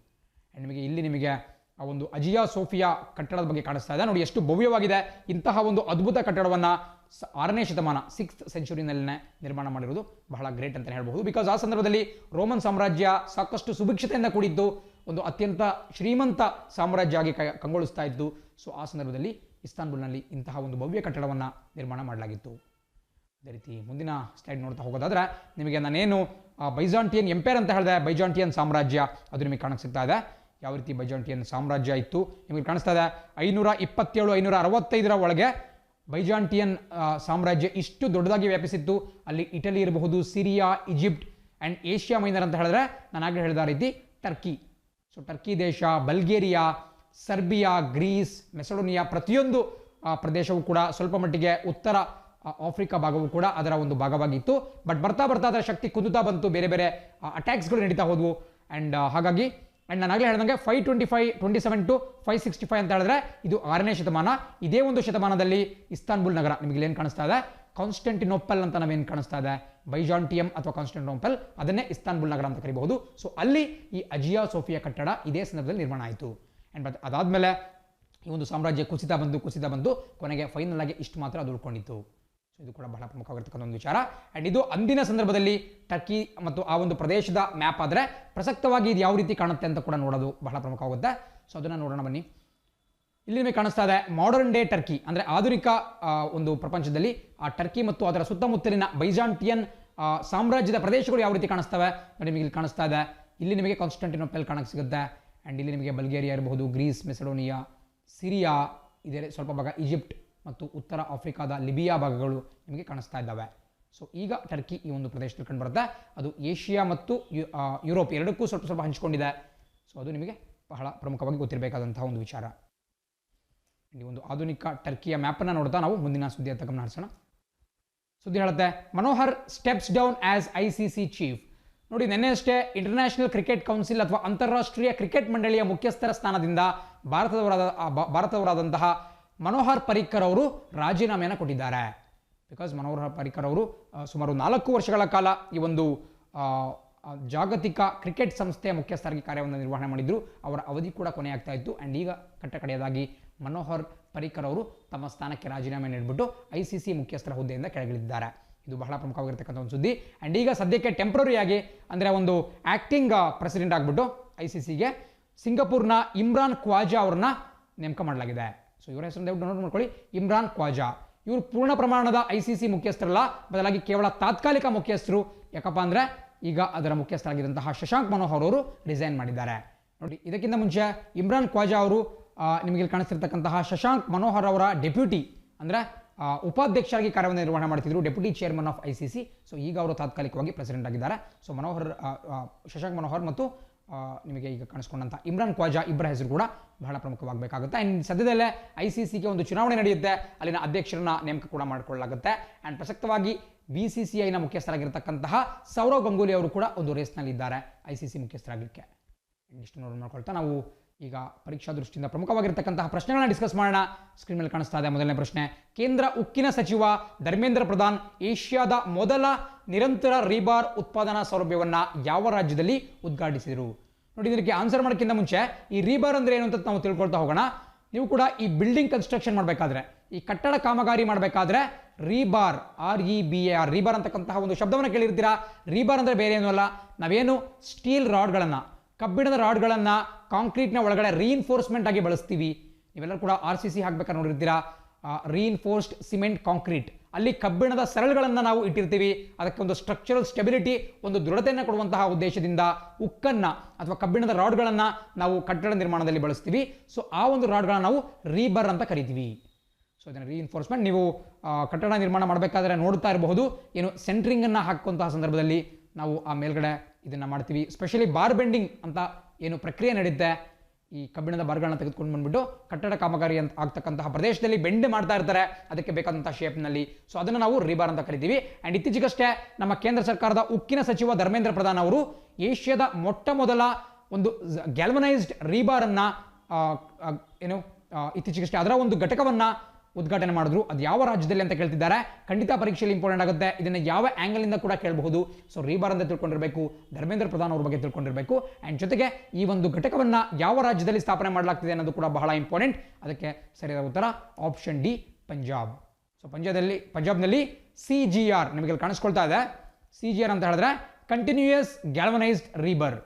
ಆ್ಯಂಡ್ ನಿಮಗೆ ಆ ಒಂದು ಅಜಿಯಾ ಸೋಫಿಯಾ ಕಟ್ಟಡದ ಬಗ್ಗೆ ಕಾಣಿಸ್ತಾ ಇದೆ ನೋಡಿ, ಎಷ್ಟು ಭವ್ಯವಾಗಿದೆ. ಇಂತಹ ಒಂದು ಅದ್ಭುತ ಕಟ್ಟಡವನ್ನು 6ನೇ ಶತಮಾನ 6th ಸೆಂಚುರಿನಲ್ಲೇ ನಿರ್ಮಾಣ ಮಾಡಿರೋದು ಬಹಳ ಗ್ರೇಟ್ ಅಂತ ಹೇಳ್ಬಹುದು. ಬಿಕಾಸ್ ಆ ಸಂದರ್ಭದಲ್ಲಿ ರೋಮನ್ ಸಾಮ್ರಾಜ್ಯ ಸಾಕಷ್ಟು ಸುಭಿಕ್ಷತೆಯಿಂದ ಕೂಡಿದ್ದು, ಒಂದು ಅತ್ಯಂತ ಶ್ರೀಮಂತ ಸಾಮ್ರಾಜ್ಯ ಆಗಿ ಕಂಗೊಳಿಸ್ತಾ ಇತ್ತು. ಸೊ ಆ ಸಂದರ್ಭದಲ್ಲಿ ಇಸ್ತಾನ್ಬುಲ್ನಲ್ಲಿ ಇಂತಹ ಒಂದು ಭವ್ಯ ಕಟ್ಟಡವನ್ನು ನಿರ್ಮಾಣ ಮಾಡಲಾಗಿತ್ತು. ಅದೇ ರೀತಿ ಮುಂದಿನ ಸ್ಲೈಡ್ ನೋಡ್ತಾ ಹೋಗೋದಾದ್ರೆ ನಿಮಗೆ ನಾನೇನು ಬೈಜಾಂಟಿಯನ್ ಎಂಪೈರ್ ಅಂತ ಹೇಳಿದೆ, ಬೈಜಾಂಟಿಯನ್ ಸಾಮ್ರಾಜ್ಯ ಅದು ನಿಮಗೆ ಕಾಣಕ್ಕೆ ಸಿಗ್ತಾ ಇದೆ. ಯಾವ ರೀತಿ ಬೈಜಾಂಟಿಯನ್ ಸಾಮ್ರಾಜ್ಯ ಇತ್ತು ನಿಮಗೆ ಕಾಣಿಸ್ತಾ ಇದೆ. 527 565 ಒಳಗೆ ಬೈಜಾಂಟಿಯನ್ ಸಾಮ್ರಾಜ್ಯ ಇಷ್ಟು ದೊಡ್ಡದಾಗಿ ವ್ಯಾಪಿಸಿತ್ತು. ಅಲ್ಲಿ ಇಟಲಿ ಇರಬಹುದು, Syria, Egypt and Asia minor ಅಂತ ಹೇಳಿದ್ರೆ ನಾನು ಆಗಲೇ ಹೇಳಿದ ರೀತಿ ಟರ್ಕಿ. ಸೊ ಟರ್ಕಿ ದೇಶ, ಬಲ್ಗೇರಿಯಾ, ಸರ್ಬಿಯಾ, ಗ್ರೀಸ್, ಮೆಸಡೋನಿಯಾ ಪ್ರತಿಯೊಂದು ಪ್ರದೇಶವೂ ಕೂಡ ಸ್ವಲ್ಪ ಮಟ್ಟಿಗೆ ಉತ್ತರ ಆಫ್ರಿಕಾ ಭಾಗವೂ ಕೂಡ ಅದರ ಒಂದು ಭಾಗವಾಗಿತ್ತು. ಬಟ್ ಬರ್ತಾ ಅದರ ಶಕ್ತಿ ಕುಂದುತ್ತಾ ಬಂತು, ಬೇರೆ ಬೇರೆ ಅಟ್ಯಾಕ್ಸ್ಗಳು ನಡೀತಾ ಹೋದವು. ಆ್ಯಂಡ್ ಹಾಗಾಗಿ ನಾನು ಆಗಲೇ ಹೇಳಿದಂಗೆ 527 to 565 ಅಂತ ಹೇಳಿದ್ರೆ ಇದು 6ನೇ ಶತಮಾನ. ಇದೇ ಒಂದು ಶತಮಾನದಲ್ಲಿ ಇಸ್ತಾನ್ಬುಲ್ ನಗರ ನಿಮಗೆ ಏನು ಕಾಣಿಸ್ತಾ ಇದೆ, ಕಾನ್ಸ್ಟಂಟಿನೋಪಲ್ ಅಂತ ನಾವೇನು ಕಾಣಿಸ್ತಾ ಇದೆ, ಬೈಜಾಂಟಿಯಂ ಅಥವಾ ಕಾನ್ಸ್ಟಂಟಿನೋಪಲ್, ಅದನ್ನೇ ಇಸ್ತಾನ್ಬುಲ್ ನಗರ ಅಂತ ಕರಿಬಹುದು. ಸೊ ಅಲ್ಲಿ ಈ ಅಜಿಯಾ ಸೋಫಿಯಾ ಕಟ್ಟಡ ಇದೇ ಸಂದರ್ಭದಲ್ಲಿ ನಿರ್ಮಾಣ ಆಯಿತು. ಆ್ಯಂಡ್ ಅದಾದಮೇಲೆ ಈ ಒಂದು ಸಾಮ್ರಾಜ್ಯ ಕುಸಿತ ಬಂದು ಕೊನೆಗೆ ಫೈನಲ್ ಆಗಿ ಇಷ್ಟು ಮಾತ್ರ ಅದು ಉಳ್ಕೊಂಡಿತ್ತು. ಸೊ ಇದು ಕೂಡ ಬಹಳ ಪ್ರಮುಖವಾಗಿರ್ತಕ್ಕಂಥ ಒಂದು ವಿಚಾರ. ಆ್ಯಂಡ್ ಇದು ಅಂದಿನ ಸಂದರ್ಭದಲ್ಲಿ ಟರ್ಕಿ ಮತ್ತು ಆ ಒಂದು ಪ್ರದೇಶದ ಮ್ಯಾಪ್ ಆದರೆ ಪ್ರಸಕ್ತವಾಗಿ ಇದು ಯಾವ ರೀತಿ ಕಾಣುತ್ತೆ ಅಂತ ಕೂಡ ನೋಡೋದು ಬಹಳ ಪ್ರಮುಖವಾಗುತ್ತೆ. ಸೊ ಅದನ್ನು ನೋಡೋಣ ಬನ್ನಿ. ಇಲ್ಲಿ ನಿಮಗೆ ಕಾಣಿಸ್ತಾ ಇದೆ ಮಾಡರ್ನ್ ಡೇ ಟರ್ಕಿ, ಅಂದರೆ ಆಧುನಿಕ ಒಂದು ಪ್ರಪಂಚದಲ್ಲಿ ಆ ಟರ್ಕಿ ಮತ್ತು ಅದರ ಸುತ್ತಮುತ್ತಲಿನ ಬೈಜಾಂಟಿಯನ್ ಸಾಮ್ರಾಜ್ಯದ ಪ್ರದೇಶಗಳು ಯಾವ ರೀತಿ ಕಾಣಿಸ್ತವೆ ನಿಮಗೆ ಇಲ್ಲಿ ಕಾಣಿಸ್ತಾ ಇದೆ. ಇಲ್ಲಿ ನಿಮಗೆ ಕಾನ್ಸ್ಟಂಟಿನೋಪಲ್ ಕಾಣಕ್ಕೆ ಸಿಗುತ್ತೆ. ಆ್ಯಂಡ್ ಇಲ್ಲಿ ನಿಮಗೆ ಬಲ್ಗೇರಿಯಾ ಇರಬಹುದು, ಗ್ರೀಸ್, ಮೆಸಡೋನಿಯಾ, ಸಿರಿಯಾ, ಇದೇ ಸ್ವಲ್ಪ ಭಾಗ ಈಜಿಪ್ಟ್ ಮತ್ತು ಉತ್ತರ ಆಫ್ರಿಕಾದ ಲಿಬಿಯಾ ಭಾಗಗಳು ನಿಮಗೆ ಕಾಣಿಸ್ತಾ ಇದ್ದಾವೆ. ಸೊ ಈಗ ಟರ್ಕಿ ಈ ಒಂದು ಪ್ರದೇಶದಲ್ಲಿ ಕಂಡುಬರುತ್ತೆ. ಅದು ಏಷ್ಯಾ ಮತ್ತು ಯುರೋಪ್ ಎರಡಕ್ಕೂ ಸ್ವಲ್ಪ ಹಂಚಿಕೊಂಡಿದೆ. ಸೊ ಅದು ನಿಮಗೆ ಬಹಳ ಪ್ರಮುಖವಾಗಿ ಗೊತ್ತಿರಬೇಕಾದಂತಹ ಒಂದು ವಿಚಾರ. ಈ ಒಂದು ಆಧುನಿಕ ಟರ್ಕಿಯ ಮ್ಯಾಪನ್ನು ನೋಡ್ತಾ ನಾವು ಮುಂದಿನ ಸುದ್ದಿಯತ್ತ ಗಮನ ಹರಿಸೋಣ. ಸುದ್ದಿ ಹೇಳುತ್ತೆ, Manohar steps down as ICC chief. ನೋಡಿ, ನಿನ್ನೆಯಷ್ಟೇ ಇಂಟರ್ನ್ಯಾಷನಲ್ ಕ್ರಿಕೆಟ್ ಕೌನ್ಸಿಲ್ ಅಥವಾ ಅಂತಾರಾಷ್ಟ್ರೀಯ ಕ್ರಿಕೆಟ್ ಮಂಡಳಿಯ ಮುಖ್ಯಸ್ಥರ ಸ್ಥಾನದಿಂದ ಭಾರತದವರಾದಂತಹ ಮನೋಹರ್ ಪರಿಕ್ಕರ್ ಅವರು ರಾಜೀನಾಮೆಯನ್ನು ಕೊಟ್ಟಿದ್ದಾರೆ. ಬಿಕಾಸ್ ಮನೋಹರ್ ಪರಿಕ್ಕರ್ ಅವರು ಸುಮಾರು 4 ವರ್ಷಗಳ ಕಾಲ ಈ ಒಂದು ಜಾಗತಿಕ ಕ್ರಿಕೆಟ್ ಸಂಸ್ಥೆಯ ಮುಖ್ಯಸ್ಥರಾಗಿ ಕಾರ್ಯವನ್ನು ನಿರ್ವಹಣೆ ಮಾಡಿದ್ರು. ಅವರ ಅವಧಿ ಕೂಡ ಕೊನೆಯಾಗ್ತಾ ಇತ್ತು. ಆ್ಯಂಡ್ ಈಗ ಕಡೆಯದಾಗಿ ಮನೋಹರ್ ಪರಿಕ್ಕರ್ ಅವರು ತಮ್ಮ ಸ್ಥಾನಕ್ಕೆ ರಾಜೀನಾಮೆ ನೀಡಿಬಿಟ್ಟು ICC ಮುಖ್ಯಸ್ಥರ ಹುದ್ದೆಯಿಂದ ಕೆಳಗಿಳಿದಿದ್ದಾರೆ. ಇದು ಬಹಳ ಪ್ರಮುಖವಾಗಿರ್ತಕ್ಕಂಥ ಒಂದು ಸುದ್ದಿ. ಆ್ಯಂಡ್ ಈಗ ಸದ್ಯಕ್ಕೆ ಟೆಂಪ್ರರಿಯಾಗಿ ಅಂದರೆ ಒಂದು ಆ್ಯಕ್ಟಿಂಗ್ ಪ್ರೆಸಿಡೆಂಟ್ ಆಗಿಬಿಟ್ಟು ICCಗೆ ಸಿಂಗಪೂರ್ನ ಇಮ್ರಾನ್ ಖ್ವಾಜಾ ಅವ್ರನ್ನ ನೇಮಕ ಮಾಡಲಾಗಿದೆ. ಸೊ ಇವರ ಹೆಸರು ದಯವಿಟ್ಟು ನೋಟ್ ಮಾಡ್ಕೊಳ್ಳಿ, ಇಮ್ರಾನ್ ಖ್ವಾಜಾ. ಇವರು ಪೂರ್ಣ ಪ್ರಮಾಣದ ICC ಮುಖ್ಯಸ್ಥರಲ್ಲ, ಬದಲಾಗಿ ಕೇವಲ ತಾತ್ಕಾಲಿಕ ಮುಖ್ಯಸ್ಥರು. ಯಾಕಪ್ಪ ಅಂದರೆ ಈಗ ಅದರ ಮುಖ್ಯಸ್ಥರಾಗಿದ್ದಂತಹ ಶಶಾಂಕ್ ಮನೋಹರ್ ಅವರು ರಿಸೈನ್ ಮಾಡಿದ್ದಾರೆ. ನೋಡಿ, ಇದಕ್ಕಿಂತ ಮುಂಚೆ ಇಮ್ರಾನ್ ಖ್ವಾಜಾ ಅವರು ನಿಮಗೆ ಕಾಣಿಸ್ತಿರ್ತಕ್ಕಂತಹ ಶಶಾಂಕ್ ಮನೋಹರ್ ಅವರ ಡೆಪ್ಯೂಟಿ ಅಂದರೆ ಉಪಾಧ್ಯಕ್ಷರಾಗಿ ಕಾರ್ಯವನ್ನು ನಿರ್ವಹಣೆ ಮಾಡ್ತಿದ್ರು, deputy chairman of ICC. So ಈಗ ಅವರು ತಾತ್ಕಾಲಿಕವಾಗಿ ಪ್ರೆಸಿಡೆಂಟ್ ಆಗಿದ್ದಾರೆ. ಸೊ ಶಶಾಂಕ್ ಮನೋಹರ್ ಮತ್ತು ನಿಮಗೆ ಈಗ ಕಾಣಿಸ್ಕೊಂಡಂಥ ಇಮ್ರಾನ್ ಖ್ವಾಜಾ ಇಬ್ಬರ ಹೆಸರು ಕೂಡ ಬಹಳ ಪ್ರಮುಖವಾಗಬೇಕಾಗುತ್ತೆ. ಆ್ಯಂಡ್ ಸದ್ಯದಲ್ಲೇ ICCಗೆ ಒಂದು ಚುನಾವಣೆ ನಡೆಯುತ್ತೆ, ಅಲ್ಲಿನ ಅಧ್ಯಕ್ಷರನ್ನ ನೇಮಕ ಕೂಡ ಮಾಡಿಕೊಳ್ಳಲಾಗುತ್ತೆ. ಆ್ಯಂಡ್ ಪ್ರಸಕ್ತವಾಗಿ BCCIನ ಮುಖ್ಯಸ್ಥರಾಗಿರ್ತಕ್ಕಂತಹ ಸೌರವ್ ಗಂಗೂಲಿ ಅವರು ಕೂಡ ಒಂದು ರೇಸ್ನಲ್ಲಿದ್ದಾರೆ ICC ಮುಖ್ಯಸ್ಥರಾಗಲಿಕ್ಕೆ. ಇಷ್ಟು ಮಾಡ್ಕೊಳ್ತಾ ನಾವು ಈಗ ಪರೀಕ್ಷಾ ದೃಷ್ಟಿಯಿಂದ ಪ್ರಮುಖವಾಗಿರ್ತಕ್ಕಂತಹ ಪ್ರಶ್ನೆಗಳನ್ನ ಡಿಸ್ಕಸ್ ಮಾಡೋಣ. ಸ್ಕ್ರೀನ್ ಮೇಲೆ ಕಾಣಿಸ್ತಾ ಇದೆ ಮೊದಲನೇ ಪ್ರಶ್ನೆ. ಕೇಂದ್ರ ಉಕ್ಕಿನ ಸಚಿವ ಧರ್ಮೇಂದ್ರ ಪ್ರಧಾನ್ ಏಷ್ಯಾದ ಮೊದಲ ನಿರಂತರ ರೀಬಾರ್ ಉತ್ಪಾದನಾ ಸೌಲಭ್ಯವನ್ನು ಯಾವ ರಾಜ್ಯದಲ್ಲಿ ಉದ್ಘಾಟಿಸಿದರು? ನೋಡಿ, ಇದಕ್ಕೆ ಆನ್ಸರ್ ಮಾಡೋಕ್ಕಿಂತ ಮುಂಚೆ ಈ ರೀಬಾರ್ ಅಂದರೆ ಏನು ಅಂತ ನಾವು ತಿಳ್ಕೊಳ್ತಾ ಹೋಗೋಣ. ನೀವು ಕೂಡ ಈ ಬಿಲ್ಡಿಂಗ್ ಕನ್ಸ್ಟ್ರಕ್ಷನ್ ಮಾಡಬೇಕಾದ್ರೆ, ಈ ಕಟ್ಟಡ ಕಾಮಗಾರಿ ಮಾಡಬೇಕಾದ್ರೆ ರೀಬಾರ್ REBAR ರೀಬಾರ್ ಅಂತಕ್ಕಂತಹ ಒಂದು ಶಬ್ದವನ್ನು ಕೇಳಿರ್ತೀರಾ. ರೀಬಾರ್ ಅಂದರೆ ಬೇರೆ ಏನೂ ಅಲ್ಲ, ನಾವೇನು ಸ್ಟೀಲ್ ರಾಡ್ಗಳನ್ನು, ಕಬ್ಬಿಣದ ರಾಡ್ಗಳನ್ನು ಕಾಂಕ್ರೀಟ್ನ ಒಳಗಡೆ ರೀಇನ್ಫೋರ್ಸ್ಮೆಂಟ್ ಆಗಿ ಬಳಸ್ತೀವಿ. ನೀವೆಲ್ಲರೂ ಕೂಡ RCC ಹಾಕ್ಬೇಕಾದ್ರೆ ನೋಡಿರ್ತೀರಾ, ರೀಇನ್ಫೋರ್ಸ್ಡ್ ಸಿಮೆಂಟ್ ಕಾಂಕ್ರೀಟ್. ಅಲ್ಲಿ ಕಬ್ಬಿಣದ ಸರಳುಗಳನ್ನು ನಾವು ಇಟ್ಟಿರ್ತೀವಿ. ಅದಕ್ಕೆ ಒಂದು ಸ್ಟ್ರಕ್ಚರಲ್ ಸ್ಟೆಬಿಲಿಟಿ, ಒಂದು ದೃಢತೆಯನ್ನು ಕೊಡುವಂತಹ ಉದ್ದೇಶದಿಂದ ಉಕ್ಕನ್ನು ಅಥವಾ ಕಬ್ಬಿಣದ ರಾಡ್ಗಳನ್ನು ನಾವು ಕಟ್ಟಡ ನಿರ್ಮಾಣದಲ್ಲಿ ಬಳಸ್ತೀವಿ. ಸೊ ಆ ಒಂದು ರಾಡ್ಗಳನ್ನು ನಾವು ರೀಬಾರ್ ಅಂತ ಕರಿತೀವಿ. ಸೊ ಇದನ್ನು ರೀಇನ್ಫೋರ್ಸ್ಮೆಂಟ್ ನೀವು ಕಟ್ಟಡ ನಿರ್ಮಾಣ ಮಾಡಬೇಕಾದ್ರೆ ನೋಡ್ತಾ ಇರಬಹುದು. ಏನು ಸೆಂಟ್ರಿಂಗನ್ನು ಹಾಕುವಂತಹ ಸಂದರ್ಭದಲ್ಲಿ ನಾವು ಆ ಮೇಲ್ಗಡೆ ಇದನ್ನು ಮಾಡ್ತೀವಿ. ಸ್ಪೆಷಲಿ ಬಾರ್ ಬೆಂಡಿಂಗ್ ಅಂತ ಏನು ಪ್ರಕ್ರಿಯೆ ನಡೆಯುತ್ತೆ, ಈ ಕಬ್ಬಿಣದ ಬಾರ್ಗಳನ್ನ ತೆಗೆದುಕೊಂಡು ಬಂದ್ಬಿಟ್ಟು ಕಟ್ಟಡ ಕಾಮಗಾರಿ ಅಂತ ಆಗ್ತಕ್ಕಂತಹ ಪ್ರದೇಶದಲ್ಲಿ ಬೆಂಡ್ ಮಾಡ್ತಾ ಇರ್ತಾರೆ, ಅದಕ್ಕೆ ಬೇಕಾದಂತಹ ಶೇಪ್ನಲ್ಲಿ. ಸೊ ಅದನ್ನು ನಾವು ರೀಬಾರ್ ಅಂತ ಕರಿತೀವಿ. ಆ್ಯಂಡ್ ಇತ್ತೀಚೆಗಷ್ಟೇ ನಮ್ಮ ಕೇಂದ್ರ ಸರ್ಕಾರದ ಉಕ್ಕಿನ ಸಚಿವ ಧರ್ಮೇಂದ್ರ ಪ್ರಧಾನ್ ಅವರು ಏಷ್ಯಾದ ಮೊಟ್ಟ ಮೊದಲ ಒಂದು ಗ್ಯಾಲ್ವನೈಸ್ಡ್ ರೀಬಾರನ್ನು ಇತ್ತೀಚೆಗಷ್ಟೇ ಅದರ ಒಂದು ಘಟಕವನ್ನು ಉದ್ಘಾಟನೆ ಮಾಡಿದ್ರು. ಅದು ಯಾವ ರಾಜ್ಯದಲ್ಲಿ ಅಂತ ಕೇಳ್ತಿದ್ದಾರೆ. ಖಂಡಿತ ಪರೀಕ್ಷೆಯಲ್ಲಿ ಇಂಪಾರ್ಟೆಂಟ್ ಆಗುತ್ತೆ. ಇದನ್ನು ಯಾವ ಆ್ಯಂಗಲಿಂದ ಕೂಡ ಕೇಳಬಹುದು. ಸೊ ರೀಬಾರ್ ಅಂತ ತಿಳ್ಕೊಂಡಿರಬೇಕು, ಧರ್ಮೇಂದ್ರ ಪ್ರಧಾನ್ ಅವ್ರ ಬಗ್ಗೆ ತಿಳ್ಕೊಂಡಿರಬೇಕು. ಆ್ಯಂಡ್ ಜೊತೆಗೆ ಈ ಒಂದು ಘಟಕವನ್ನು ಯಾವ ರಾಜ್ಯದಲ್ಲಿ ಸ್ಥಾಪನೆ ಮಾಡಲಾಗ್ತಿದೆ ಅನ್ನೋದು ಕೂಡ ಬಹಳ ಇಂಪಾರ್ಟೆಂಟ್. ಅದಕ್ಕೆ ಸರಿಯಾದ ಉತ್ತರ ಆಪ್ಷನ್ ಡಿ, ಪಂಜಾಬ್. ಸೊ ಪಂಜಾಬ್ನಲ್ಲಿ CGR ನಿಮಗೆ ಕಾಣಿಸ್ಕೊಳ್ತಾ ಇದೆ. CGR ಅಂತ ಹೇಳಿದ್ರೆ ಕಂಟಿನ್ಯೂಯಸ್ ಗ್ಯಾಲ್ವನೈಸ್ಡ್ ರೀಬರ್.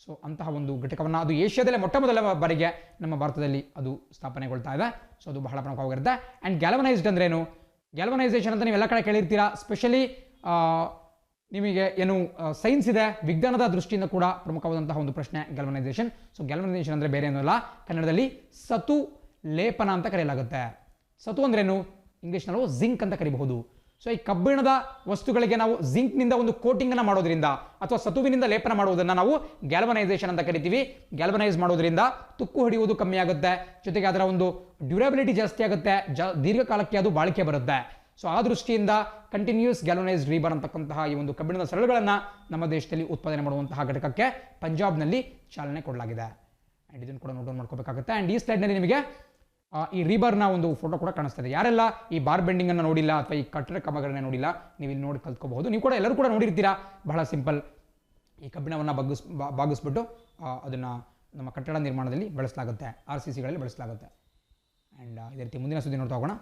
ಸೊ ಅಂತಹ ಒಂದು ಘಟಕವನ್ನು ಅದು ಏಷ್ಯಾದಲ್ಲೇ ಮೊಟ್ಟ ಮೊದಲ ಬಾರಿಗೆ ನಮ್ಮ ಭಾರತದಲ್ಲಿ ಅದು ಸ್ಥಾಪನೆಗೊಳ್ತಾ ಇದೆ. ಸೊ ಅದು ಬಹಳ ಪ್ರಮುಖವಾಗಿರುತ್ತೆ. ಆ್ಯಂಡ್ ಗ್ಯಾಲ್ವನೈಸ್ಡ್ ಅಂದ್ರೇನು, ಗ್ಯಾಲ್ವನೈಸೇಷನ್ ಅಂತ ನೀವೆಲ್ಲ ಕಡೆ ಕೇಳಿರ್ತೀರಾ. ಸ್ಪೆಷಲಿ ನಿಮಗೆ ಏನು ಸೈನ್ಸ್ ಇದೆ, ವಿಜ್ಞಾನದ ದೃಷ್ಟಿಯಿಂದ ಕೂಡ ಪ್ರಮುಖವಾದಂತಹ ಒಂದು ಪ್ರಶ್ನೆ ಗ್ಯಾಲ್ವನೈಸೇಷನ್. ಸೊ ಗ್ಯಾಲ್ವನೈಸೇಷನ್ ಅಂದರೆ ಬೇರೆ ಏನೂ ಅಲ್ಲ, ಕನ್ನಡದಲ್ಲಿ ಸತು ಲೇಪನ ಅಂತ ಕರೆಯಲಾಗುತ್ತೆ. ಸತು ಅಂದ್ರೇನು, ಇಂಗ್ಲೀಷ್ನಲ್ಲೂ ಜಿಂಕ್ ಅಂತ ಕರಿಬಹುದು. ಸೊ ಈ ಕಬ್ಬಿಣದ ವಸ್ತುಗಳಿಗೆ ನಾವು ಜಿಂಕ್ನಿಂದ ಒಂದು ಕೋಟಿಂಗನ್ನು ಮಾಡೋದ್ರಿಂದ ಅಥವಾ ಸತುವಿನಿಂದ ಲೇಪನ ಮಾಡುವುದನ್ನು ನಾವು ಗ್ಯಾಲ್ವನೈಸೇಷನ್ ಅಂತ ಕರಿತೀವಿ. ಗ್ಯಾಲ್ವನೈಸ್ ಮಾಡೋದ್ರಿಂದ ತುಕ್ಕು ಹಿಡಿಯುವುದು ಕಮ್ಮಿ ಆಗುತ್ತೆ, ಜೊತೆಗೆ ಅದರ ಒಂದು ಡ್ಯೂರಬಿಲಿಟಿ ಜಾಸ್ತಿ ಆಗುತ್ತೆ, ದೀರ್ಘಕಾಲಕ್ಕೆ ಅದು ಬಾಳಿಕೆ ಬರುತ್ತೆ. ಸೊ ಆ ದೃಷ್ಟಿಯಿಂದ ಕಂಟಿನ್ಯೂಸ್ ಗ್ಯಾಲ್ವನೈಸ್ಡ್ ರೀಬಾರ್ ಅಂತಕ್ಕಂತಹ ಈ ಒಂದು ಕಬ್ಬಿಣದ ಸರಳುಗಳನ್ನು ನಮ್ಮ ದೇಶದಲ್ಲಿ ಉತ್ಪಾದನೆ ಮಾಡುವಂತಹ ಘಟಕಕ್ಕೆ ಪಂಜಾಬ್ನಲ್ಲಿ ಚಾಲನೆ ಕೊಡಲಾಗಿದೆ. ಆ್ಯಂಡ್ ಇದನ್ನು ಕೂಡ ನೋಟ್ ಮಾಡ್ಕೋಬೇಕಾಗುತ್ತೆ. ಆ್ಯಂಡ್ ಈ ಸ್ಲೈಡ್ನಲ್ಲಿ ನಿಮಗೆ ಈ ರೀಬಾರ್ನ ಒಂದು ಫೋಟೋ ಕೂಡ ಕಾಣಿಸ್ತದೆ. ಯಾರೆಲ್ಲ ಈ ಬಾರ್ ಬೆಂಡಿಂಗ್ ಅನ್ನು ನೋಡಿಲ್ಲ ಅಥವಾ ಈ ಕಟ್ಟಡ ಕಾಮಗಾರಿನ ನೋಡಿಲ್ಲ, ನೀವು ಇಲ್ಲಿ ನೋಡಿ ಕಲ್ತ್ಕೋಬಹುದು. ನೀವು ಕೂಡ ಎಲ್ಲರೂ ಕೂಡ ನೋಡಿರ್ತೀರಾ. ಬಹಳ ಸಿಂಪಲ್, ಈ ಕಬ್ಬಿಣವನ್ನು ಬಾಗಿಸ್ಬಿಟ್ಟು ಅದನ್ನು ನಮ್ಮ ಕಟ್ಟಡ ನಿರ್ಮಾಣದಲ್ಲಿ ಬಳಸಲಾಗುತ್ತೆ, RCCಗಳಲ್ಲಿ ಬಳಸಲಾಗುತ್ತೆ. ಆ್ಯಂಡ್ ಇದೇ ರೀತಿ ಮುಂದಿನ ಸುದ್ದಿ ನೋಡ್ತಾ ಹೋಗೋಣ.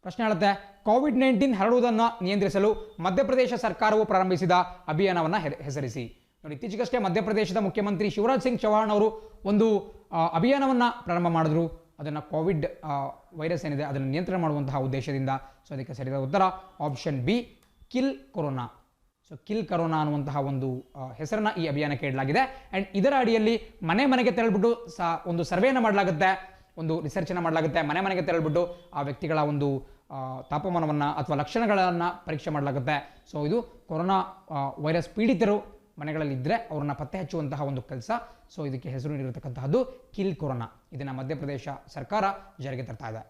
ಪ್ರಶ್ನೆ ಹೇಳುತ್ತೆ, COVID-19 ಹರಡುವುದನ್ನು ನಿಯಂತ್ರಿಸಲು ಮಧ್ಯಪ್ರದೇಶ ಸರ್ಕಾರವು ಪ್ರಾರಂಭಿಸಿದ ಅಭಿಯಾನವನ್ನು ಹೆಸರಿಸಿ. ನೋಡಿ, ಇತ್ತೀಚೆಗಷ್ಟೇ ಮಧ್ಯಪ್ರದೇಶದ ಮುಖ್ಯಮಂತ್ರಿ ಶಿವರಾಜ್ ಸಿಂಗ್ ಚೌಹಾಣ್ ಅವರು ಒಂದು ಅಭಿಯಾನವನ್ನು ಪ್ರಾರಂಭ ಮಾಡಿದ್ರು. ಅದನ್ನು ಕೋವಿಡ್ ವೈರಸ್ ಏನಿದೆ ಅದನ್ನು ನಿಯಂತ್ರಣ ಮಾಡುವಂತಹ ಉದ್ದೇಶದಿಂದ. ಸೊ ಅದಕ್ಕೆ ಸರಿಯಾದ ಉತ್ತರ option B, kill corona. So kill corona ಅನ್ನುವಂತಹ ಒಂದು ಹೆಸರನ್ನ ಈ ಅಭಿಯಾನಕ್ಕೆ ಇಡಲಾಗಿದೆ. ಆ್ಯಂಡ್ ಇದರ ಅಡಿಯಲ್ಲಿ ಮನೆ ಮನೆಗೆ ತೆರಳಿಬಿಟ್ಟು ಒಂದು ಸರ್ವೆಯನ್ನು ಮಾಡಲಾಗುತ್ತೆ, ಒಂದು ರಿಸರ್ಚನ್ನು ಮಾಡಲಾಗುತ್ತೆ. ಮನೆ ಮನೆಗೆ ತೆರಳಿಬಿಟ್ಟು ಆ ವ್ಯಕ್ತಿಗಳ ಒಂದು ತಾಪಮಾನವನ್ನು ಅಥವಾ ಲಕ್ಷಣಗಳನ್ನು ಪರೀಕ್ಷೆ ಮಾಡಲಾಗುತ್ತೆ. ಸೊ ಇದು ಕೊರೋನಾ ವೈರಸ್ ಪೀಡಿತರು ಮನೆಗಳಲ್ಲಿ ಇದ್ದರೆ ಅವ್ರನ್ನ ಪತ್ತೆ ಹಚ್ಚುವಂತಹ ಒಂದು ಕೆಲಸ. ಸೊ ಇದಕ್ಕೆ ಹೆಸರು ನೀಡಿರತಕ್ಕಂತಹದ್ದು ಕಿಲ್ ಕೊರೋನಾ. ಇದನ್ನು ಮಧ್ಯಪ್ರದೇಶ ಸರ್ಕಾರ ಜಾರಿಗೆ ತರ್ತಾ ಇದೆ.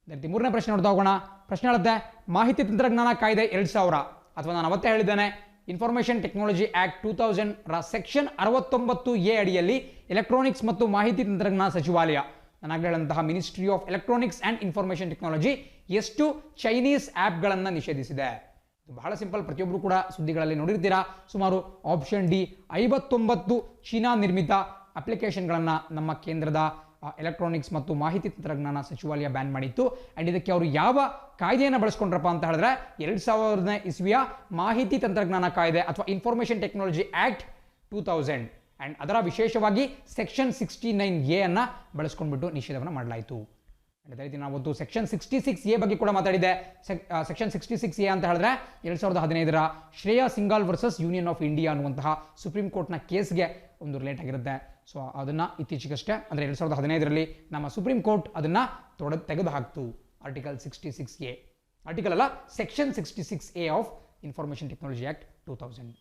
ಅದೇ ಮೂರನೇ ಪ್ರಶ್ನೆ ನೋಡ್ತಾ ಹೋಗೋಣ. ಪ್ರಶ್ನೆ ಹೇಳುತ್ತೆ, ಮಾಹಿತಿ ತಂತ್ರಜ್ಞಾನ ಕಾಯ್ದೆ 2000 ಅಥವಾ ನಾನು ಅವತ್ತೇ ಹೇಳಿದ್ದೇನೆ, ಇನ್ಫಾರ್ಮೇಷನ್ ಟೆಕ್ನಾಲಜಿ ಆಕ್ಟ್ 2000 ರ ಸೆಕ್ಷನ್ 69A ಅಡಿಯಲ್ಲಿ ಎಲೆಕ್ಟ್ರಾನಿಕ್ಸ್ ಮತ್ತು ಮಾಹಿತಿ ತಂತ್ರಜ್ಞಾನ ಸಚಿವಾಲಯ, ನಾನು ಹೇಳಂತಹ ministry of electronics and information technology ಎಷ್ಟು ಚೈನೀಸ್ ಆ್ಯಪ್ಗಳನ್ನು ನಿಷೇಧಿಸಿದೆ? ಬಹಳ ಸಿಂಪಲ್, ಪ್ರತಿಯೊಬ್ಬರು ಕೂಡ ಸುದ್ದಿಗಳಲ್ಲಿ ನೋಡಿರ್ತೀರಾ. ಸುಮಾರು ಆಪ್ಷನ್ ಡಿ 59 ಚೀನಾ ನಿರ್ಮಿತ ಅಪ್ಲಿಕೇಶನ್ಗಳನ್ನು ನಮ್ಮ ಕೇಂದ್ರದ ಎಲೆಕ್ಟ್ರಾನಿಕ್ಸ್ ಮತ್ತು ಮಾಹಿತಿ ತಂತ್ರಜ್ಞಾನ ಸಚಿವಾಲಯ ಬ್ಯಾನ್ ಮಾಡಿತ್ತು. ಆ್ಯಂಡ್ ಇದಕ್ಕೆ ಅವರು ಯಾವ ಕಾಯ್ದೆಯನ್ನು ಬಳಸ್ಕೊಂಡ್ರಪ್ಪ ಅಂತ ಹೇಳಿದ್ರೆ 2000ನೇ ಇಸ್ವಿಯ ಮಾಹಿತಿ ತಂತ್ರಜ್ಞಾನ ಕಾಯ್ದೆ ಅಥವಾ ಇನ್ಫಾರ್ಮೇಷನ್ ಟೆಕ್ನಾಲಜಿ ಆಕ್ಟ್ 2000 ಆ್ಯಂಡ್ ಅದರ ವಿಶೇಷವಾಗಿ ಸೆಕ್ಷನ್ 69A ಅನ್ನು ಬಳಸ್ಕೊಂಡ್ಬಿಟ್ಟು ನಿಷೇಧವನ್ನು ಮಾಡಲಾಯಿತು. ಅದೇ ರೀತಿ ನಾವೊಂದು ಸೆಕ್ಷನ್ 66A ಬಗ್ಗೆ ಕೂಡ ಮಾತಾಡಿದೆ. ಸೆಕ್ಷನ್ 66A ಅಂತ ಹೇಳಿದ್ರೆ 2015ರ Shreya Singhal versus union of India ಅನ್ನುವಂತಹ ಸುಪ್ರೀಂ ಕೋರ್ಟ್ನ ಕೇಸ್ಗೆ ಒಂದು ರಿಲೇಟ್ ಆಗಿರುತ್ತೆ. ಸೊ ಅದನ್ನು ಇತ್ತೀಚೆಗಷ್ಟೇ ಅಂದರೆ 2015ರಲ್ಲಿ ನಮ್ಮ ಸುಪ್ರೀಂ ಕೋರ್ಟ್ ಅದನ್ನು ತೆಗೆದು ಹಾಕ್ತು. ಆರ್ಟಿಕಲ್ 66A, ಆರ್ಟಿಕಲ್ ಅಲ್ಲ, section 66A of information technology act 2000.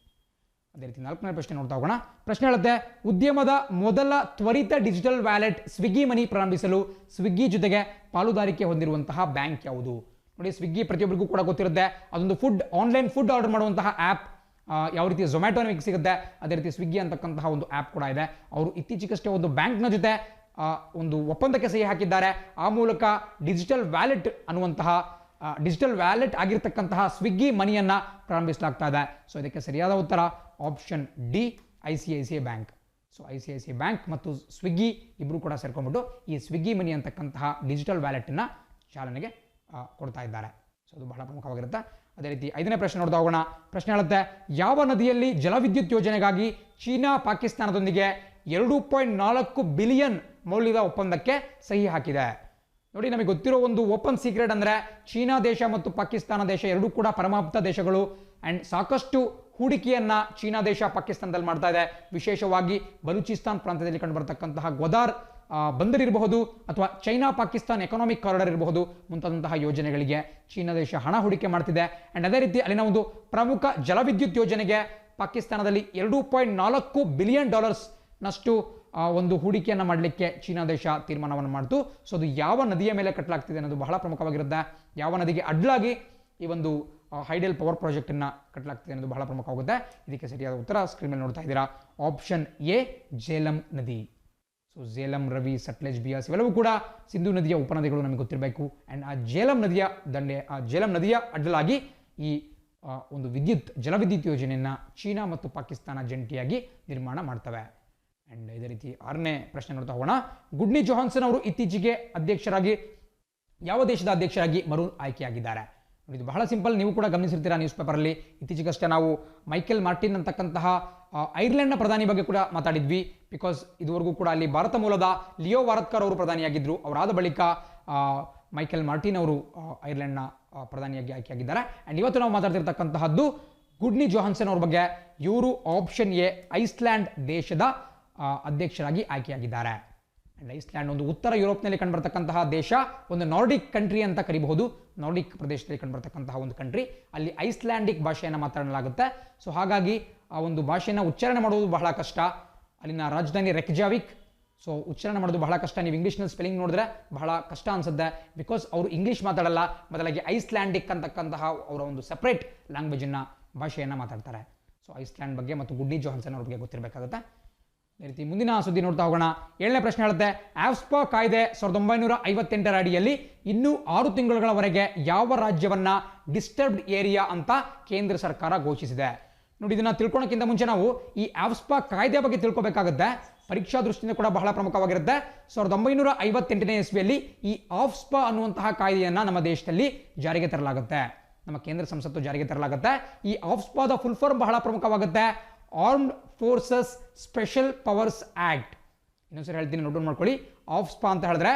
ಅದೇ ರೀತಿ 4ನೇ ಪ್ರಶ್ನೆ ನೋಡ್ತಾ ಹೋಗೋಣ. ಪ್ರಶ್ನೆ ಹೇಳುತ್ತೆ, ಉದ್ಯಮದ ಮೊದಲ ತ್ವರಿತ ಡಿಜಿಟಲ್ ವ್ಯಾಲೆಟ್ ಸ್ವಿಗ್ಗಿ ಮನಿ ಪ್ರಾರಂಭಿಸಲು ಸ್ವಿಗ್ಗಿ ಜೊತೆಗೆ ಪಾಲುದಾರಿಕೆ ಹೊಂದಿರುವಂತಹ ಬ್ಯಾಂಕ್ ಯಾವುದು? ನೋಡಿ, ಸ್ವಿಗ್ಗಿ ಪ್ರತಿಯೊಬ್ಬರಿಗೂ ಕೂಡ ಗೊತ್ತಿರುತ್ತೆ, ಅದೊಂದು ಆನ್ಲೈನ್ ಫುಡ್ ಆರ್ಡರ್ ಮಾಡುವಂತಹ ಆ್ಯಪ್. ಯಾವ ರೀತಿ ಝೊಮ್ಯಾಟೊ ನಿಮಗೆ ಸಿಗುತ್ತೆ, ಅದೇ ರೀತಿ ಸ್ವಿಗ್ಗಿ ಅಂತಕ್ಕಂತಹ ಒಂದು ಆ್ಯಪ್ ಕೂಡ ಇದೆ. ಅವರು ಇತ್ತೀಚೆಗಷ್ಟೇ ಒಂದು ಬ್ಯಾಂಕ್ನ ಜೊತೆ ಒಂದು ಒಪ್ಪಂದಕ್ಕೆ ಸಹಿ ಹಾಕಿದ್ದಾರೆ. ಆ ಮೂಲಕ ಡಿಜಿಟಲ್ ವ್ಯಾಲೆಟ್ ಅನ್ನುವಂತಹ ಡಿಜಿಟಲ್ ವ್ಯಾಲೆಟ್ ಆಗಿರ್ತಕ್ಕಂತಹ ಸ್ವಿಗ್ಗಿ ಮನಿಯನ್ನು ಪ್ರಾರಂಭಿಸಲಾಗ್ತಾ ಇದೆ. ಸೊ ಇದಕ್ಕೆ ಸರಿಯಾದ ಉತ್ತರ option D, ICICI bank. So ICICI bank ಮತ್ತು ಸ್ವಿಗ್ಗಿ ಇಬ್ಬರು ಕೂಡ ಸೇರ್ಕೊಂಡ್ಬಿಟ್ಟು ಈ ಸ್ವಿಗ್ಗಿ ಮನಿ ಅಂತಕ್ಕಂತಹ ಡಿಜಿಟಲ್ ವ್ಯಾಲೆಟನ್ನು ಚಾಲನೆಗೆ ಕೊಡ್ತಾ ಇದ್ದಾರೆ. ಸೊ ಅದು ಬಹಳ ಪ್ರಮುಖವಾಗಿರುತ್ತೆ. ಅದೇ ರೀತಿ 5ನೇ ಪ್ರಶ್ನೆ ನೋಡ್ತಾ ಹೋಗೋಣ. ಪ್ರಶ್ನೆ ಹೇಳುತ್ತೆ, ಯಾವ ನದಿಯಲ್ಲಿ ಜಲವಿದ್ಯುತ್ ಯೋಜನೆಗಾಗಿ ಚೀನಾ ಪಾಕಿಸ್ತಾನದೊಂದಿಗೆ 2.4 ಬಿಲಿಯನ್ ಮೌಲ್ಯದ ಒಪ್ಪಂದಕ್ಕೆ ಸಹಿ ಹಾಕಿದೆ? ನೋಡಿ, ನಮಗೆ ಗೊತ್ತಿರೋ ಒಂದು ಓಪನ್ ಸೀಕ್ರೆಟ್ ಅಂದರೆ ಚೀನಾ ದೇಶ ಮತ್ತು ಪಾಕಿಸ್ತಾನ ದೇಶ ಎರಡೂ ಕೂಡ ಪರಮಾಪ್ತ ದೇಶಗಳು. ಆ್ಯಂಡ್ ಸಾಕಷ್ಟು ಹೂಡಿಕೆಯನ್ನು ಚೀನಾ ದೇಶ ಪಾಕಿಸ್ತಾನದಲ್ಲಿ ಮಾಡ್ತಾ ಇದೆ. ವಿಶೇಷವಾಗಿ ಬಲೂಚಿಸ್ತಾನ್ ಪ್ರಾಂತ್ಯದಲ್ಲಿ ಕಂಡುಬರತಕ್ಕಂತಹ ಗ್ವಾದಾರ್ ಬಂದರ್ ಇರಬಹುದು ಅಥವಾ ಚೈನಾ ಪಾಕಿಸ್ತಾನ್ ಎಕನಾಮಿಕ್ ಕಾರಿಡಾರ್ ಇರಬಹುದು, ಮುಂತಾದಂತಹ ಯೋಜನೆಗಳಿಗೆ ಚೀನಾ ದೇಶ ಹಣ ಹೂಡಿಕೆ ಮಾಡ್ತಿದೆ. ಆ್ಯಂಡ್ ಅದೇ ರೀತಿ ಅಲ್ಲಿನ ಒಂದು ಪ್ರಮುಖ ಜಲವಿದ್ಯುತ್ ಯೋಜನೆಗೆ ಪಾಕಿಸ್ತಾನದಲ್ಲಿ $2.4 ಬಿಲಿಯನ್ ನಷ್ಟು ಒಂದು ಹೂಡಿಕೆಯನ್ನು ಮಾಡಲಿಕ್ಕೆ ಚೀನಾ ದೇಶ ತೀರ್ಮಾನವನ್ನು ಮಾಡಿತು. ಸೊ ಅದು ಯಾವ ನದಿಯ ಮೇಲೆ ಕಟ್ಟಲಾಗ್ತಿದೆ ಅನ್ನೋದು ಬಹಳ ಪ್ರಮುಖವಾಗಿರುತ್ತೆ. ಯಾವ ನದಿಗೆ ಅಡ್ಡಲಾಗಿ ಈ ಒಂದು ಹೈಡೆಲ್ ಪವರ್ ಪ್ರಾಜೆಕ್ಟನ್ನು ಕಟ್ಟಲಾಗ್ತಿದೆ ಅನ್ನೋದು ಬಹಳ ಪ್ರಮುಖವಾಗುತ್ತೆ. ಇದಕ್ಕೆ ಸರಿಯಾದ ಉತ್ತರ ಸ್ಕ್ರೀನ್ ಮೇಲೆ ನೋಡ್ತಾ ಇದ್ದೀರಾ, ಆಪ್ಷನ್ ಎ ಜೇಲಂ ನದಿ. ಸೊ ಜೇಲಂ, ರವಿ, ಸಟ್ಲೆಜ್, ಬಿಯಾಸ್ ಇವೆಲ್ಲವೂ ಕೂಡ ಸಿಂಧು ನದಿಯ ಉಪನದಿಗಳು ನಮಗೆ ಗೊತ್ತಿರಬೇಕು. ಆ್ಯಂಡ್ ಆ ಜೇಲಂ ನದಿಯ ಅಡ್ಡಲಾಗಿ ಈ ಒಂದು ಜಲವಿದ್ಯುತ್ ಯೋಜನೆಯನ್ನು ಚೀನಾ ಮತ್ತು ಪಾಕಿಸ್ತಾನ ಜಂಟಿಯಾಗಿ ನಿರ್ಮಾಣ ಮಾಡ್ತವೆ. ಆ್ಯಂಡ್ ಇದೇ ರೀತಿ 6ನೇ ಪ್ರಶ್ನೆ ನೋಡ್ತಾ ಹೋಗೋಣ. ಗುಡ್ನಿ ಜೊಹಾನ್ಸನ್ ಅವರು ಇತ್ತೀಚೆಗೆ ಯಾವ ದೇಶದ ಅಧ್ಯಕ್ಷರಾಗಿ ಮರು ಆಯ್ಕೆಯಾಗಿದ್ದಾರೆ? ಇದು ಬಹಳ ಸಿಂಪಲ್, ನೀವು ಕೂಡ ಗಮನಿಸಿರ್ತೀರಾ ನ್ಯೂಸ್ ಪೇಪರಲ್ಲಿ. ಇತ್ತೀಚೆಗಷ್ಟೇ ನಾವು ಮೈಕೆಲ್ ಮಾರ್ಟಿನ್ ಅಂತಕ್ಕಂತಹ ಐರ್ಲೆಂಡ್ನ ಪ್ರಧಾನಿ ಬಗ್ಗೆ ಕೂಡ ಮಾತಾಡಿದ್ವಿ. ಬಿಕಾಸ್ ಇದುವರೆಗೂ ಕೂಡ ಅಲ್ಲಿ ಭಾರತ ಮೂಲದ ಲಿಯೋ ವಾರದ್ಕರ್ ಅವರು ಪ್ರಧಾನಿಯಾಗಿದ್ದರು. ಅವರಾದ ಬಳಿಕ ಮೈಕೆಲ್ ಮಾರ್ಟಿನ್ ಅವರು ಐರ್ಲೆಂಡ್ನ ಪ್ರಧಾನಿಯಾಗಿ ಆಯ್ಕೆಯಾಗಿದ್ದಾರೆ. ಆ್ಯಂಡ್ ಇವತ್ತು ನಾವು ಮಾತಾಡ್ತಿರ್ತಕ್ಕಂತಹದ್ದು ಗುಡ್ನಿ ಜೊಹಾನ್ಸನ್ ಅವ್ರ ಬಗ್ಗೆ. ಇವರು ಆಪ್ಷನ್ ಎ ಐಸ್ಲ್ಯಾಂಡ್ ದೇಶದ ಅಧ್ಯಕ್ಷರಾಗಿ ಆಯ್ಕೆಯಾಗಿದ್ದಾರೆ. ಆ್ಯಂಡ್ ಐಸ್ಲ್ಯಾಂಡ್ ಒಂದು ಉತ್ತರ ಯುರೋಪ್ನಲ್ಲಿ ಕಂಡುಬರ್ತಕ್ಕಂತಹ ದೇಶ, ಒಂದು ನಾರ್ಡಿಕ್ ಕಂಟ್ರಿ ಅಂತ ಕರಿಬಹುದು. ನಾರ್ಡಿಕ್ ಪ್ರದೇಶದಲ್ಲಿ ಕಂಡುಬರ್ತಕ್ಕಂತಹ ಒಂದು ಕಂಟ್ರಿ. ಅಲ್ಲಿ ಐಸ್ಲ್ಯಾಂಡಿಕ್ ಭಾಷೆಯನ್ನು ಮಾತನಾಡಲಾಗುತ್ತೆ. ಸೊ ಹಾಗಾಗಿ ಆ ಒಂದು ಭಾಷೆಯನ್ನು ಉಚ್ಚಾರಣೆ ಮಾಡುವುದು ಬಹಳ ಕಷ್ಟ. ಅಲ್ಲಿನ ರಾಜಧಾನಿ ರೆಕ್ಜಾವಿಕ್. ಸೊ ಉಚ್ಚಾರಣೆ ಮಾಡೋದು ಬಹಳ ಕಷ್ಟ. ನೀವು ಇಂಗ್ಲೀಷ್ನಲ್ಲಿ ಸ್ಪೆಲ್ಲಿಂಗ್ ನೋಡಿದ್ರೆ ಬಹಳ ಕಷ್ಟ ಅನ್ಸುತ್ತೆ. ಬಿಕಾಸ್ ಅವರು ಇಂಗ್ಲೀಷ್ ಮಾತಾಡಲ್ಲ, ಬದಲಾಗಿ ಐಸ್ಲ್ಯಾಂಡಿಕ್ ಅಂತಕ್ಕಂತಹ ಅವರ ಒಂದು ಸೆಪರೇಟ್ ಲ್ಯಾಂಗ್ವೇಜನ್ನು ಭಾಷೆಯನ್ನು ಮಾತಾಡ್ತಾರೆ. ಸೊ ಐಸ್ಲ್ಯಾಂಡ್ ಬಗ್ಗೆ ಮತ್ತು ಗುಡ್ನಿ ಜೊಹಾನ್ಸನ್ ಅವ್ರ ಬಗ್ಗೆ ಗೊತ್ತಿರಬೇಕಾಗುತ್ತೆ. ಅದೇ ರೀತಿ ಮುಂದಿನ ಸುದ್ದಿ ನೋಡ್ತಾ ಹೋಗೋಣ. 7ನೇ ಪ್ರಶ್ನೆ ಹೇಳುತ್ತೆ, ಆಫ್ಸ್ಪಾ ಕಾಯ್ದೆ 1958ರ ಅಡಿಯಲ್ಲಿ ಇನ್ನೂ 6 ತಿಂಗಳುಗಳವರೆಗೆ ಯಾವ ರಾಜ್ಯವನ್ನ ಡಿಸ್ಟರ್ಬ್ಡ್ ಏರಿಯಾ ಅಂತ ಕೇಂದ್ರ ಸರ್ಕಾರ ಘೋಷಿಸಿದೆ? ನೋಡಿ, ಇದನ್ನ ತಿಳ್ಕೊಳ್ಳೋಕ್ಕಿಂತ ಮುಂಚೆ ನಾವು ಈ ಆಫ್ಸ್ಪಾ ಕಾಯ್ದೆ ಬಗ್ಗೆ ತಿಳ್ಕೊಬೇಕಾಗುತ್ತೆ. ಪರೀಕ್ಷಾ ದೃಷ್ಟಿಯಿಂದ ಕೂಡ ಬಹಳ ಪ್ರಮುಖವಾಗಿರುತ್ತೆ. 1958ನೇ ಇಸ್ವಿಯಲ್ಲಿ ಈ ಆಫ್ಸ್ಪಾ ಅನ್ನುವಂತಹ ಕಾಯ್ದೆಯನ್ನ ನಮ್ಮ ದೇಶದಲ್ಲಿ ಜಾರಿಗೆ ತರಲಾಗುತ್ತೆ. ನಮ್ಮ ಕೇಂದ್ರ ಸಂಸತ್ತು ಜಾರಿಗೆ ತರಲಾಗುತ್ತೆ. ಈ ಆಫ್ಸ್ಪಾದ ಫುಲ್ ಫಾರ್ಮ್ ಬಹಳ ಪ್ರಮುಖವಾಗುತ್ತೆ, armed forces special powers act. ಇನ್ನೊಂದ್ಸರಿ ಹೇಳ್ತೀನಿ, ನೋಟ್ ಮಾಡ್ಕೊಳ್ಳಿ. ಆಫ್ಸ್ಪಾ ಅಂತ ಹೇಳಿದ್ರೆ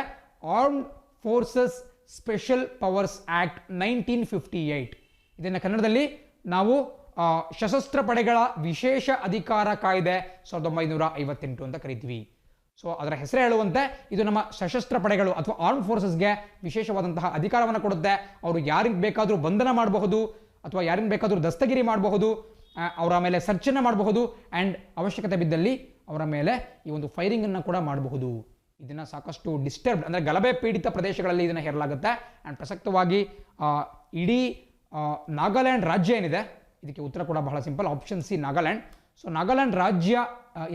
armed forces special powers act 1958. ಇದನ್ನು ಕನ್ನಡದಲ್ಲಿ ನಾವು ಸಶಸ್ತ್ರ ಪಡೆಗಳ ವಿಶೇಷ ಅಧಿಕಾರ ಕಾಯ್ದೆ 1958 ಅಂತ ಕರಿತೀವಿ. ಸೊ ಅದರ ಹೆಸರೇ ಹೇಳುವಂತೆ ಇದು ನಮ್ಮ ಸಶಸ್ತ್ರ ಪಡೆಗಳು ಅಥವಾ ಆರ್ಮ್ ಫೋರ್ಸಸ್ಗೆ ವಿಶೇಷವಾದಂತಹ ಅಧಿಕಾರವನ್ನು ಕೊಡುತ್ತೆ. ಅವರು ಯಾರಿಗೆ ಬೇಕಾದರೂ ಬಂಧನ ಮಾಡಬಹುದು ಅಥವಾ ಯಾರಿಗೆ ಬೇಕಾದರೂ ದಸ್ತಗಿರಿ ಮಾಡಬಹುದು, ಅವರ ಮೇಲೆ ಸರ್ಚನ್ನು ಮಾಡಬಹುದು, ಆ್ಯಂಡ್ ಅವಶ್ಯಕತೆ ಬಿದ್ದಲ್ಲಿ ಅವರ ಮೇಲೆ ಈ ಒಂದು ಫೈರಿಂಗನ್ನು ಕೂಡ ಮಾಡಬಹುದು. ಇದನ್ನು ಸಾಕಷ್ಟು ಡಿಸ್ಟರ್ಬ್ಡ್ ಅಂದರೆ ಗಲಭೆ ಪೀಡಿತ ಪ್ರದೇಶಗಳಲ್ಲಿ ಇದನ್ನು ಹೇರಲಾಗುತ್ತೆ. ಆ್ಯಂಡ್ ಪ್ರಸಕ್ತವಾಗಿ ಇಡೀ ನಾಗಾಲ್ಯಾಂಡ್ ರಾಜ್ಯ ಏನಿದೆ, ಇದಕ್ಕೆ ಉತ್ತರ ಕೂಡ ಬಹಳ simple, option C Nagaland. So Nagaland ರಾಜ್ಯ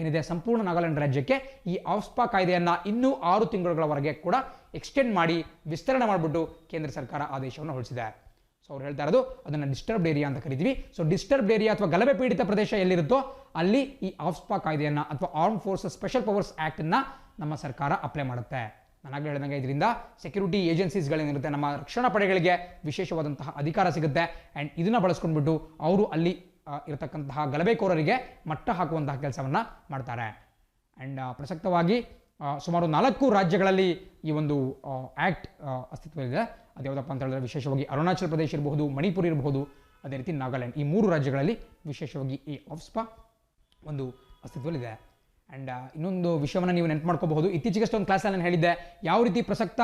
ಏನಿದೆ, ಸಂಪೂರ್ಣ ನಾಗಾಲ್ಯಾಂಡ್ ರಾಜ್ಯಕ್ಕೆ ಈ ಆಫ್ಸ್ಪಾ ಕಾಯ್ದೆಯನ್ನು ಇನ್ನೂ 6 ತಿಂಗಳುಗಳವರೆಗೆ ಕೂಡ ಎಕ್ಸ್ಟೆಂಡ್ ಮಾಡಿ ವಿಸ್ತರಣೆ ಮಾಡಿಬಿಟ್ಟು ಕೇಂದ್ರ ಸರ್ಕಾರ ಆದೇಶವನ್ನು ಹೊರಡಿಸಿದೆ. ಸೊ ಅವ್ರು ಹೇಳ್ತಾ ಇರೋದು ಅದನ್ನು ಡಿಸ್ಟರ್ಬ್ಡ್ ಏರಿಯಾ ಅಂತ ಕರಿತೀವಿ. ಸೊ ಡಿಸ್ಟರ್ಬ್ಡ್ ಏರಿಯಾ ಅಥವಾ ಗಲಭೆ ಪೀಡಿತ ಪ್ರದೇಶ ಎಲ್ಲಿರುತ್ತೋ ಅಲ್ಲಿ ಈ ಆಫ್ಸ್ಪಾ ಕಾಯ್ದೆಯನ್ನು ಅಥವಾ ಆರ್ಮ್ ಫೋರ್ಸಸ್ ಸ್ಪೆಷಲ್ ಪವರ್ಸ್ ಆ್ಯಕ್ಟನ್ನು ನಮ್ಮ ಸರ್ಕಾರ ಅಪ್ಲೈ ಮಾಡುತ್ತೆ. ನಾನಾಗಲೇ ಹೇಳಿದಂಗೆ ಇದರಿಂದ ಸೆಕ್ಯೂರಿಟಿ ಏಜೆನ್ಸೀಸ್ಗಳೇನಿರುತ್ತೆ, ನಮ್ಮ ರಕ್ಷಣಾ ಪಡೆಗಳಿಗೆ ವಿಶೇಷವಾದಂತಹ ಅಧಿಕಾರ ಸಿಗುತ್ತೆ. ಆ್ಯಂಡ್ ಇದನ್ನು ಬಳಸ್ಕೊಂಡ್ಬಿಟ್ಟು ಅವರು ಅಲ್ಲಿ ಇರತಕ್ಕಂತಹ ಗಲಭೆಕೋರರಿಗೆ ಮಟ್ಟ ಹಾಕುವಂತಹ ಕೆಲಸವನ್ನು ಮಾಡ್ತಾರೆ. ಆ್ಯಂಡ್ ಪ್ರಸಕ್ತವಾಗಿ ಸುಮಾರು 4 ರಾಜ್ಯಗಳಲ್ಲಿ ಈ ಒಂದು ಆ್ಯಕ್ಟ್ ಅಸ್ತಿತ್ವದಲ್ಲಿದೆ. ಅದ್ಯಾವುದಪ್ಪ ಅಂತ ಹೇಳಿದ್ರೆ ವಿಶೇಷವಾಗಿ ಅರುಣಾಚಲ ಪ್ರದೇಶ ಇರಬಹುದು, ಮಣಿಪುರ ಇರಬಹುದು, ಅದೇ ರೀತಿ ನಾಗಾಲ್ಯಾಂಡ್. ಈ 3 ರಾಜ್ಯಗಳಲ್ಲಿ ವಿಶೇಷವಾಗಿ ಈ ಆಫ್ಸ್ಪಾ ಒಂದು ಅಸ್ತಿತ್ವದಲ್ಲಿದೆ. ಆ್ಯಂಡ್ ಇನ್ನೊಂದು ವಿಷಯವನ್ನು ನೀವು ನೆನಪು ಮಾಡ್ಕೋಬಹುದು. ಇತ್ತೀಚೆಗಷ್ಟೇ ಒಂದು ಕ್ಲಾಸಲ್ಲಿ ನಾನು ಹೇಳಿದ್ದೆ ಯಾವ ರೀತಿ ಪ್ರಸಕ್ತ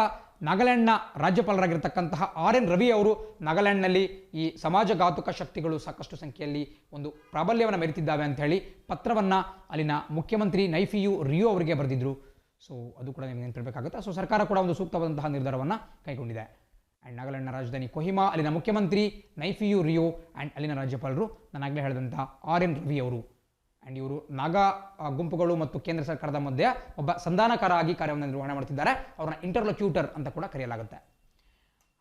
ನಾಗಾಲ್ಯಾಂಡ್ನ ರಾಜ್ಯಪಾಲರಾಗಿರ್ತಕ್ಕಂತಹ RN ರವಿ ಅವರು ನಾಗಾಲ್ಯಾಂಡ್ನಲ್ಲಿ ಈ ಸಮಾಜಘಾತುಕ ಶಕ್ತಿಗಳು ಸಾಕಷ್ಟು ಸಂಖ್ಯೆಯಲ್ಲಿ ಒಂದು ಪ್ರಾಬಲ್ಯವನ್ನು ಮೆರೆತಿದ್ದಾವೆ ಅಂತ ಹೇಳಿ ಪತ್ರವನ್ನು ಅಲ್ಲಿನ ಮುಖ್ಯಮಂತ್ರಿ ನೈಫಿಯು ರಿಯೋ ಅವರಿಗೆ ಬರೆದಿದ್ರು. ಸೊ ಅದು ಕೂಡ ನಿಮಗೆ ನೆನಪಿರಬೇಕಾಗುತ್ತೆ. ಸೊ ಸರ್ಕಾರ ಕೂಡ ಒಂದು ಸೂಕ್ತವಾದಂತಹ ನಿರ್ಧಾರವನ್ನು ಕೈಗೊಂಡಿದೆ. ಆ್ಯಂಡ್ ನಾಗಾಲ್ಯಾಂಡ್ನ ರಾಜಧಾನಿ ಕೊಹಿಮಾ, ಅಲ್ಲಿನ ಮುಖ್ಯಮಂತ್ರಿ ನೈಫಿಯು ರಿಯೋ, ಆ್ಯಂಡ್ ಅಲ್ಲಿನ ರಾಜ್ಯಪಾಲರು ನಾನಾಗಲೇ ಹೇಳಿದಂತಹ RN ರವಿ ಅವರು. ಆ್ಯಂಡ್ ಇವರು ನಾಗಾ ಗುಂಪುಗಳು ಮತ್ತು ಕೇಂದ್ರ ಸರ್ಕಾರದ ಮಧ್ಯೆ ಒಬ್ಬ ಸಂಧಾನಕಾರ ಆಗಿ ಕಾರ್ಯವನ್ನು ನಿರ್ವಹಣೆ ಮಾಡ್ತಿದ್ದಾರೆ. ಅವ್ರನ್ನ ಇಂಟರ್ಲೊಕ್ಯೂಟರ್ ಅಂತ ಕೂಡ ಕರೆಯಲಾಗುತ್ತೆ.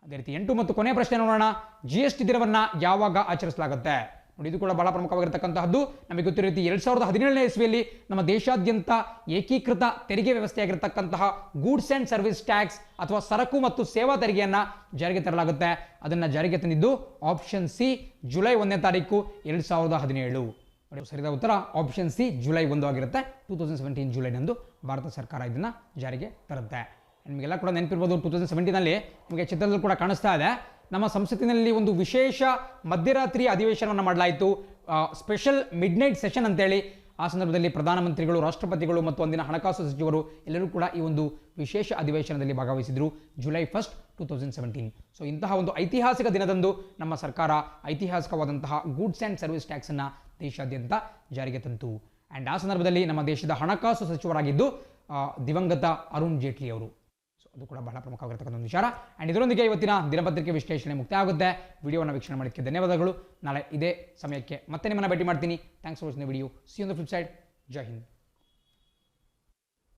ಅದೇ ರೀತಿ 8 ಮತ್ತು ಕೊನೆಯ ಪ್ರಶ್ನೆ ನೋಡೋಣ. GST ದಿನವನ್ನು ಯಾವಾಗ ಆಚರಿಸಲಾಗುತ್ತೆ? ನೋಡಿ, ಇದು ಕೂಡ ಬಹಳ ಪ್ರಮುಖವಾಗಿರ್ತಕ್ಕಂತಹದ್ದು. ನಮಗೆ ಗೊತ್ತಿರೋ ರೀತಿ 2017ನೇ ಇಸ್ವಿಯಲ್ಲಿ ನಮ್ಮ ದೇಶಾದ್ಯಂತ ಏಕೀಕೃತ ತೆರಿಗೆ ವ್ಯವಸ್ಥೆಯಾಗಿರ್ತಕ್ಕಂತಹ ಗೂಡ್ಸ್ ಆ್ಯಂಡ್ ಸರ್ವಿಸ್ ಟ್ಯಾಕ್ಸ್ ಅಥವಾ ಸರಕು ಮತ್ತು ಸೇವಾ ತೆರಿಗೆಯನ್ನು ಜಾರಿಗೆ ತರಲಾಗುತ್ತೆ. ಅದನ್ನು ಜಾರಿಗೆ ತಂದಿದ್ದು ಆಪ್ಷನ್ ಸಿ ಜುಲೈ 1ನೇ ತಾರೀಕು 2017. ಸರಿಯಾದ ಉತ್ತರ ಆಪ್ಷನ್ ಸಿ ಜುಲೈ 1 ಆಗಿರುತ್ತೆ. 2017 ಜುಲೈನಂದು ಭಾರತ ಸರ್ಕಾರ ಇದನ್ನು ಜಾರಿಗೆ ತರುತ್ತೆ. ನಿಮಗೆಲ್ಲ ಕೂಡ ನೆನಪಿರ್ಬೋದು, 2017ನಲ್ಲಿ ನಿಮಗೆ ಚಿತ್ರದಲ್ಲಿ ಕೂಡ ಕಾಣಿಸ್ತಾ ಇದೆ, ನಮ್ಮ ಸಂಸತ್ತಿನಲ್ಲಿ ಒಂದು ವಿಶೇಷ ಮಧ್ಯರಾತ್ರಿ ಅಧಿವೇಶನವನ್ನು ಮಾಡಲಾಯಿತು. ಸ್ಪೆಷಲ್ ಮಿಡ್ ನೈಟ್ ಸೆಷನ್ ಅಂತೇಳಿ ಆ ಸಂದರ್ಭದಲ್ಲಿ ಪ್ರಧಾನಮಂತ್ರಿಗಳು, ರಾಷ್ಟ್ರಪತಿಗಳು ಮತ್ತು ಅಂದಿನ ಹಣಕಾಸು ಸಚಿವರು ಎಲ್ಲರೂ ಕೂಡ ಈ ಒಂದು ವಿಶೇಷ ಅಧಿವೇಶನದಲ್ಲಿ ಭಾಗವಹಿಸಿದರು July 1st, 2017. ಸೊ ಇಂತಹ ಒಂದು ಐತಿಹಾಸಿಕ ದಿನದಂದು ನಮ್ಮ ಸರ್ಕಾರ ಐತಿಹಾಸಿಕವಾದಂತಹ ಗೂಡ್ಸ್ ಆ್ಯಂಡ್ ಸರ್ವಿಸ್ ಟ್ಯಾಕ್ಸನ್ನು ದೇಶಾದ್ಯಂತ ಜಾರಿಗೆ ತಂತು. ಆ್ಯಂಡ್ ಆ ಸಂದರ್ಭದಲ್ಲಿ ನಮ್ಮ ದೇಶದ ಹಣಕಾಸು ಸಚಿವರಾಗಿದ್ದು ದಿವಂಗತ ಅರುಣ್ ಜೇಟ್ಲಿ ಅವರು. ಸೊ ಅದು ಕೂಡ ಬಹಳ ಪ್ರಮುಖವಾಗಿರ್ತಕ್ಕಂಥ ಒಂದು ವಿಚಾರ. ಆ್ಯಂಡ್ ಇದರೊಂದಿಗೆ ಇವತ್ತಿನ ದಿನಪತ್ರಿಕೆ ವಿಶ್ಲೇಷಣೆ ಮುಕ್ತಾಯ ಆಗುತ್ತೆ. ವಿಡಿಯೋನ ವೀಕ್ಷಣೆ ಮಾಡೋಕ್ಕೆ ಧನ್ಯವಾದಗಳು. ನಾಳೆ ಇದೇ ಸಮಯಕ್ಕೆ ಮತ್ತೆ ನಿಮ್ಮನ್ನು ಭೇಟಿ ಮಾಡ್ತೀನಿ. Thanks for watching the video. C on the flip side. Jai Hind.